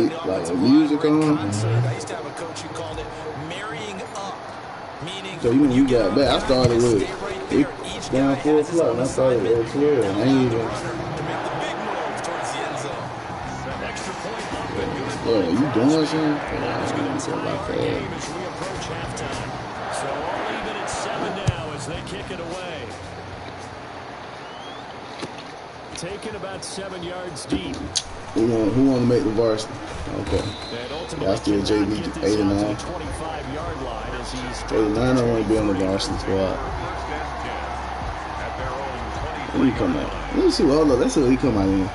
music on. I used to have a coach who called it marrying up, meaning So you got back. I started with down 4 o'clock, and I started at 12. I ain't even. Yeah, you doing something? As we approach halftime. So all even at 7 now as they kick it away. Taken about 7 yards deep. Who want to make the varsity? Okay. I still JV 89. 25-yard line as he's 89 I want to be on the varsity squad. First and 10 at their own When he come out. Let's see. Hold up. Let's see what he come out in.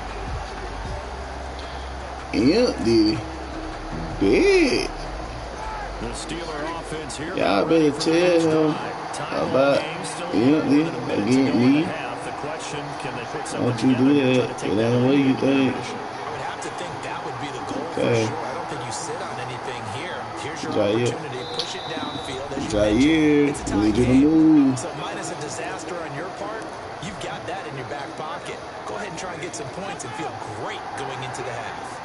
Empty. Big. The Steeler offense here. Y'all better tell him about empty against me. Don't you do that. It ain't what you think. I would have to think that would be the goal for sure. I don't think you sit on anything here. Here's your opportunity. Push it downfield. As you mentioned, it's a tie game. So minus a disaster on your part, you've got that in your back pocket. Go ahead and try and get some points and feel great going into the half.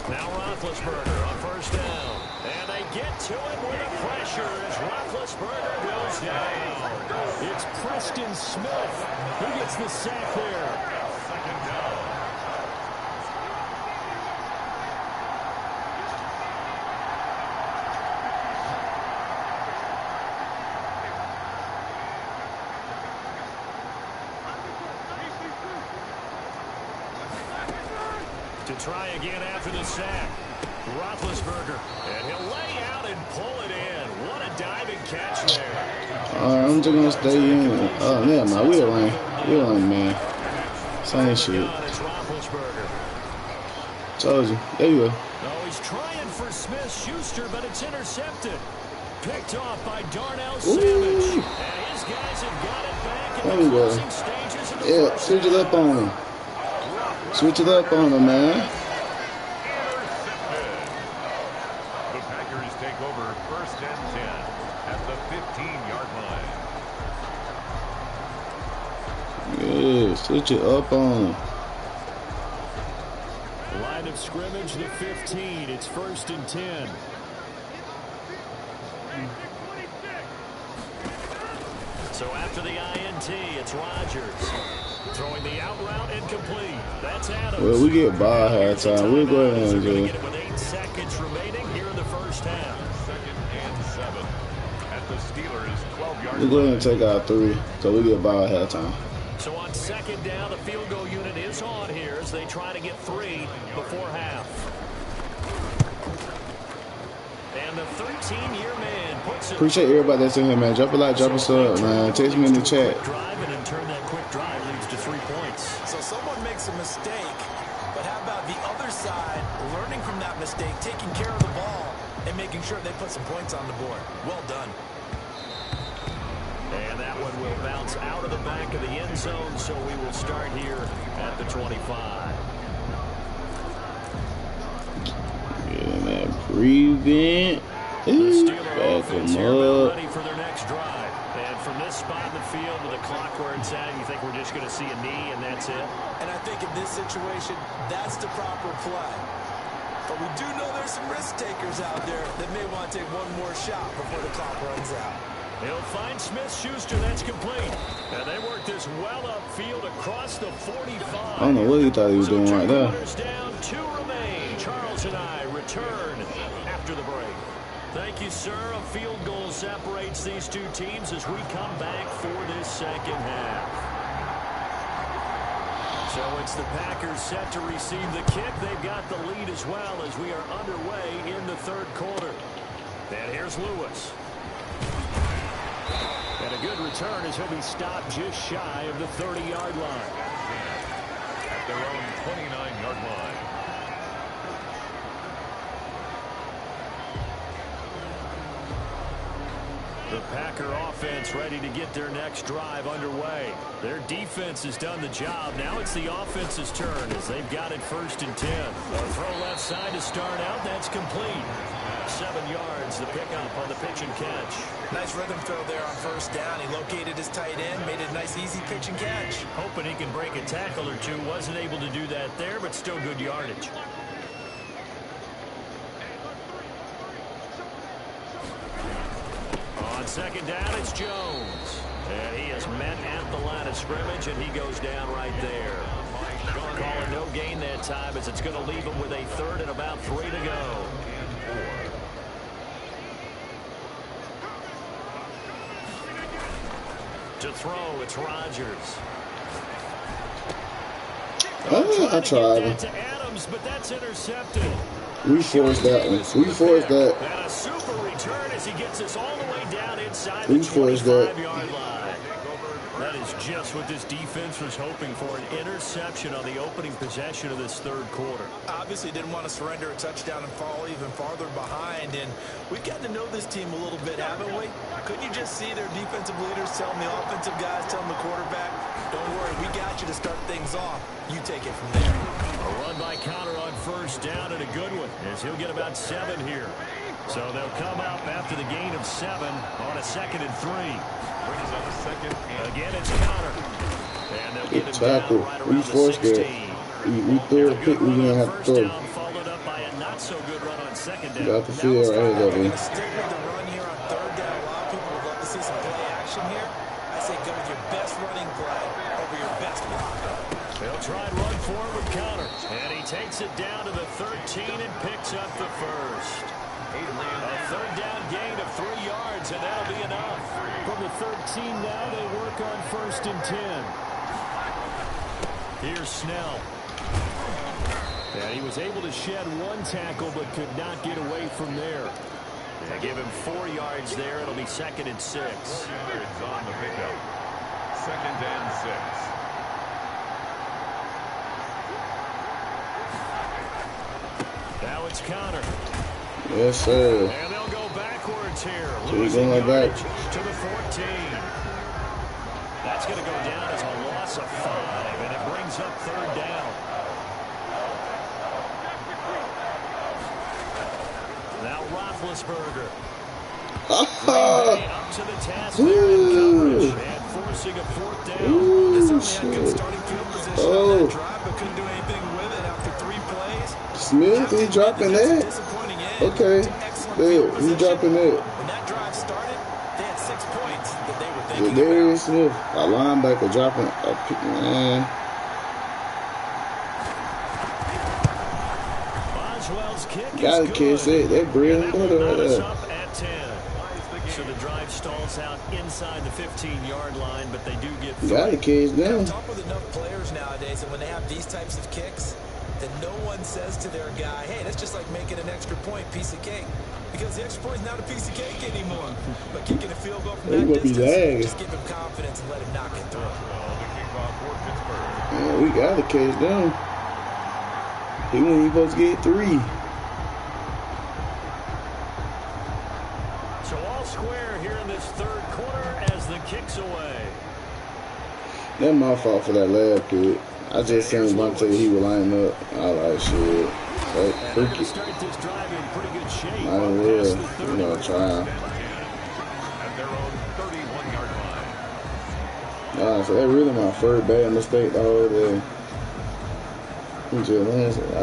Now Roethlisberger on first down. And they get to him with the pressure as Roethlisberger goes down. It's Preston Smith who gets the sack there. Second down. To try again after the sack. Roethlisberger. And he'll lay out and pull it in. What a diving catch there. Alright, I'm just gonna stay in. Oh, yeah, my wheel line. Man. Same shit. Told you. There you go. Oh, he's trying for Smith-Schuster, but it's intercepted. Picked off by Darnell Savage. And his guys have got it back in the closing stages of the first switch it up on him. Switch it up on him, man. Intercepted. The Packers take over first and 10 at the 15-yard line. Yeah, switch it up on him. Line of scrimmage, the 15. It's first and 10. So after the INT, it's Rodgers. Throwing the out route incomplete. That's Adams. Well, we get by halftime. We'll go ahead and do it. With 8 seconds remaining here in the first half. Second and 7 at the Steelers' 12-yard We'll go ahead and take out 3, so we get by halftime. So on second down, the field goal unit is on here as they try to get 3 before half. And the 13-year man puts it. Appreciate everybody that's in here, man. Drop a like, drop a sub, man. Text me in the chat. Drive and in turn that quick drive leads to 3 points. So someone makes a mistake, but how about the other side learning from that mistake, taking care of the ball, and making sure they put some points on the board? Well done. And that one will bounce out of the back of the end zone, so we will start here at the 25. Getting that prevent. Back them up. Ready for their next drive. And from this spot in the field with the clock where it's at, you think we're just going to see a knee and that's it? And I think in this situation, that's the proper play. But we do know there's some risk takers out there that may want to take one more shot before the clock runs out. He'll find Smith-Schuster. That's complete. And they work this well upfield across the 45. I don't know what he thought he was doing right there. Down, 2 remain. Charles and I return after the break. Thank you, sir. A field goal separates these two teams as we come back for this second half. So it's the Packers set to receive the kick. They've got the lead as well as we are underway in the third quarter. And here's Lewis. And a good return as he'll be stopped just shy of the 30-yard line. At their own 29-yard line. The Packer offense ready to get their next drive underway. Their defense has done the job. Now it's the offense's turn as they've got it first and 10. A throw left side to start out. That's complete. 7 yards, the pickup on the pitch and catch. Nice rhythm throw there on first down. He located his tight end, made it a nice, easy pitch and catch. Hoping he can break a tackle or two. Wasn't able to do that there, but still good yardage. On second down, it's Jones. And he is met at the line of scrimmage, and he goes down right there. Calling no gain that time as it's going to leave him with a third and about 3 to go. To throw, it's Rodgers. I tried him. To Adams, but that's intercepted. We forced that one. We forced that. And a super return as he gets us all the way down inside We the forced that. 25-yard line. That is just what this defense was hoping for, an interception on the opening possession of this third quarter. Obviously didn't want to surrender a touchdown and fall even farther behind, and we've gotten to know this team a little bit, haven't we? Couldn't you just see their defensive leaders telling the offensive guys, telling the quarterback, don't worry, we got you to start things off. You take it from there. A run by Connor on first down, and a good one, as he'll get about 7 here. So they'll come up after the gain of 7 on a 2nd and 3. Brings up a second. Again, it's Connor. And they'll get Good him down tackle. right We around the forced 16. that. We threw a pick. We didn't have to First throw. down, followed up by a not-so-good run on 2nd down. Got the field right here, We're though. going to stick with the run here on 3rd down. A lot of people would love to see some play action here. I say go with your best running play over your best blocker. They'll try and run forward with Connor. And he takes it down to the 13 and picks up the first. A 3rd down gain of 3 yards, and that'll be enough. From the 13 now, they work on 1st and 10. Here's Snell. And he was able to shed 1 tackle, but could not get away from there. They give him 4 yards there. It'll be 2nd and 6. Yards on the pickup. 2nd and 6. Now it's Connor. Yes, sir. And they'll go backwards here. So we going back to the 14. That's going to go down as a loss of 5, and it brings up 3rd down. Now Roethlisberger. Up to the task there in coverage and forcing a 4th down. They certainly had good starting field position on that drive, but couldn't do anything with it after 3 plays. Smith, he dropping that? Okay. There, he dropping that. When that drive started, they had 6 points that they were thinking There about. is Smith, a linebacker dropping a pick, man. Boswell's kick Gotta is catch good. that. That bread and And that butter will right knock us there. up at 10. So the drive stalls out inside the 15-yard line, but they do get 3. Gotta catch them. Talk with enough players nowadays, and when they have these types of kicks, that no one says to their guy, hey, that's just like making an extra point, piece of cake. Because the extra point is not a piece of cake anymore. But kicking a field goal from that distance, just give him confidence and let him knock it through. Man, we gotta catch them. He wasn't even supposed to get 3. So all square here in this 3rd quarter as the kick's away. That's my fault for that last pick. I just seen Vontae, he would line up. I like shit. And they're going Freak to it. start this drive in pretty good shape. Might as well. You know, try. At their own 31-yard line. Nah, so that really my first bad mistake the whole day. I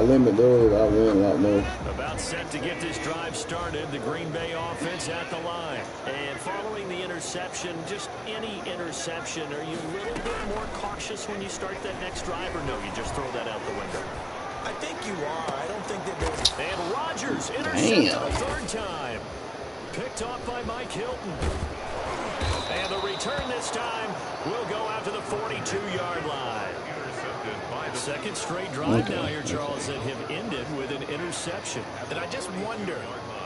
limit those, I win a lot more. About set to get this drive started, the Green Bay offense at the line. And following the interception, just any interception, are you a little bit more cautious when you start that next drive, or no, you just throw that out the window? I think you are. I don't think that there's... And Rodgers intercepted Damn. a 3rd time. Picked off by Mike Hilton. And the return this time will go out to the 42-yard line. Second straight drive now here, Charles, that have ended with an interception. And I just wonder,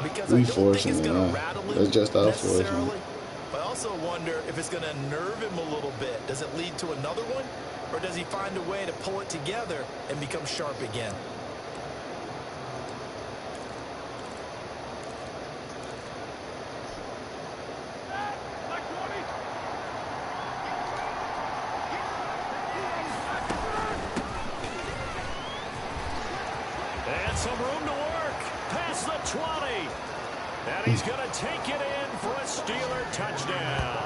because We I don't think it's forcing it going to now. rattle him That's just our forcing. necessarily. But I also wonder if it's going to nerve him a little bit. Does it lead to another one? Or does he find a way to pull it together and become sharp again? And some room to work. Past the 20. And he's going to take it in for a Steeler touchdown.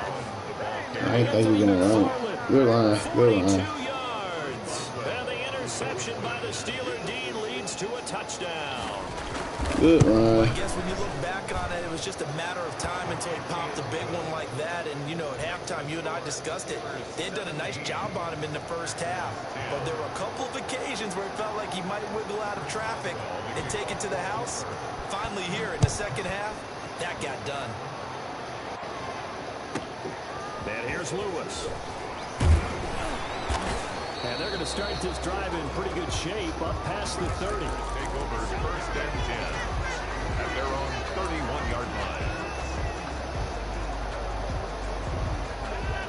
I ain't think he was gonna run it. Good line, good 42 line. yards. And the interception by the Steeler D leads to a touchdown. Good Well, I line. guess when you look back on it, it was just a matter of time until he popped a big one like that. And, you know, at halftime, you and I discussed it. They had done a nice job on him in the first half. But there were a couple of occasions where it felt like he might wiggle out of traffic and take it to the house. Finally here in the second half, that got done. And here's Lewis. And they're going to start this drive in pretty good shape up past the 30. Take over first and 10 at their own 31-yard line.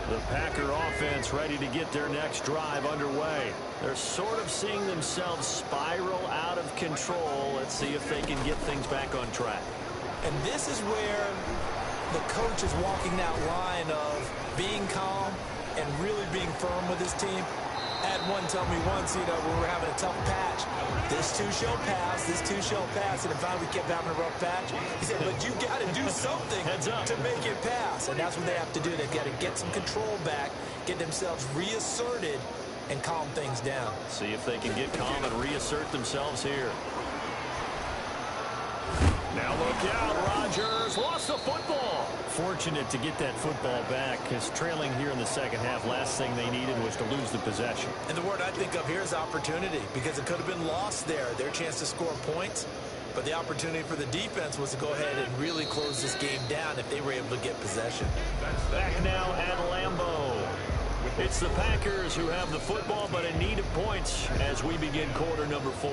The Packer offense ready to get their next drive underway. They're sort of seeing themselves spiral out of control. Let's see if they can get things back on track. And this is where the coach is walking that line of being calm and really being firm with his team. Had one tell me once, when we were having a tough patch, this two shall pass, this two shall pass, and if we kept having a rough patch, he said, but you got to do something to make it pass, and that's what they have to do. They've got to get some control back, get themselves reasserted, and calm things down. See if they can get calm and reassert themselves here. Now look out, Rodgers lost the football. Fortunate to get that football back, because trailing here in the second half, last thing they needed was to lose the possession. And the word I think of here is opportunity, because it could have been lost there, their chance to score points. But the opportunity for the defense was to go ahead and really close this game down if they were able to get possession. Back now at Lambeau. It's the Packers who have the football, but in need of points as we begin quarter number 4.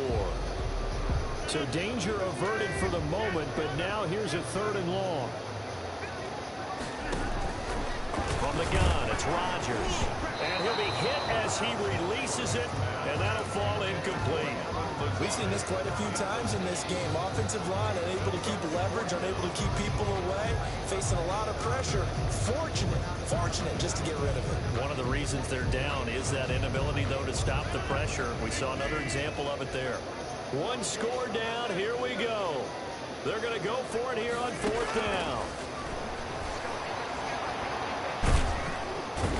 So danger averted for the moment, but now here's a 3rd and long. From the gun, it's Rodgers. And he'll be hit as he releases it, and that'll fall incomplete. We've seen this quite a few times in this game. Offensive line unable to keep leverage, unable to keep people away, facing a lot of pressure. Fortunate just to get rid of it. One of the reasons they're down is that inability, though, to stop the pressure. We saw another example of it there. One score down. Here we go. They're going to go for it here on 4th down.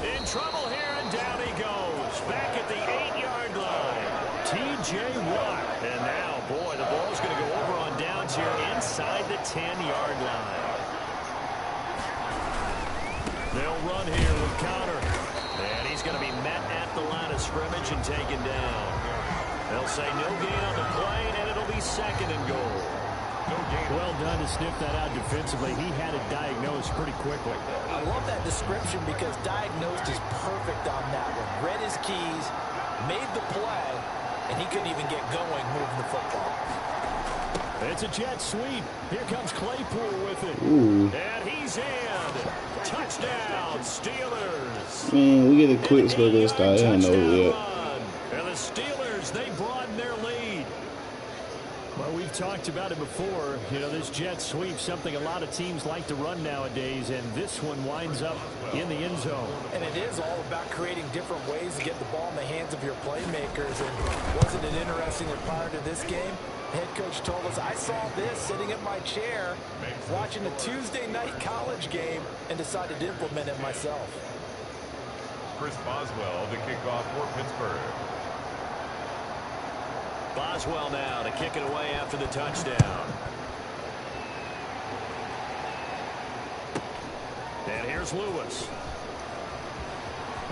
In trouble here, and down he goes. Back at the 8-yard line. T.J. Watt. And now, boy, the ball's going to go over on downs here inside the 10-yard line. They'll run here with Connor. And he's going to be met at the line of scrimmage and taken down. They'll say no gain on the play, and it'll be 2nd and goal. Well done to sniff that out defensively. He had it diagnosed pretty quickly. I love that description because diagnosed is perfect on that one. Read his keys, made the play, and he couldn't even get going moving the football. It's a jet sweep. Here comes Claypool with it. Ooh. And he's in. Touchdown, Steelers. Man, we get a quick score this time. I don't know yet. And the Steelers, they broaden their lead. Well, we've talked about it before. This jet sweep, something a lot of teams like to run nowadays, and this one winds up in the end zone. And it is all about creating different ways to get the ball in the hands of your playmakers. And wasn't it interesting that prior to this game, head coach told us, I saw this sitting in my chair, watching a Tuesday night college game, and decided to implement it myself. Chris Boswell to kick off for Pittsburgh. Boswell now to kick it away after the touchdown. And here's Lewis.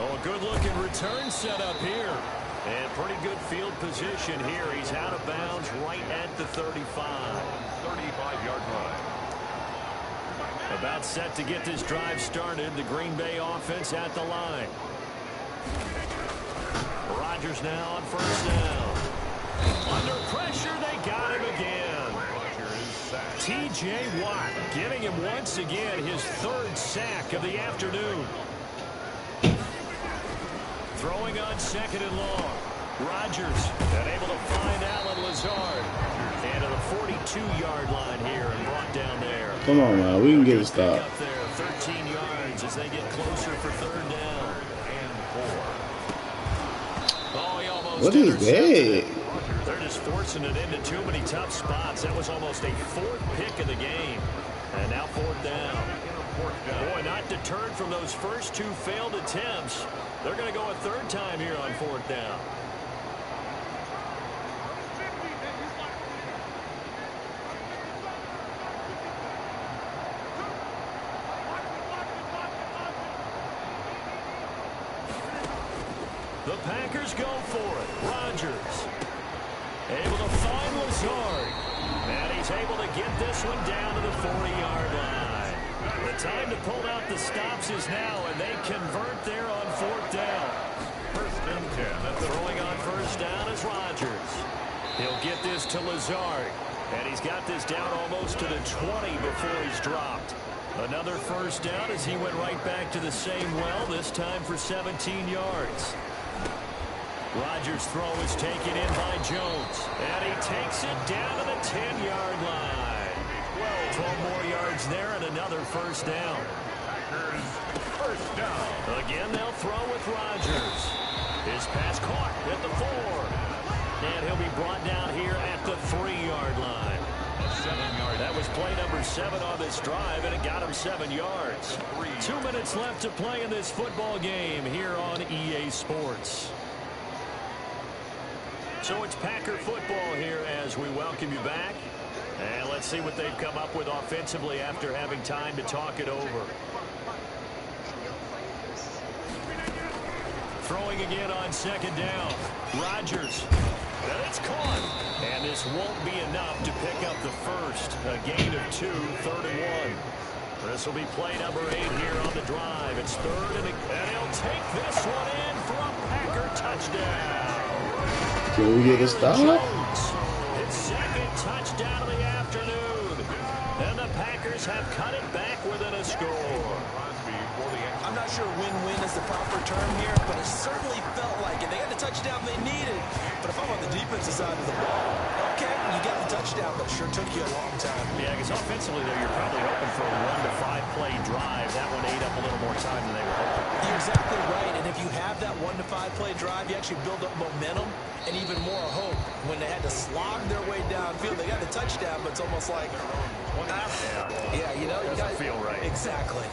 Oh, a good-looking return set up here. And pretty good field position here. He's out of bounds right at the 35. 35-yard line. About set to get this drive started. The Green Bay offense at the line. Rodgers now on 1st down. Under pressure, they got him again. T.J. Watt getting him once again his 3rd sack of the afternoon. Throwing on 2nd and long. Rodgers unable to find Allen Lazard. And to the 42-yard line here and brought down there. Come on, man. We can get a stop. Up there, 13 yards as they get closer for 3rd down. And 4. Oh, he almost What is intercepted that? it. They're just forcing it into too many tough spots. That was almost a 4th pick of the game. And now 4th down. Boy, not deterred from those first 2 failed attempts. They're going to go a 3rd time here on 4th down. The Packers go for it. Rodgers able to find Lazard. And he's able to get this one down to the 40-yard line. The time to pull out the stops is now, and they convert there on 4th down. 1st and 10. Throwing on 1st down is Rodgers. He'll get this to Lazard, and he's got this down almost to the 20 before he's dropped. Another 1st down as he went right back to the same well, this time for 17 yards. Rodgers' throw is taken in by Jones, and he takes it down to the 10-yard line. 12 more yards there and another 1st down. Packers 1st down. Again, they'll throw with Rodgers. His pass caught at the 4. And he'll be brought down here at the 3-yard line. A 7-yard. That was play number 7 on this drive, and it got him 7 yards. 2 minutes left to play in this football game here on EA Sports. So it's Packer football here as we welcome you back. And let's see what they've come up with offensively after having time to talk it over. Throwing again on 2nd down. Rodgers. And it's caught. And this won't be enough to pick up the first. A gain of 2, 3rd and 1. This will be play number 8 here on the drive. It's 3rd and he'll take this one in for a Packer touchdown. Can we get a stop? His 2nd touchdown of the afternoon. And the Packers have cut it back within a score. I'm not sure win-win is the proper term here, but it certainly felt like it. They had the touchdown they needed. But if I'm on the defensive side of the ball, okay, you got the touchdown, but it sure took you a long time. Yeah, because offensively, though, you're probably hoping for a 1 to 5 play drive. That one ate up a little more time than they were hoping. You're exactly right, and if you have that 1 to 5 play drive, you actually build up momentum and even more hope. When they had to slog their way downfield, they got the touchdown, but it's almost like, yeah, you know, you doesn't feel right. Exactly.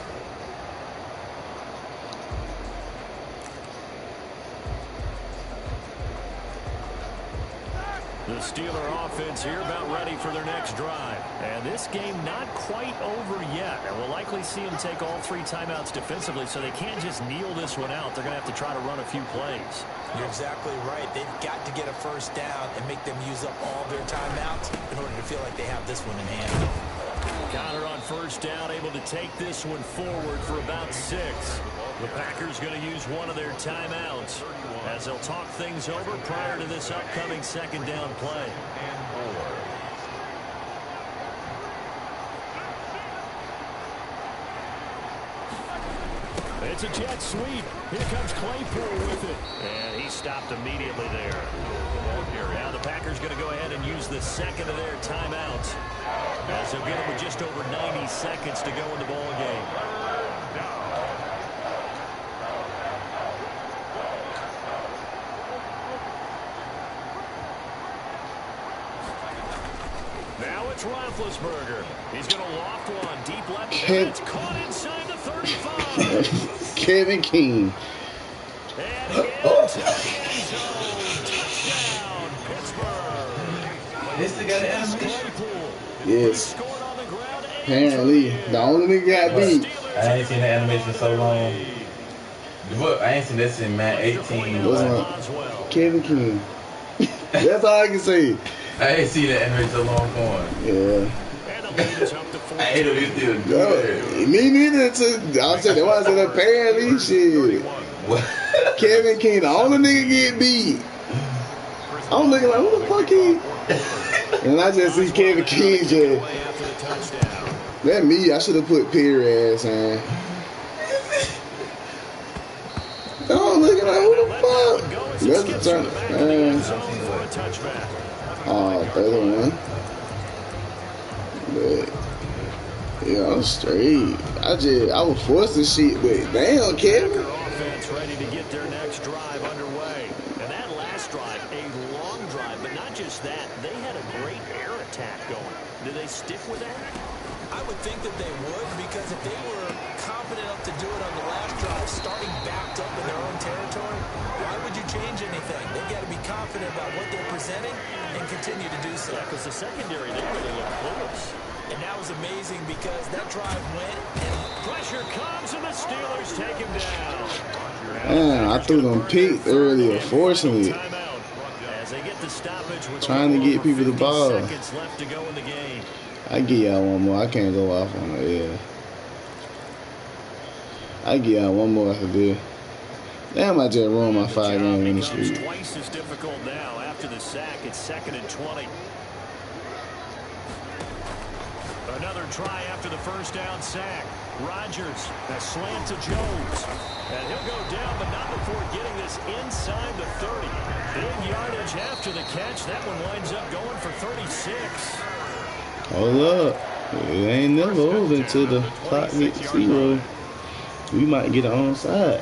The Steeler offense here about ready for their next drive. And this game not quite over yet. And we'll likely see them take all 3 timeouts defensively, so they can't just kneel this one out. They're going to have to try to run a few plays. You're exactly right. They've got to get a 1st down and make them use up all their timeouts in order to feel like they have this one in hand. Connor on 1st down, able to take this one forward for about 6. The Packers going to use one of their timeouts as they'll talk things over prior to this upcoming 2nd down play. It's a jet sweep. Here comes Claypool with it. And he stopped immediately there. Now the Packers going to go ahead and use the 2nd of their timeouts, as they'll get them with just over 90 seconds to go in the ball game. Now it's Roethlisberger. He's going to loft one deep left. And it's caught inside the 35. Kevin King. And into the end zone. Touchdown, Pittsburgh. This the guy that animation? Yes. Apparently, the only nigga got beat. I ain't seen the animation so long. Look, I ain't seen this in Madden 18. Kevin King. That's all I can say. I ain't seen that animation so long going. Yeah. I hate him, you still do that. Me neither. I said that. Why I said apparently shit. What? Kevin King, the only nigga get beat. I'm looking like, who the fuck he? And I just see Kevin King just. That me. I should have put Perry ass in. I'm looking like, who the fuck? Let's turn it. Oh, 31. But yeah, I'm straight. I was forced to shit, but damn, Kevin. Offense ready to get their next drive underway. And that last drive, a long drive, but not just that. They had a great air attack going. Do they stick with that? I would think that they would, because if they were confident enough to do it on the last drive, starting backed up in their own territory, why would you change anything? They've got to be confident about what they're presenting and continue to do so. Yeah, because the secondary, they really look close. And that was amazing because that drive went and pressure comes and the Steelers take him down. Man, I threw them picks earlier, forcing it. As they get the stoppage with trying to get people the ball. Seconds left to go in the game. I give y'all one more. I can't go off on it. Yeah. I get out one more after this. Damn, I just ruined my 5-game winning streak. streak. Twice as difficult now after the sack. It's 2nd and 20. Another try after the first down sack. Rodgers, a slant to Jones. And he'll go down, but not before getting this inside the 30. Big yardage after the catch. That one winds up going for 36. Hold up. It ain't never over until the clock gets 0. We might get an onside.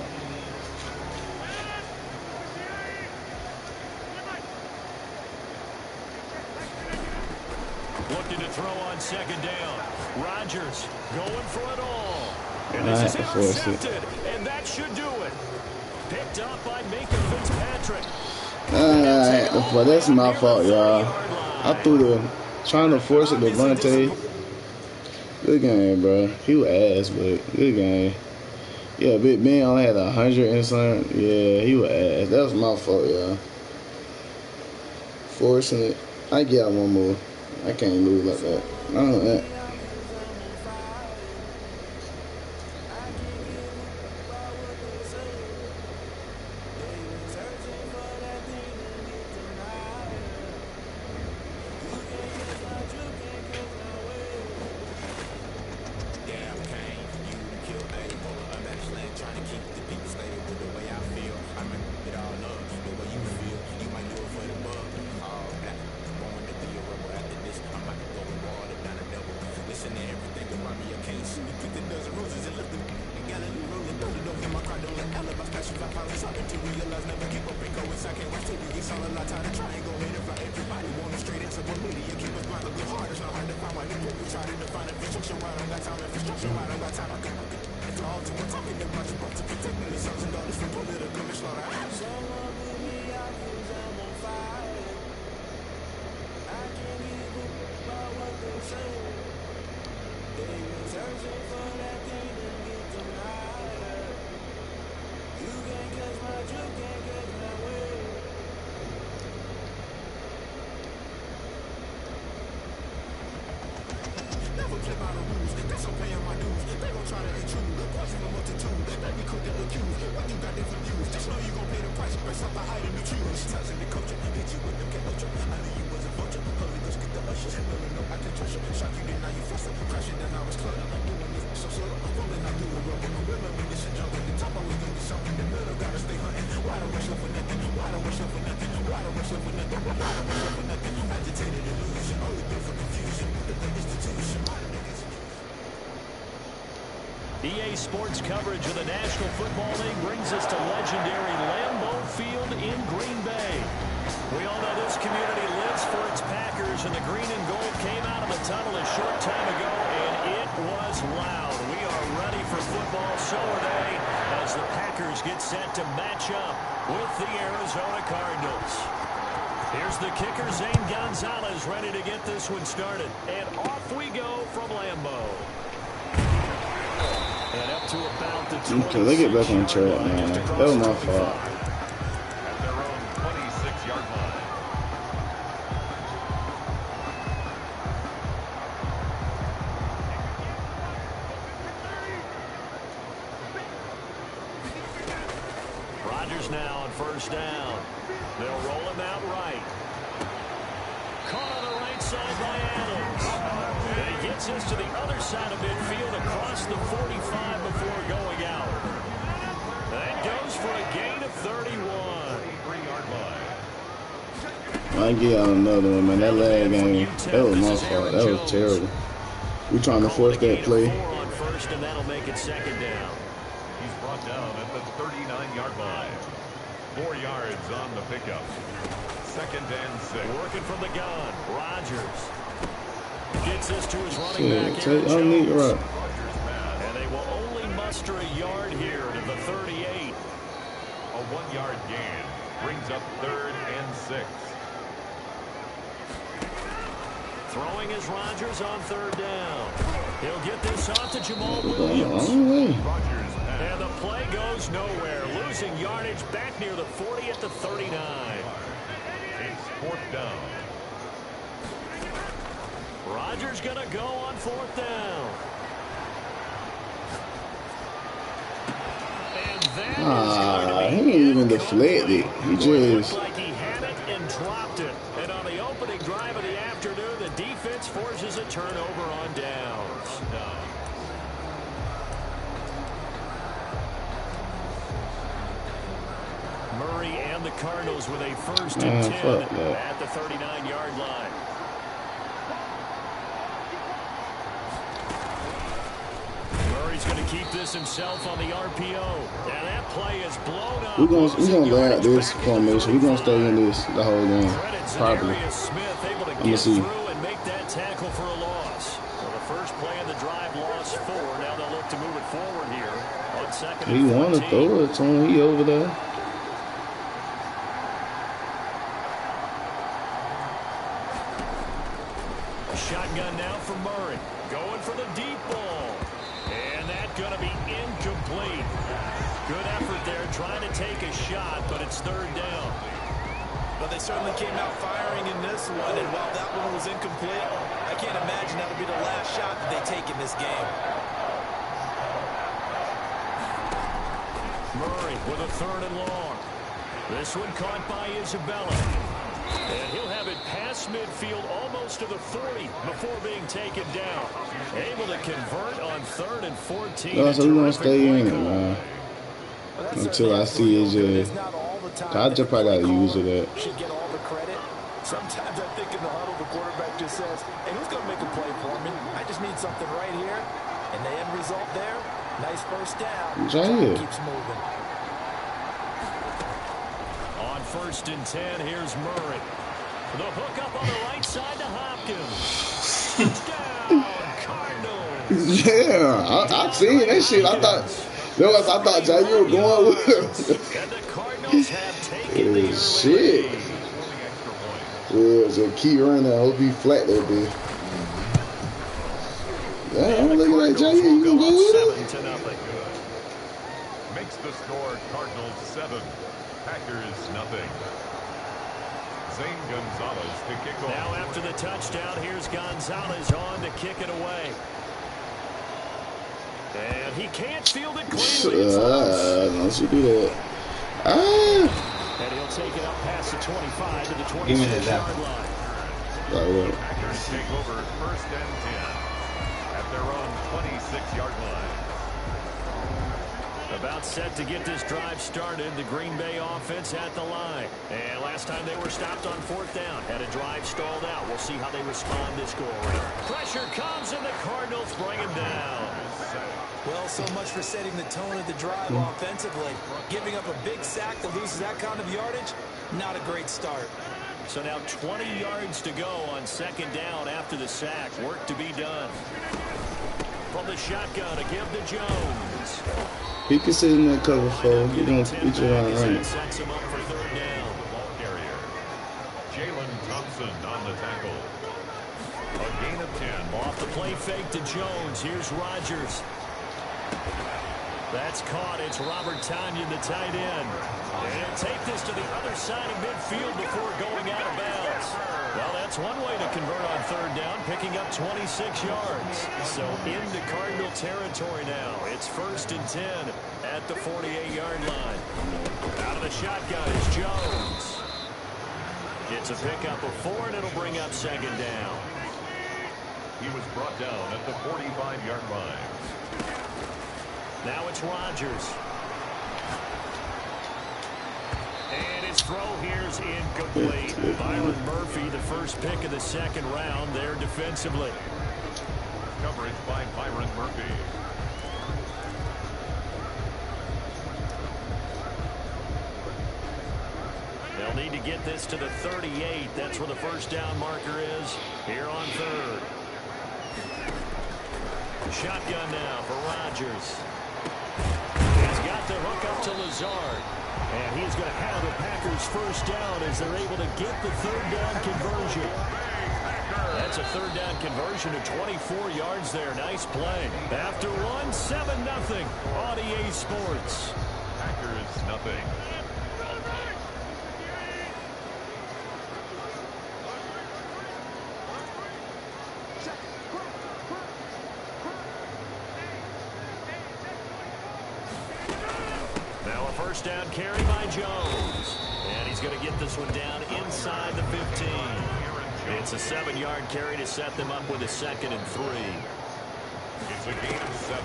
Looking to throw on 2nd down. Rodgers going for it all. And I this have is to force intercepted. And that should do it. Picked up by Minka Fitzpatrick. Alright, well, that's my fault, y'all. I threw trying to force it to Devontae. Good game, bro. He was ass, but good game. Yeah, Big Ben only had 100 and something. Yeah, he was ass. That was my fault, y'all. Forcing it. I get out one more. I can't lose like that. I don't know that. EA Sports coverage of the National Football League brings us to legendary Lambeau Field in Green Bay. We all know this community lives for its Packers, and the green and gold came out of the tunnel a short time ago, and it was loud. We are ready for football, so are they, as the Packers get set to match up with the Arizona Cardinals. Here's the kicker, Zane Gonzalez, ready to get this one started. And off we go from Lambeau. And up to about the 26. Okay, they get back on track, man. That was my fault. At their own 26-yard line. Rodgers now on 1st down. They'll roll him out right. Caught on the right side by Adams. And he gets us to the other side of midfield across the 45 before going out. That goes for a gain of 31. 3-yard line. I get out another one, man. That last game, that was my fault. That was terrible. We trying to force that play. 4 on 1st, and that'll make it 2nd down. He's brought down at the 39-yard line. 4 yards on the pickup. 2nd and 6. Working from the gun. Rodgers gets this to his running Shit, back. I don't need to rock. And they will only muster a yard here to the 38. A 1-yard gain brings up 3rd and 6. Throwing is Rodgers on 3rd down. He'll get this off to Jamal Going the Williams. wrong way. Rodgers And the play goes nowhere. Losing yardage back near the 40 at the 39. It's 4th down. Rodgers going to go on 4th down. that is Ah, going he to be ain't even deflected. He It just. looked like he had it and dropped it. And on the opening drive of the afternoon, the defense forces a turnover on downs. Murray and the Cardinals with a first and 10 at the 39-yard line. Murray's going to keep this himself on the RPO. And that play is blown up. We're gonna lay out this formation. We're gonna stay in this the whole game. Probably. Smith able to Let me get see. through and make that tackle for a loss. So the first play in the drive lost 4. Now they'll look to move it forward here on second and 14. He want to throw it to him. He over there. Shotgun now for Murray. Going for the deep ball. And that's going to be incomplete. Good effort there trying to take a shot, but it's third down. But they certainly came out firing in this one, and while that one was incomplete, I can't imagine that'll be the last shot that they take in this game. Murray with a third and long. This one caught by Isabella. And he'll have it past midfield almost to the 40 before being taken down. Able to convert on third and 14. No, so we're going to stay in it, man. Until I see it just. I just probably got to use it. Should get all the credit. Sometimes I think in the huddle, the quarterback just says, hey, who's going to make a play for me? I just need something right here. And the end result there, nice first down. Jair keeps moving. On first and 10, here's Murray. The hook up on the right side to Hopkins. Touchdown, Cardinals. Yeah, I seen that shit. I thought Jair was going with him. And the Cardinals have taken the shit. Yeah, so keep running. I hope he flat that bitch. Yeah, I'm looking like Jair. You gonna go with it? Makes the score Cardinals 7, Packers nothing. Zane Gonzalez to kick off. Now after the touchdown, here's Gonzalez on to kick it away. And he can't field it cleanly. Don't you do that. And he'll take it up past the 25 to the 26-yard line. Packers take over first and 10 at their own 26-yard line. About set to get this drive started. The Green Bay offense at the line. And last time they were stopped on fourth down. Had a drive stalled out. We'll see how they respond this go around. Pressure comes and the Cardinals bring him down. Well, so much for setting the tone of the drive offensively. Giving up a big sack that loses that kind of yardage, not a great start. So now 20 yards to go on second down after the sack. Work to be done. From the shotgun to give to Jones. He can sit in that cover four. He don't reach around and run it. Sets him up for third down. Ball carrier. Jalen Thompson on the tackle. A gain of 10. Off the play fake to Jones. Here's Rodgers. That's caught. It's Robert Tonyan, the tight end. And he'll take this to the other side of midfield before going out of bounds. Well, that's one way to convert on third down, picking up 26 yards. So into Cardinal territory now. It's first and 10 at the 48-yard line. Out of the shotgun is Jones. Gets a pickup of 4, and it'll bring up second down. He was brought down at the 45-yard line. Now it's Rodgers. And his throw here's incomplete. Byron Murphy, the first pick of the second round there defensively. Coverage by Byron Murphy. They'll need to get this to the 38. That's where the first down marker is here on third. Shotgun now for Rodgers. He's got the hook up to Lazard. And he's going to have the Packers first down as they're able to get the third down conversion. That's a third down conversion of 24 yards there. Nice play. After one, 7-0 on EA Sports. Packers nothing. first down carry by Jones. And he's going to get this one down inside the 15. It's a 7-yard carry to set them up with a 2nd and 3. It's a gain of 7.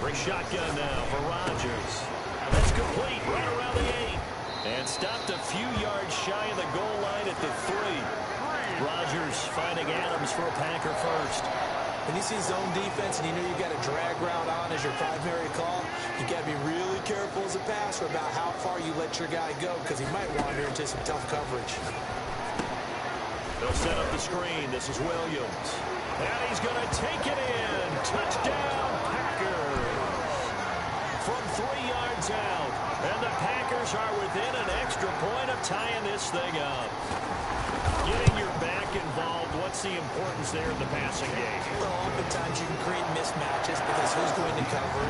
Bring shotgun now for Rodgers. That's complete right around the 8. And stopped a few yards shy of the goal line at the 3. Rodgers finding Adams for a Packer first. When you see zone defense and you know you got a drag route on as your primary call, you got to be really careful as a passer about how far you let your guy go because he might wander into some tough coverage. They'll set up the screen. This is Williams. And he's going to take it in. Touchdown, Packers. From 3 yards out. And the Packers are within an extra point of tying this thing up. Getting your back involved, what's the importance there in the passing game? Well, oftentimes you can create mismatches because who's going to cover,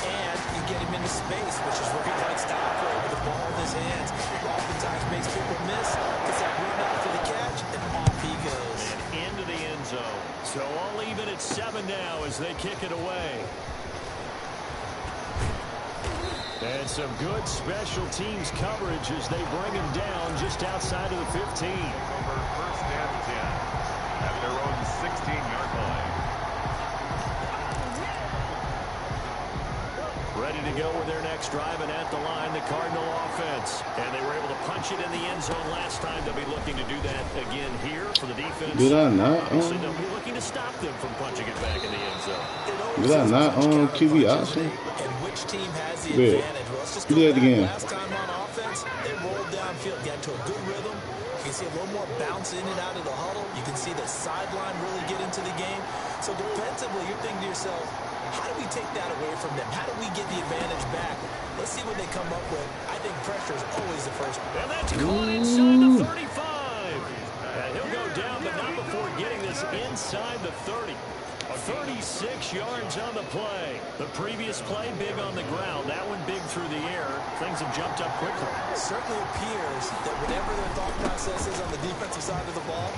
and you get him into space, which is where he likes to operate with the ball in his hands. Oftentimes makes people miss, gets that run out for the catch, and off he goes. And into the end zone. So all even at 7 now as they kick it away. And some good special teams coverage as they bring him down just outside of the 15. Over 1st and 10 at their own 16-yard line. Ready to go with their next drive, and at the line, the Cardinal offense. And they were able to punch it in the end zone last time. They'll be looking to do that again here for the defense. Did I not? Obviously, they'll be looking to stop them from punching it back in the end zone. Did I not QB option? And which team has the Yeah. advantage? Well, let's just Do go that back. again. Last time on offense, they rolled downfield, got into a good rhythm. You can see a little more bounce in and out of the huddle. You can see the sideline really get into the game. So defensively, you're thinking to yourself, how do we take that away from them? How do we get the advantage back? Let's see what they come up with. I think pressure is always the first. And that's caught inside the 35. And he'll go down, but not before getting this inside the 30. 36 yards on the play. The previous play, big on the ground. That one big through the air. Things have jumped up quickly. It certainly appears that whatever their thought process is on the defensive side of the ball,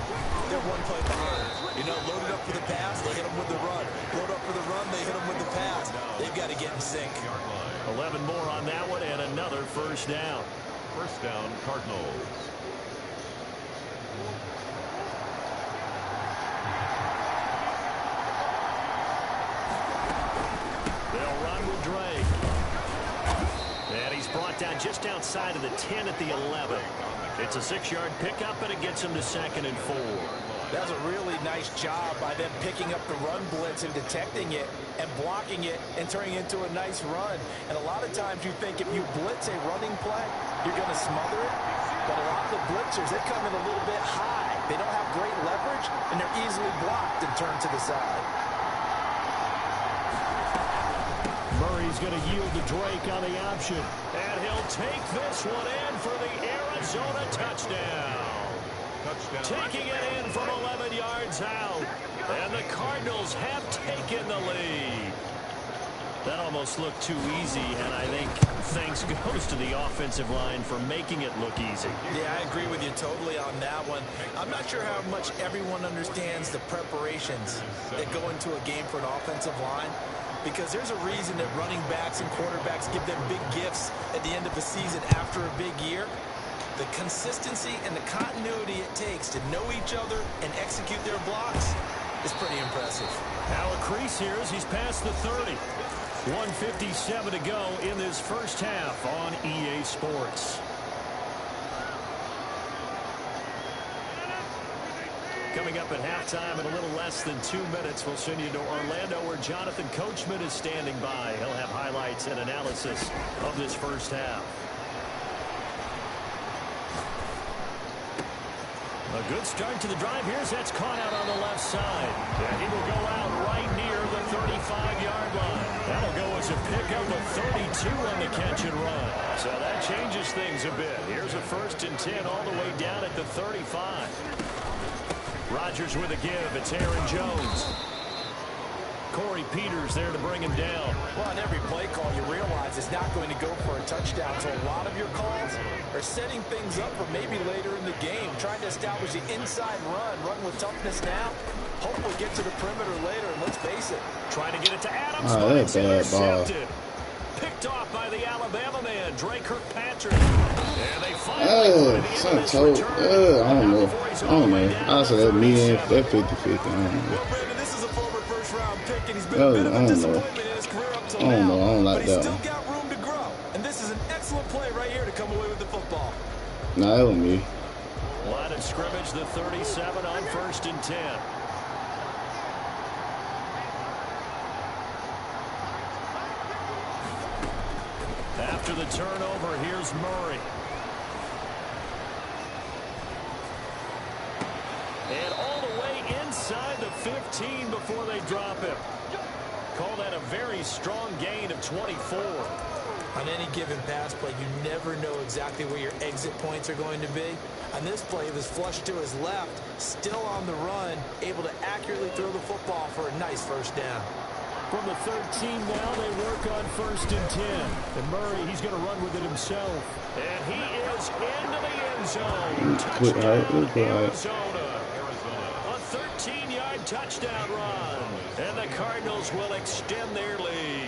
they're one play behind. You know, loaded up for the pass, they hit them with the run. Load up for the run, they hit them with the pass. They've got to get in sync. 11 more on that one, and another first down. First down, Cardinals. They'll run with Drake. And he's brought down just outside of the 10 at the 11. It's a 6-yard pickup, and it gets him to 2nd and 4. That's a really nice job by them picking up the run blitz and detecting it and blocking it and turning it into a nice run. And a lot of times you think if you blitz a running play, you're going to smother it. But a lot of the blitzers, they come in a little bit high. They don't have great leverage, and they're easily blocked and turned to the side. Murray's going to yield to Drake on the option. And he'll take this one in for the Arizona touchdown. Taking it in from 11 yards out. And the Cardinals have taken the lead. That almost looked too easy, and I think thanks goes to the offensive line for making it look easy. Yeah, I agree with you totally on that one. I'm not sure how much everyone understands the preparations that go into a game for an offensive line, because there's a reason that running backs and quarterbacks give them big gifts at the end of the season after a big year. The consistency and the continuity it takes to know each other and execute their blocks is pretty impressive. Now a crease here as he's past the 30. 1:57 to go in this first half on EA Sports. Coming up at halftime in a little less than 2 minutes, we'll send you to Orlando where Jonathan Coachman is standing by. He'll have highlights and analysis of this first half. A good start to the drive. Here's that's caught out on the left side. And he will go out right near the 35-yard line. That'll go as a pickup of 32 on the catch and run. So that changes things a bit. Here's a 1st and 10 all the way down at the 35. Rodgers with a give. It's Aaron Jones. Corey Peters there to bring him down. Well, on every play call, you realize it's not going to go for a touchdown. So a lot of your calls are setting things up for maybe later in the game, trying to establish the inside run with toughness now. Hope we'll get to the perimeter later, and let's face it. Trying to get it to Adams. Oh, that's bad ball. Picked picked off by the Alabama man, Drake Kirkpatrick. And they finally something told. I don't know. I said that me and that 50-50. I don't know. This is a former first-round pick, and he's been I a bit of a don't know. disappointment in his career up till I don't now. know. I don't like but he's that still one. got room to grow, and this is an excellent play right here to come away with the football. Nah, that was me. Line of scrimmage, the 37 on 1st and 10. After the turnover, here's Murray. And all the way inside the 15 before they drop him. Call that a very strong gain of 24. On any given pass play, you never know exactly where your exit points are going to be. On this play, he was flushed to his left, still on the run, able to accurately throw the football for a nice first down. From the 13 now, they work on 1st and 10. And Murray, he's going to run with it himself. And he is into the end zone. Touchdown, Arizona. A 13-yard touchdown run. And the Cardinals will extend their lead.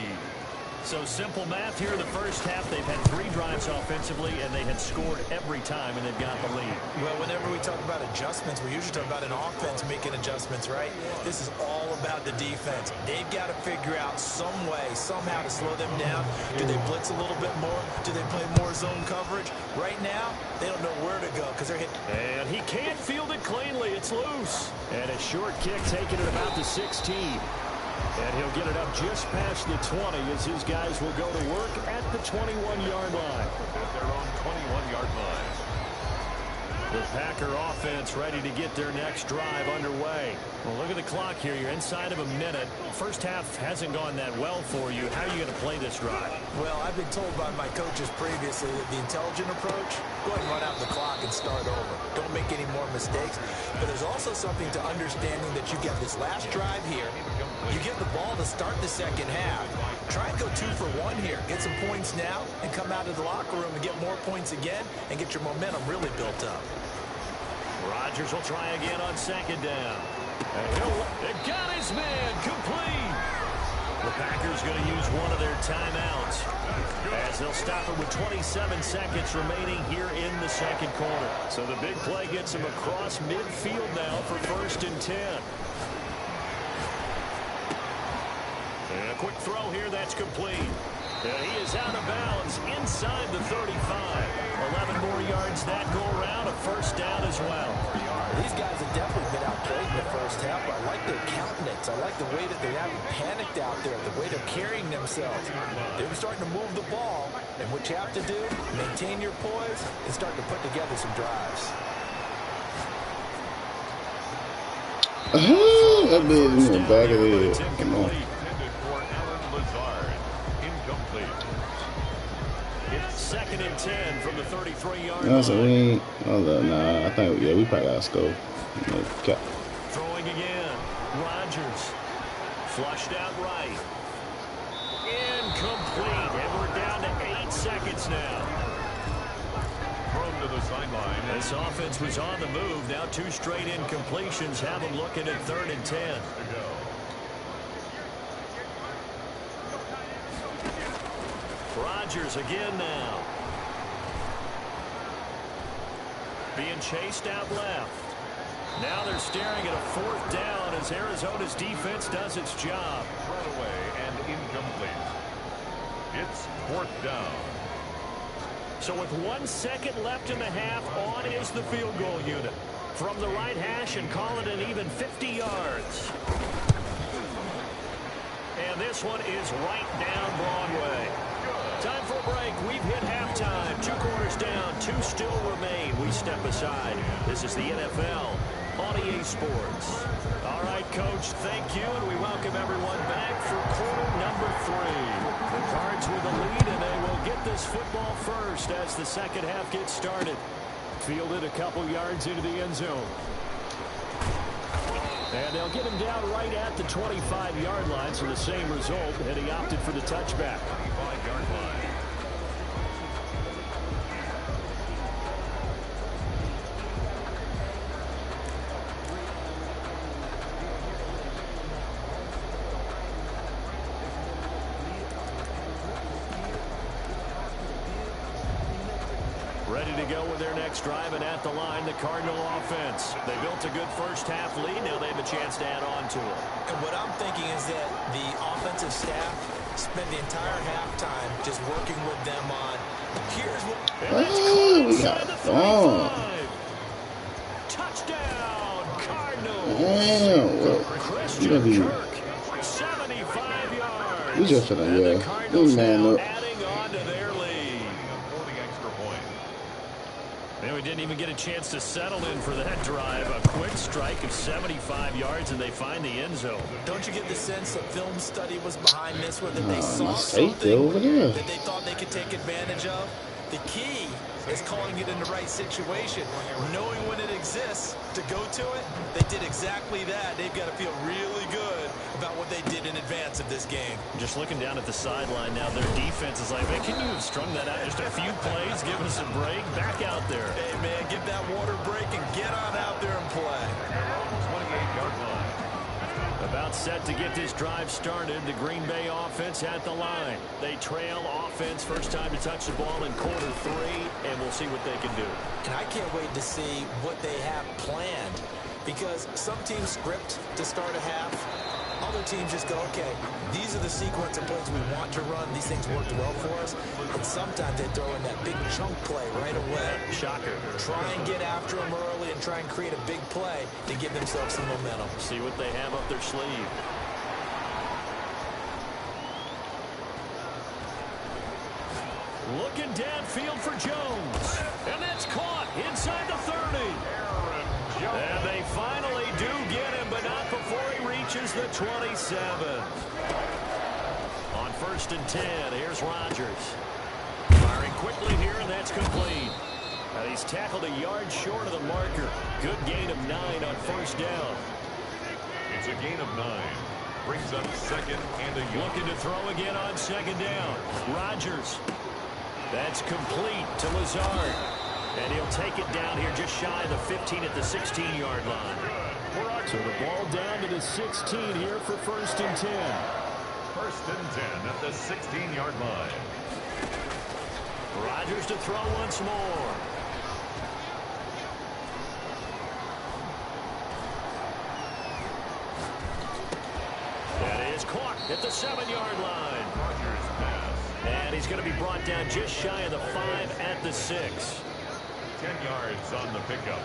So simple math here in the first half. They've had 3 drives offensively, and they had scored every time, and they've got the lead. Well, whenever we talk about adjustments, we usually talk about an offense making adjustments, right? This is all about the defense. They've got to figure out some way, somehow to slow them down. Do they blitz a little bit more? Do they play more zone coverage? Right now, they don't know where to go because they're hit. And he can't field it cleanly. It's loose. And a short kick taken at about the 16. And he'll get it up just past the 20 as his guys will go to work at the 21-yard line. At their own 21-yard line. The Packer offense ready to get their next drive underway. Well, look at the clock here. You're inside of a minute. First half hasn't gone that well for you. How are you going to play this drive? Well, I've been told by my coaches previously that the intelligent approach, go ahead and run out the clock and start over. Don't make any more mistakes. But there's also something to understanding that you get this last drive here. You get the ball to start the second half. Try and go 2 for 1 here. Get some points now and come out of the locker room and get more points again and get your momentum really built up. Rodgers will try again on 2nd down. It got his man complete. The Packers going to use one of their timeouts as they'll stop it with 27 seconds remaining here in the second quarter. So the big play gets him across midfield now for 1st and 10. And a quick throw here, that's complete. And he is out of bounds inside the 35. 11 more yards that go around, a first down as well. These guys have definitely been outplayed in the first half. I like their countenance. I like the way that they haven't panicked out there, the way they're carrying themselves. They're starting to move the ball, and what you have to do, maintain your poise and start to put together some drives. That bit in the back of the head. Come on. It's 2nd and 10 from the 33-yard No, so we line. ain't. Nah, I think, yeah, we probably got to score. Throwing again. Rodgers. Flushed out right. Incomplete. And we're down to 8 seconds now. Thrown to the sideline. This offense was on the move. Now 2 straight incompletions have them looking at 3rd and 10. Rodgers again now. Being chased out left. Now they're staring at a 4th down as Arizona's defense does its job. Thrown away and incomplete. It's 4th down. So with 1 second left in the half, on is the field goal unit. From the right hash and call it an even 50 yards. And this one is right down Broadway. Time for a break. We've hit halftime. 2 quarters down. 2 still remain. We step aside. This is the NFL on EA Sports. All right, Coach, thank you, and we welcome everyone back for quarter number 3. The Cards with the lead, and they will get this football first as the second half gets started. Fielded a couple yards into the end zone. And they'll get him down right at the 25-yard line, so the same result, and he opted for the touchback. 25-yard line. Ready to go with their next drive, and at the line, the Cardinal offense. They built a good first-half lead. Now they have a chance to add on to it. And what I'm thinking is that the offensive staff spent the entire halftime just working with them on, here's what... Oh, we got gone. Touchdown, Cardinals. Damn, well, Christian Kirk, 75 yards. we just finna, And the yeah. Cardinals Man now up. adding on to their lead. For the extra point. And we didn't even get a chance to settle in for that drive. A quick strike of 75 yards, and they find the end zone. Don't you get the sense that film study was behind this, where that they my saw safety over something there. that they thought they could take advantage of? The key is calling it in the right situation, knowing when it exists to go to it. They did exactly that. They've got to feel really good about what they did in advance of this game. Just looking down at the sideline now, their defense is like, man, can you have strung that out just a few plays? Give us a break. Back out there. Hey, man, give that water break and get on out there and play. 28-yard line. About set to get this drive started. The Green Bay offense at the line. They trail offense, first time to touch the ball in quarter 3, and we'll see what they can do. And I can't wait to see what they have planned, because some teams script to start a half. Other teams just go, okay, these are the sequence of plays we want to run. These things worked well for us. And sometimes they throw in that big chunk play right away. Shocker. Try and get after them early and try and create a big play to give themselves some momentum. See what they have up their sleeve. Looking downfield for Jones. And that's caught inside the 30. And they finally do get him, but not before he reaches the 27. On 1st and 10, here's Rodgers. Firing quickly here, and that's complete. And he's tackled a yard short of the marker. Good gain of 9 on 1st down. It's a gain of 9. Brings up 2nd and a yard. Looking to throw again on 2nd down. Rodgers. That's complete to Lazard. And he'll take it down here just shy of the 15 at the 16-yard line. So the ball down to the 16 here for 1st and 10. 1st and 10 at the 16-yard line. Rodgers to throw once more. That is caught at the 7-yard line. Rodgers pass. And he's going to be brought down just shy of the 5 at the 6. 10 yards on the pickup.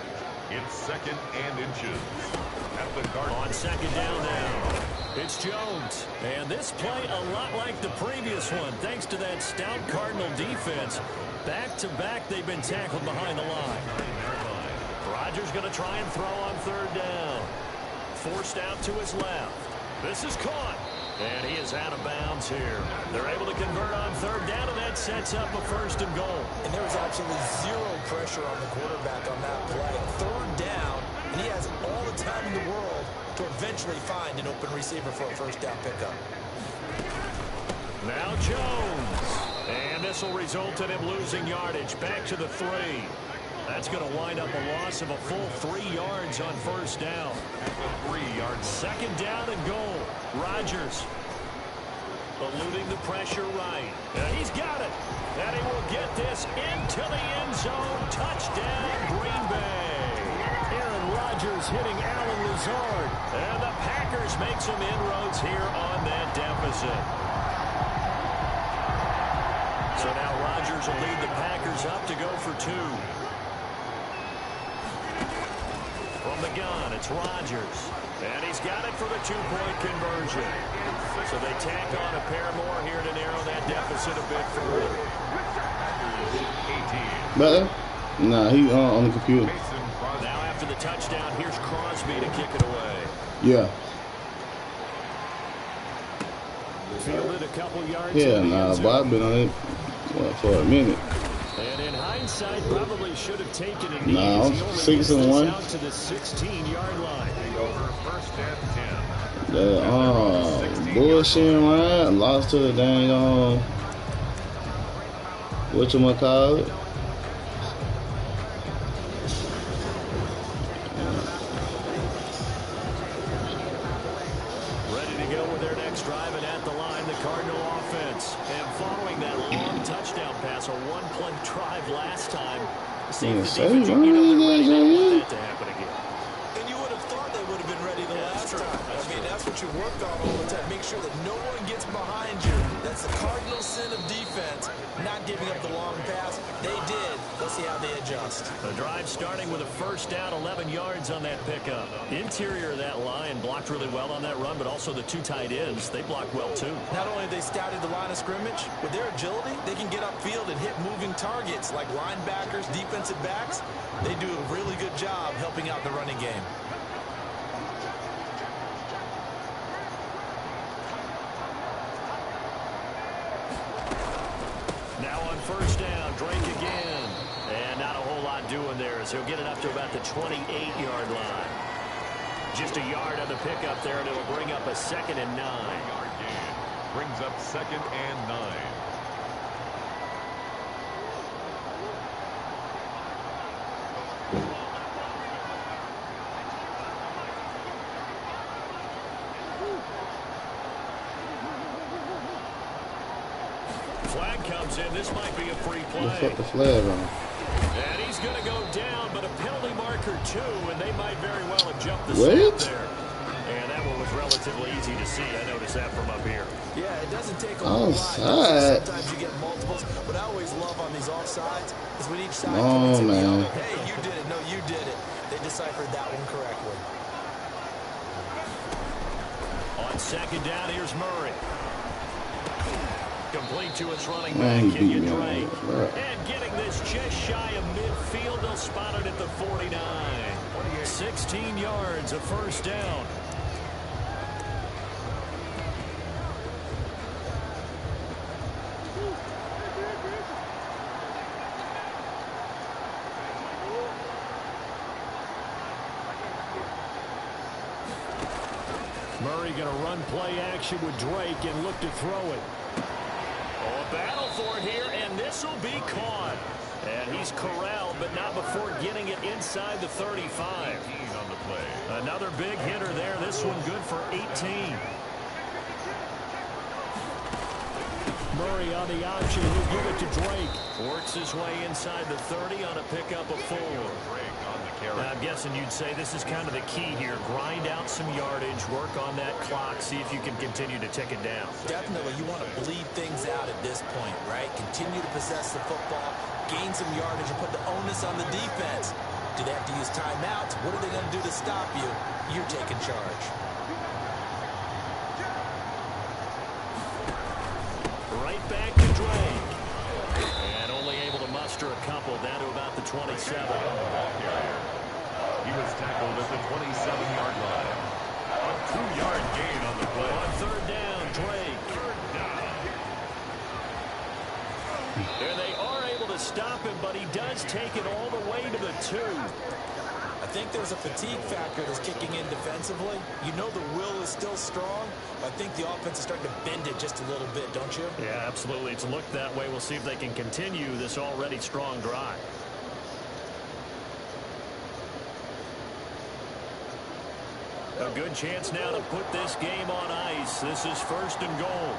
It's 2nd and inches. At the Cardinals. On 2nd down now. It's Jones. And this play a lot like the previous one, thanks to that stout Cardinal defense. Back-to-back, they've been tackled behind the line. Rodgers going to try and throw on 3rd down. Forced out to his left. This is caught. And he is out of bounds here. They're able to convert on 3rd down, and that sets up a 1st and goal. And there was absolutely zero pressure on the quarterback on that play. 3rd down, and he has all the time in the world to eventually find an open receiver for a 1st down pickup. Now Jones. And this will result in him losing yardage. Back to the 3. That's going to wind up a loss of a full 3 yards on 1st down. At the 3-yard. 2nd down and goal. Rodgers eluding the pressure right. And he's got it. And he will get this into the end zone. Touchdown, Green Bay. Aaron Rodgers hitting Alan Lazard. And the Packers make some inroads here on that deficit. So now Rodgers will lead the Packers up to go for 2. From the gun, it's Rodgers. And he's got it for the 2-point conversion. So they tack on a pair more here to narrow that deficit a bit further. 18. Better? Nah, he on the computer. Now after the touchdown, here's Crosby to kick it away. Yeah. Fielded a couple yards. Yeah, nah, but I've been on it for a minute. And in hindsight, probably should have taken it. No, 6-1. Out to the 16-yard line. Over 1st and 10. The bullshit line lost to the dang whatchamacallit. Ready to go with their next drive, and at the line, the Cardinal offense. And following that long touchdown pass, a 1-play drive last time, See if the Say, defense, you know they're ready. They don't want that to happen again. And you would have thought they would have been ready the last time. I mean, that's what you worked on all the time. Make sure that no one gets behind you. That's the cardinal sin of defense, not giving up the long pass. They did. Let's see how they adjust. The drive starting with a first down, 11 yards on that pickup. Interior of that line blocked really well on that run, but also the two tight ends, they blocked well too. Not only have they scouted the line of scrimmage, with their agility, they can get upfield and hit moving targets like linebackers, defensive backs. They do a really good job helping out the running game. Now on first down, Drake again. And not a whole lot doing there as he'll get it up to about the 28-yard line. Just a yard on the pickup there, and it'll bring up a 2nd and 9. 3-yard gain. Brings up 2nd and 9. Flag comes in. This might be a free play. Let's put the flag on. And he's going to go down, but a penalty marker too, and they might very well have jumped the What? snap there. And that one was relatively easy to see. I noticed that from up here. Yeah, it doesn't take a whole lot. Offside. Sometimes you get multiples. What I always love on these offsides is when each side Oh, points at the man. other. Hey, you did it. No, you did it. They deciphered that one correctly. On second down, here's Murray. Complete to his running Man, back, he beat Kenyon me on Drake. that. And getting this just shy of midfield. They'll spot it at the 49. 16 yards, a first down. Murray going to run play action with Drake and look to throw it. Oh, a battle for it here, and this will be caught. And he's corralled, but not before getting it inside the 35. On the play. Another big hitter there. This one good for 18. Murray on the option. He'll give it to Drake. Works his way inside the 30 on a pickup of 4. Drake on the carry. Now, I'm guessing you'd say this is kind of the key here. Grind out some yardage, work on that clock, see if you can continue to tick it down. Definitely, you want to bleed things out at this point, right? Continue to possess the football, gain some yardage, and put the onus on the defense. Do they have to use timeouts? What are they going to do to stop you? You're taking charge. Right back to Drake. And only able to muster a couple down to about the 27. He was tackled at the 27-yard line. A 2-yard gain on the play. On third down, Drake. Third down. And they are able to stop him, but he does take it all the way to the 2. I think there's a fatigue factor that's kicking in defensively. You know the will is still strong. I think the offense is starting to bend it just a little bit, don't you? Yeah, absolutely. It's looked that way. We'll see if they can continue this already strong drive. A good chance now to put this game on ice. This is first and goal.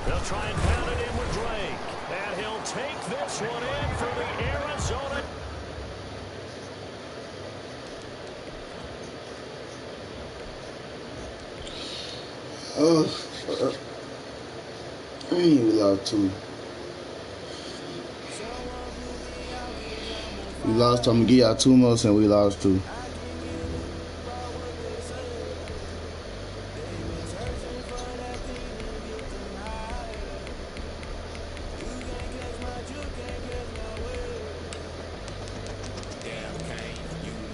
They'll try and pound it in with Drake. And he'll take this one in for the Arizona. Oh, we lost 2. We lost 2. I'm going to give y'all 2 more and we lost 2.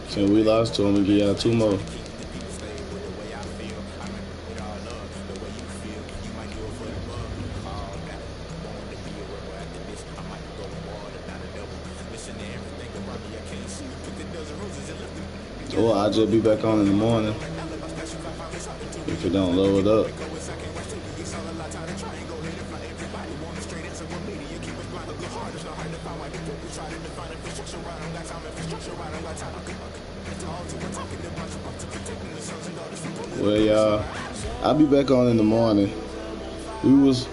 So we lost 2. I'm going to give y'all 2 more. Or I'll just be back on in the morning if it don't load up. Well, y'all, I'll be back on in the morning. We was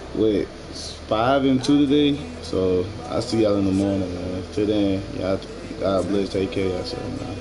5-2 today, so I'll see y'all in the morning, man. Till then, y'all, God bless, take care of yourself, man.